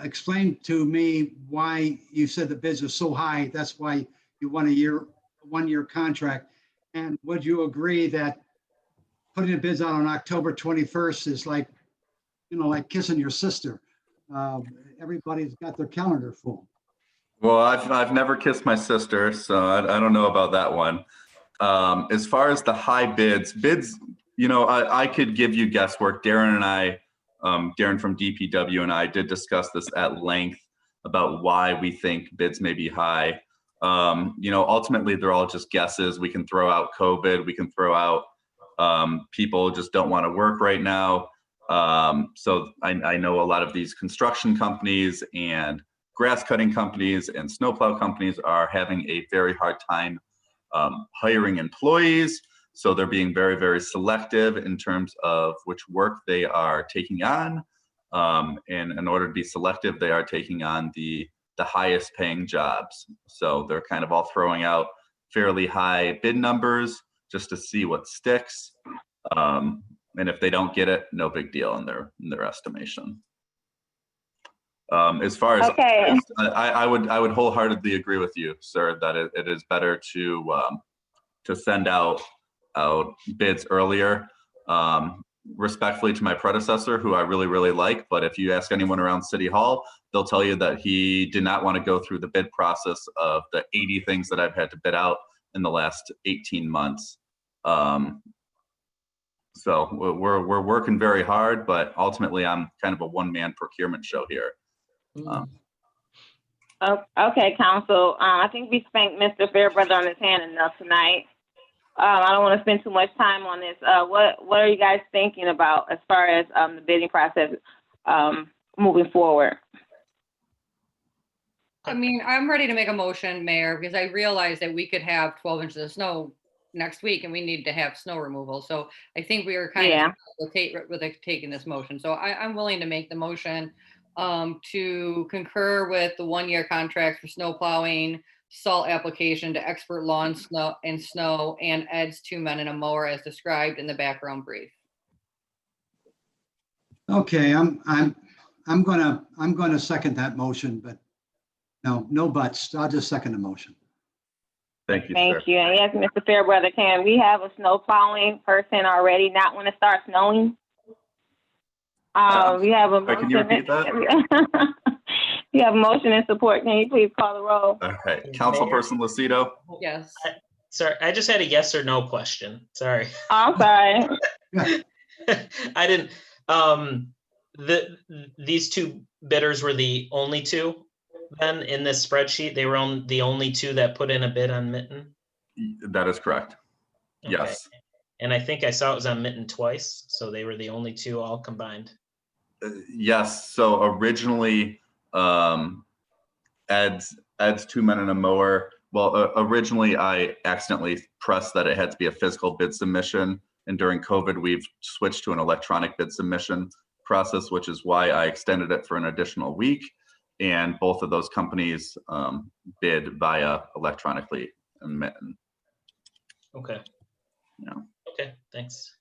Explain to me why you said the bids are so high. That's why you won a one-year contract. And would you agree that putting the bids out on October 21st is like, like kissing your sister? Everybody's got their calendar full. Well, I've never kissed my sister, so I don't know about that one. As far as the high bids, I could give you guesswork. Darren and I, Darren from DPW and I did discuss this at length about why we think bids may be high. Ultimately they're all just guesses. We can throw out COVID, we can throw out people just don't want to work right now. So I know a lot of these construction companies and grass cutting companies and snowplow companies are having a very hard time hiring employees. So they're being very, very selective in terms of which work they are taking on. And in order to be selective, they are taking on the highest paying jobs. So they're kind of all throwing out fairly high bid numbers just to see what sticks. And if they don't get it, no big deal in their estimation. As far as Okay. I would wholeheartedly agree with you, sir, that it is better to send out bids earlier. Respectfully to my predecessor, who I really, really like, but if you ask anyone around City Hall, they'll tell you that he did not want to go through the bid process of the 80 things that I've had to bid out in the last 18 months. So we're working very hard, but ultimately I'm kind of a one-man procurement show here. Okay, Council. I think we spanked Mr. Fairbrother on his hand enough tonight. I don't want to spend too much time on this. What are you guys thinking about as far as the bidding process moving forward? I mean, I'm ready to make a motion, Mayor, because I realize that we could have 12 inches of snow next week and we need to have snow removal. So I think we are kind of with taking this motion. So I'm willing to make the motion to concur with the one-year contract for snow plowing, salt application to expert lawn snow and Ed's 2 men and a mower as described in the background brief. Okay, I'm gonna second that motion, but no buts. I'll just second the motion. Thank you, Thank sir. you. And yes, Mr. Fairbrother, can we have a snow plowing person already, not when it starts snowing? We have a motion. Can you repeat that? You have a motion in support. Can you please call the roll? All right, Councilperson Lucido. Yes. Sorry, I just had a yes or no question. Sorry. Oh, I'm sorry. I didn't, these two bidders were the only two then in this spreadsheet? They were the only two that put in a bid on Mitten? That is correct. Okay. Yes. And I think I saw it was on Mitten twice, so they were the only two all combined. Yes. So originally, Ed's 2 men and a mower. Well, originally I accidentally pressed that it had to be a physical bid submission, and during COVID we've switched to an electronic bid submission process, which is why I extended it for an additional week. And both of those companies bid via electronically in Mitten. Okay. Yeah. Okay. Thanks.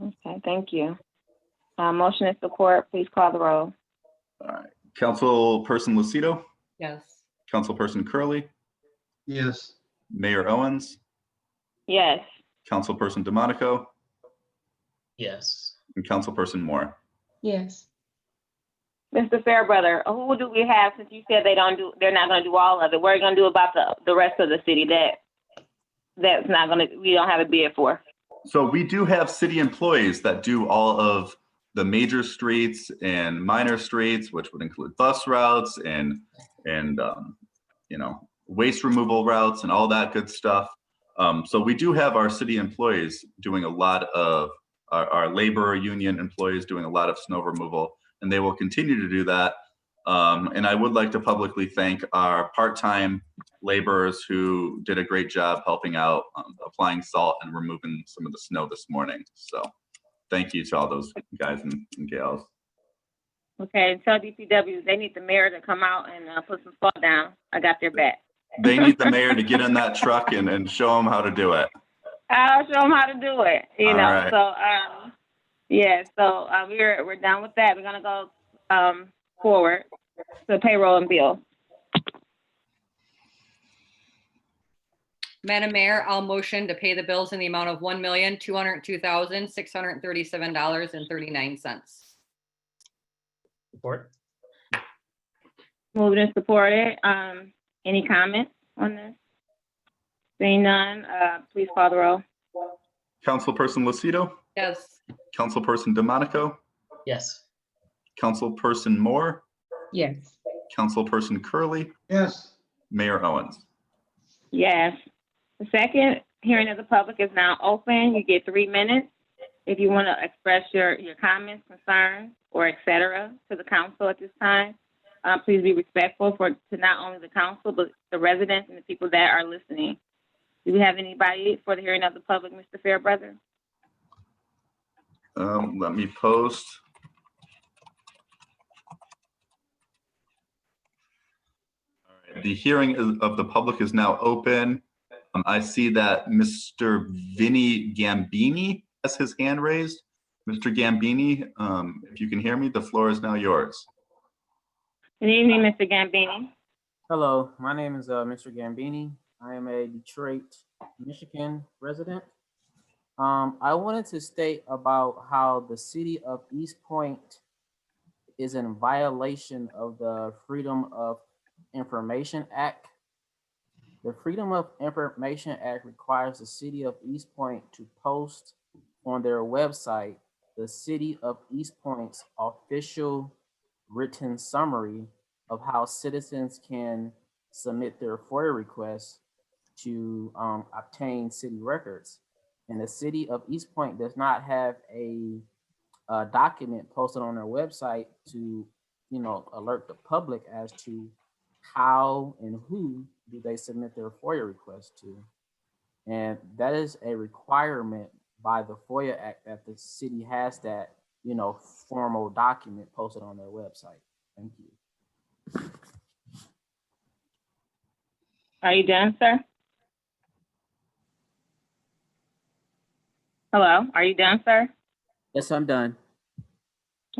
Okay, thank you. Motion in support. Please call the roll. All right. Councilperson Lucido. Yes. Councilperson Curley. Yes. Mayor Owens. Yes. Councilperson DeMonico, Yes. and Councilperson Moore. Yes. Mr. Fairbrother, who do we have, since you said they're not gonna do all of it? What are you gonna do about the rest of the city that's not gonna, we don't have a bid for? So we do have city employees that do all of the major streets and minor streets, which would include bus routes and you know, waste removal routes and all that good stuff. So we do have our city employees doing a lot of our labor union employees doing a lot of snow removal, and they will continue to do that. And I would like to publicly thank our part-time laborers who did a great job helping out, applying salt and removing some of the snow this morning. So thank you to all those guys and gals. Okay, tell DPW they need the mayor to come out and put some salt down. I got their back. They need the mayor to get in that truck and show them how to do it. I'll show them how to do it. You All know. right. So yeah. So we're done with that. We're gonna go forward to payroll and bill. Madam Mayor, I'll motion to pay the bills in the amount of $1,202,637.39. Support. Moved and supported. Any comments on this? Seeing none, please call the roll. Councilperson Lucido, Yes. Councilperson DeMonico, Yes. Councilperson Moore, Yes. Councilperson Curley, Yes. Mayor Owens. Yes. The second hearing of the public is now open. You get 3 minutes. If you want to express your comments, concerns, or et cetera to the council at this time, please be respectful to not only the council, but the residents and the people that are listening. Do we have anybody for the hearing of the public, Mr. Fairbrother? Let me post. All right, the hearing of the public is now open. I see that Mr. Vinny Gambini has his hand raised. Mr. Gambini, if you can hear me, the floor is now yours. Good evening, Mr. Gambini. Hello, my name is Mr. Gambini. I am a Detroit, Michigan resident. I wanted to state about how the city of Eastpointe is in violation of the Freedom of Information Act. The Freedom of Information Act requires the city of Eastpointe to post on their website the city of Eastpointe's official written summary of how citizens can submit their FOIA requests to obtain city records. And the city of Eastpointe does not have a document posted on their website to, alert the public as to how and who do they submit their FOIA requests to. And that is a requirement by the FOIA Act that the city has that, formal document posted on their website. Thank you. Are you done, sir? Hello, are you done, sir? Yes, I'm done.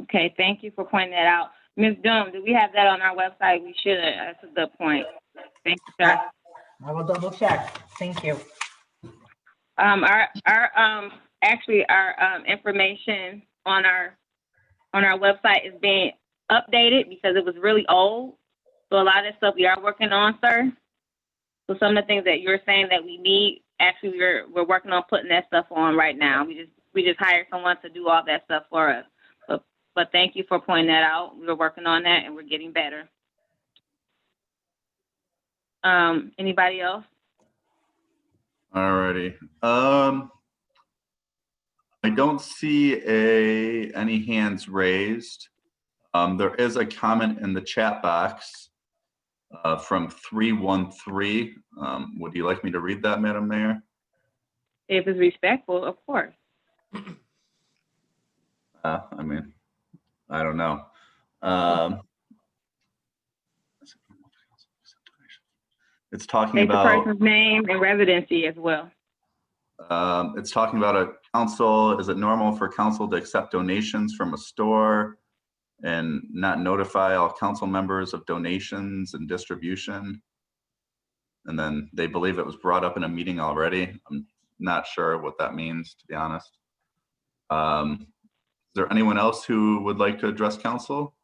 Okay, thank you for pointing that out. Ms. Doom, do we have that on our website? We should. That's a good point. Thank you, sir. I will double check. Thank you. Our information on our website is being updated because it was really old. So a lot of that stuff we are working on, sir. So some of the things that you're saying that we need, actually we're working on putting that stuff on right now. We just hired someone to do all that stuff for us. But thank you for pointing that out. We're working on that and we're getting better. Anybody else? All righty. I don't see any hands raised. There is a comment in the chat box from 313. Would you like me to read that, Madam Mayor? If it's respectful, of course. I don't know. It's talking State about the person's name and residency as well. it's talking about a council. Is it normal for council to accept donations from a store and not notify all council members of donations and distribution? And then they believe it was brought up in a meeting already. not sure what that means, to be honest. Is there anyone else who would like to address council?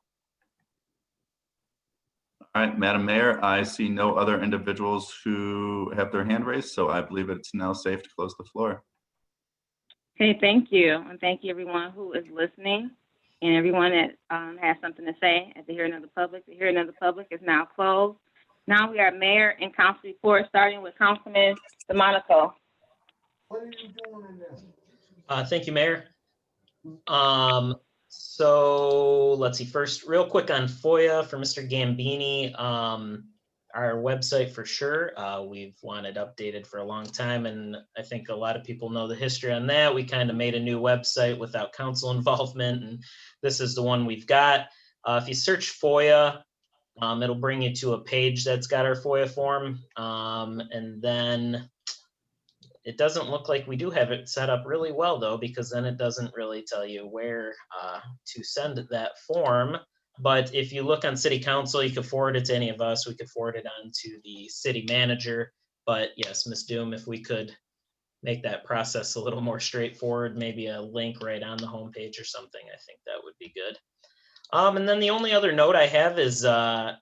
All right, Madam Mayor, I see no other individuals who have their hand raised, so I believe it's now safe to close the floor. Okay, thank you. And thank you everyone who is listening and everyone that has something to say at the hearing of the public. The hearing of the public is now closed. Now we are mayor and council reports, starting with Councilman DeMonico. What are you doing in this? Thank you, Mayor. So let's see, first, real quick on FOIA for Mr. Gambini. Our website for sure, we've wanted updated for a long time, and I think a lot of people know the history on that. We kind of made a new website without council involvement, and this is the one we've got. If you search FOIA, it'll bring you to a page that's got our FOIA form, and then it doesn't look like we do have it set up really well though, because then it doesn't really tell you where to send that form. But if you look on city council, you could forward it to any of us. We could forward it on to the city manager. But yes, Ms. Doom, if we could make that process a little more straightforward, maybe a link right on the homepage or something, I think that would be good. And then the only other note I have is over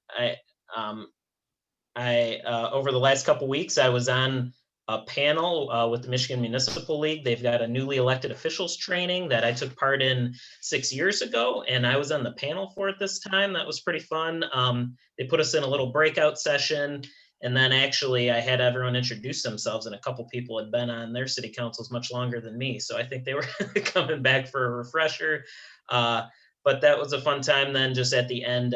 the last couple weeks, I was on a panel with the Michigan Municipal League. They've got a newly elected officials training that I took part in 6 years ago, and I was on the panel for it this time. That was pretty fun. They put us in a little breakout session, and then actually I had everyone introduce themselves, and a couple people had been on their city councils much longer than me, so I think they were coming back for a refresher. But that was a fun time. Then just at the end,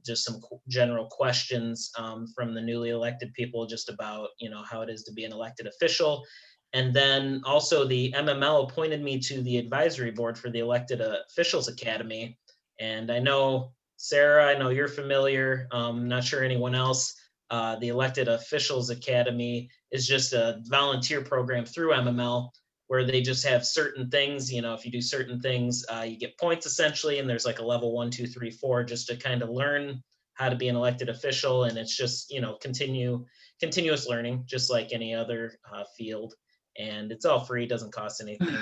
just some general questions from the newly elected people, just about, you know, how it is to be an elected official. And then also the MML appointed me to the advisory board for the Elected Officials Academy. And I know, Sarah, I know you're familiar, not sure anyone else. The Elected Officials Academy is just a volunteer program through MML, where they just have certain things, you know, if you do certain things, you get points essentially, and there's like a level 1, 2, 3, 4, just to kind of learn how to be an elected official. And it's just, you know, continuous learning, just like any other field. And it's all free, doesn't cost anything,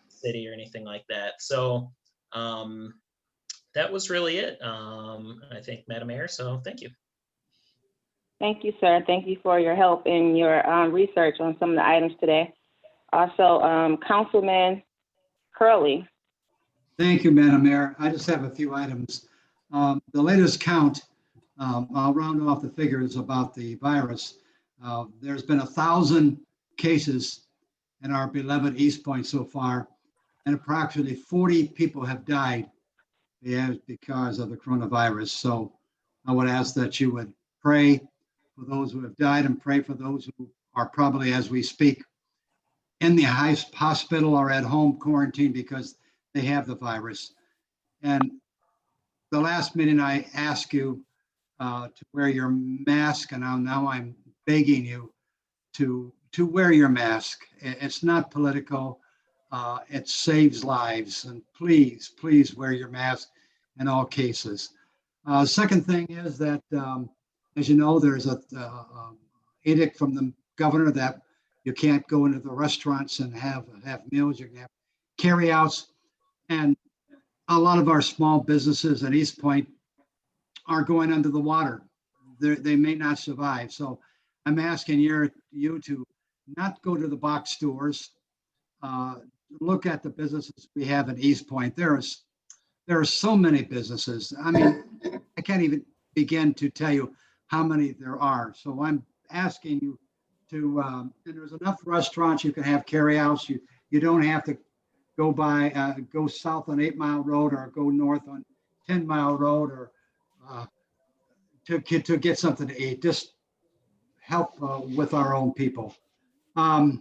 city or anything like that. So that was really it, I think, Madam Mayor, so thank you. Thank you, sir. Thank you for your help and your research on some of the items today. Also, Councilman Curley. Thank you, Madam Mayor. I just have a few items. The latest count, I'll round off the figures about the virus. There's been 1,000 cases in our beloved Eastpointe so far, and approximately 40 people have died because of the coronavirus. So I would ask that you would pray for those who have died and pray for those who are probably, as we speak, in the hospital or at home quarantine because they have the virus. And the last meeting I asked you to wear your mask, and now I'm begging you to wear your mask. It's not political. It saves lives. And please, please wear your mask in all cases. Second thing is that, as you know, there's a edict from the governor that you can't go into the restaurants and have meals. You can have carryouts. And a lot of our small businesses at Eastpointe are going under the water. They may not survive. So I'm asking you to not go to the box stores. Look at the businesses we have in Eastpointe. There are so many businesses. I mean, I can't even begin to tell you how many there are. So I'm asking you to, and there's enough restaurants you can have carryouts. You don't have to go south on 8 Mile Road or go north on 10 Mile Road or to get something to eat. Just help with our own people. I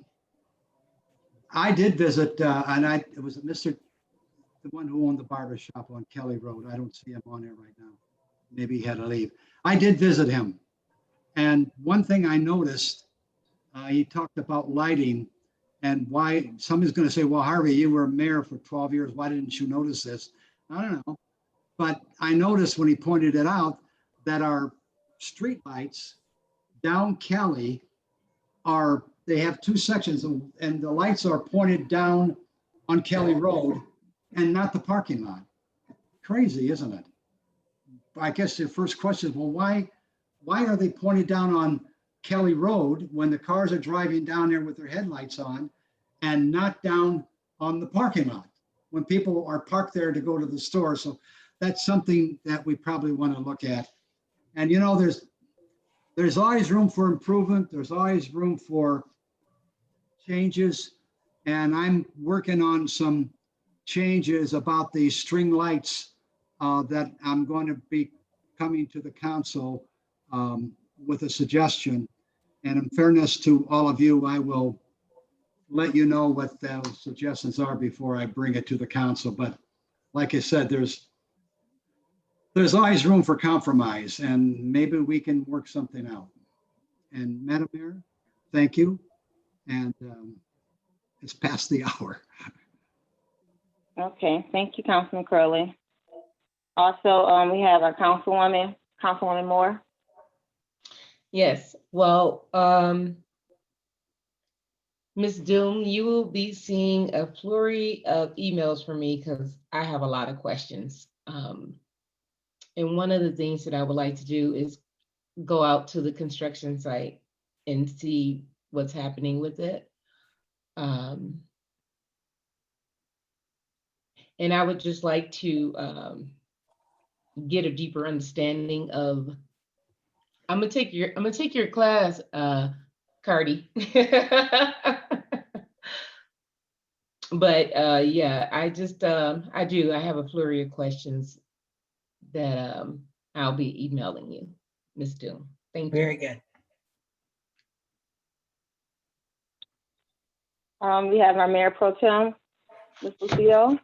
did visit, and it was the one who owned the barber shop on Kelly Road. I don't see him on there right now. Maybe he had to leave. I did visit him. And one thing I noticed, he talked about lighting and why somebody's going to say, well, Harvey, you were mayor for 12 years. Why didn't you notice this? I don't know. But I noticed when he pointed it out that our street lights down Kelly are they have two sections and the lights are pointed down on Kelly Road and not the parking lot. Crazy, isn't it? I guess the first question is, well, why are they pointed down on Kelly Road when the cars are driving down there with their headlights on and not down on the parking lot when people are parked there to go to the store? So that's something that we probably want to look at. And you know, there's always room for improvement. There's always room for changes. And I'm working on some changes about the string lights that I'm going to be coming to the council with a suggestion. And in fairness to all of you, I will let you know what those suggestions are before I bring it to the council. But like I said, there's always room for compromise, and maybe we can work something out. And Madam Mayor, thank you. And it's past the hour. Okay, thank you, Councilman Curley. Also, we have our Councilwoman Moore. Yes, well, Ms. Doom, you will be seeing a flurry of emails from me because I have a lot of questions. And one of the things that I would like to do is go out to the construction site and see what's happening with it. And I would just like to get a deeper understanding of. I'm gonna take your class, Cardi. But yeah, I have a flurry of questions that I'll be emailing you, Ms. Doom. Thank you. Very good. We have our Mayor Pro Tem, Ms. Lucio.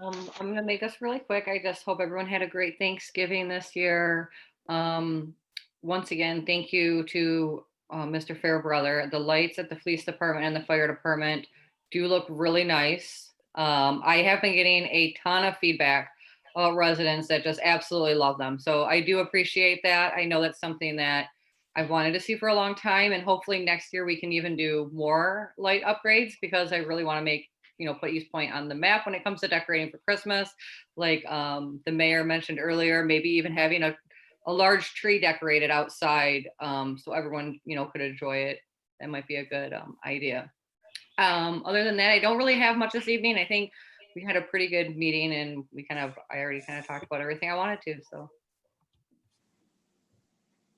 I'm going to make this really quick. I just hope everyone had a great Thanksgiving this year. Once again, thank you to Mr. Fairbrother. The lights at the police department and the fire department do look really nice. I have been getting a ton of feedback about residents that just absolutely love them. So I do appreciate that. I know that's something that I've wanted to see for a long time, and hopefully next year we can even do more light upgrades, because I really want to make, put Eastpointe on the map when it comes to decorating for Christmas. Like the mayor mentioned earlier, maybe even having a large tree decorated outside so everyone, could enjoy it. That might be a good idea. Other than that, I don't really have much this evening. I think we had a pretty good meeting, and I already talked about everything I wanted to, so.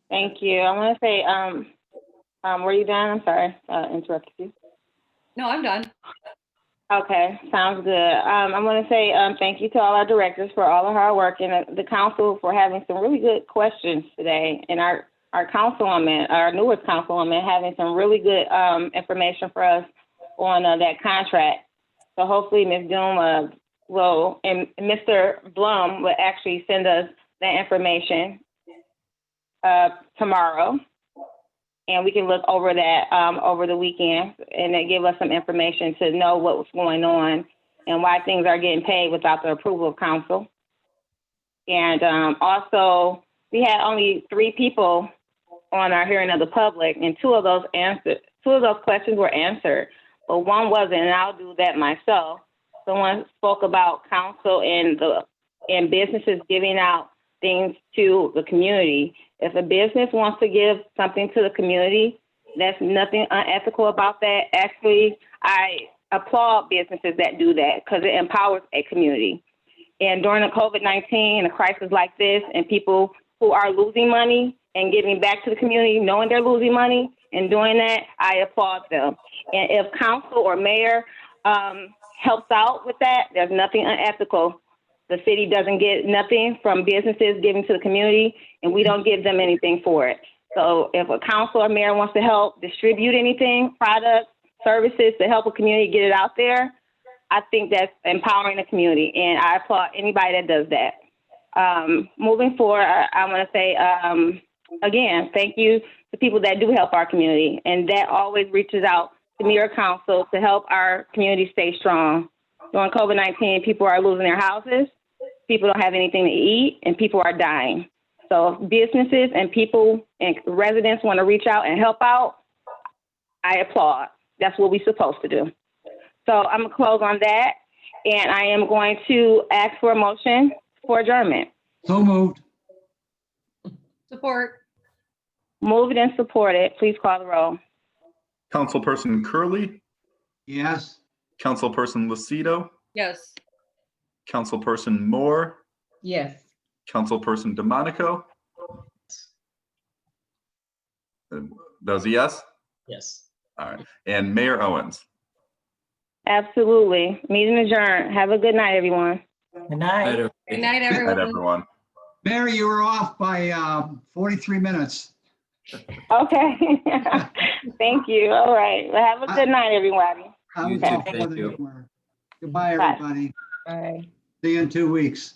Thank you. I want to say, were you done? I'm sorry, interrupted you. No, I'm done. Okay, sounds good. I want to say thank you to all our directors for all the hard work, and the council for having some really good questions today, and our councilwoman, our newest councilwoman, having some really good information for us on that contract. So hopefully Ms. Doom will, and Mr. Blum will actually send us that information tomorrow, and we can look over that over the weekend, and then give us some information to know what's going on and why things are getting paid without the approval of council. And also, we had only 3 people on our hearing of the public, and 2 of those questions were answered, but 1 wasn't, and I'll do that myself. Someone spoke about council and businesses giving out things to the community. If a business wants to give something to the community, there's nothing unethical about that. Actually, I applaud businesses that do that because it empowers a community. And during the COVID-19 and a crisis like this, and people who are losing money and giving back to the community, knowing they're losing money and doing that, I applaud them. And if council or mayor helps out with that, there's nothing unethical. The city doesn't get nothing from businesses giving to the community, and we don't give them anything for it. So if a council or mayor wants to help distribute anything, products, services to help a community get it out there, I think that's empowering the community, and I applaud anybody that does that. Moving forward, I want to say, again, thank you to people that do help our community, and that always reaches out to me or council to help our community stay strong. During COVID-19, people are losing their houses, people don't have anything to eat, and people are dying. So if businesses and people and residents want to reach out and help out, I applaud. That's what we're supposed to do. So I'm gonna close on that, and I am going to ask for a motion for adjournment. So moved. Support. Moved and supported. Please call the roll. Councilperson Curley, Yes. Councilperson Lucido, Yes. Councilperson Moore, Yes. Councilperson DeMonico. That was a yes? Yes. All right. And Mayor Owens. Absolutely. Meeting adjourned. Have a good night, everyone. Good night. Good night, Good everyone. night, everyone. Mary, you were off by 43 minutes. Okay. Thank you. All right. Well, have a good night, everybody. I You was too. off more Thank than you. you were. Goodbye, Bye. everybody. Bye. See you in 2 weeks.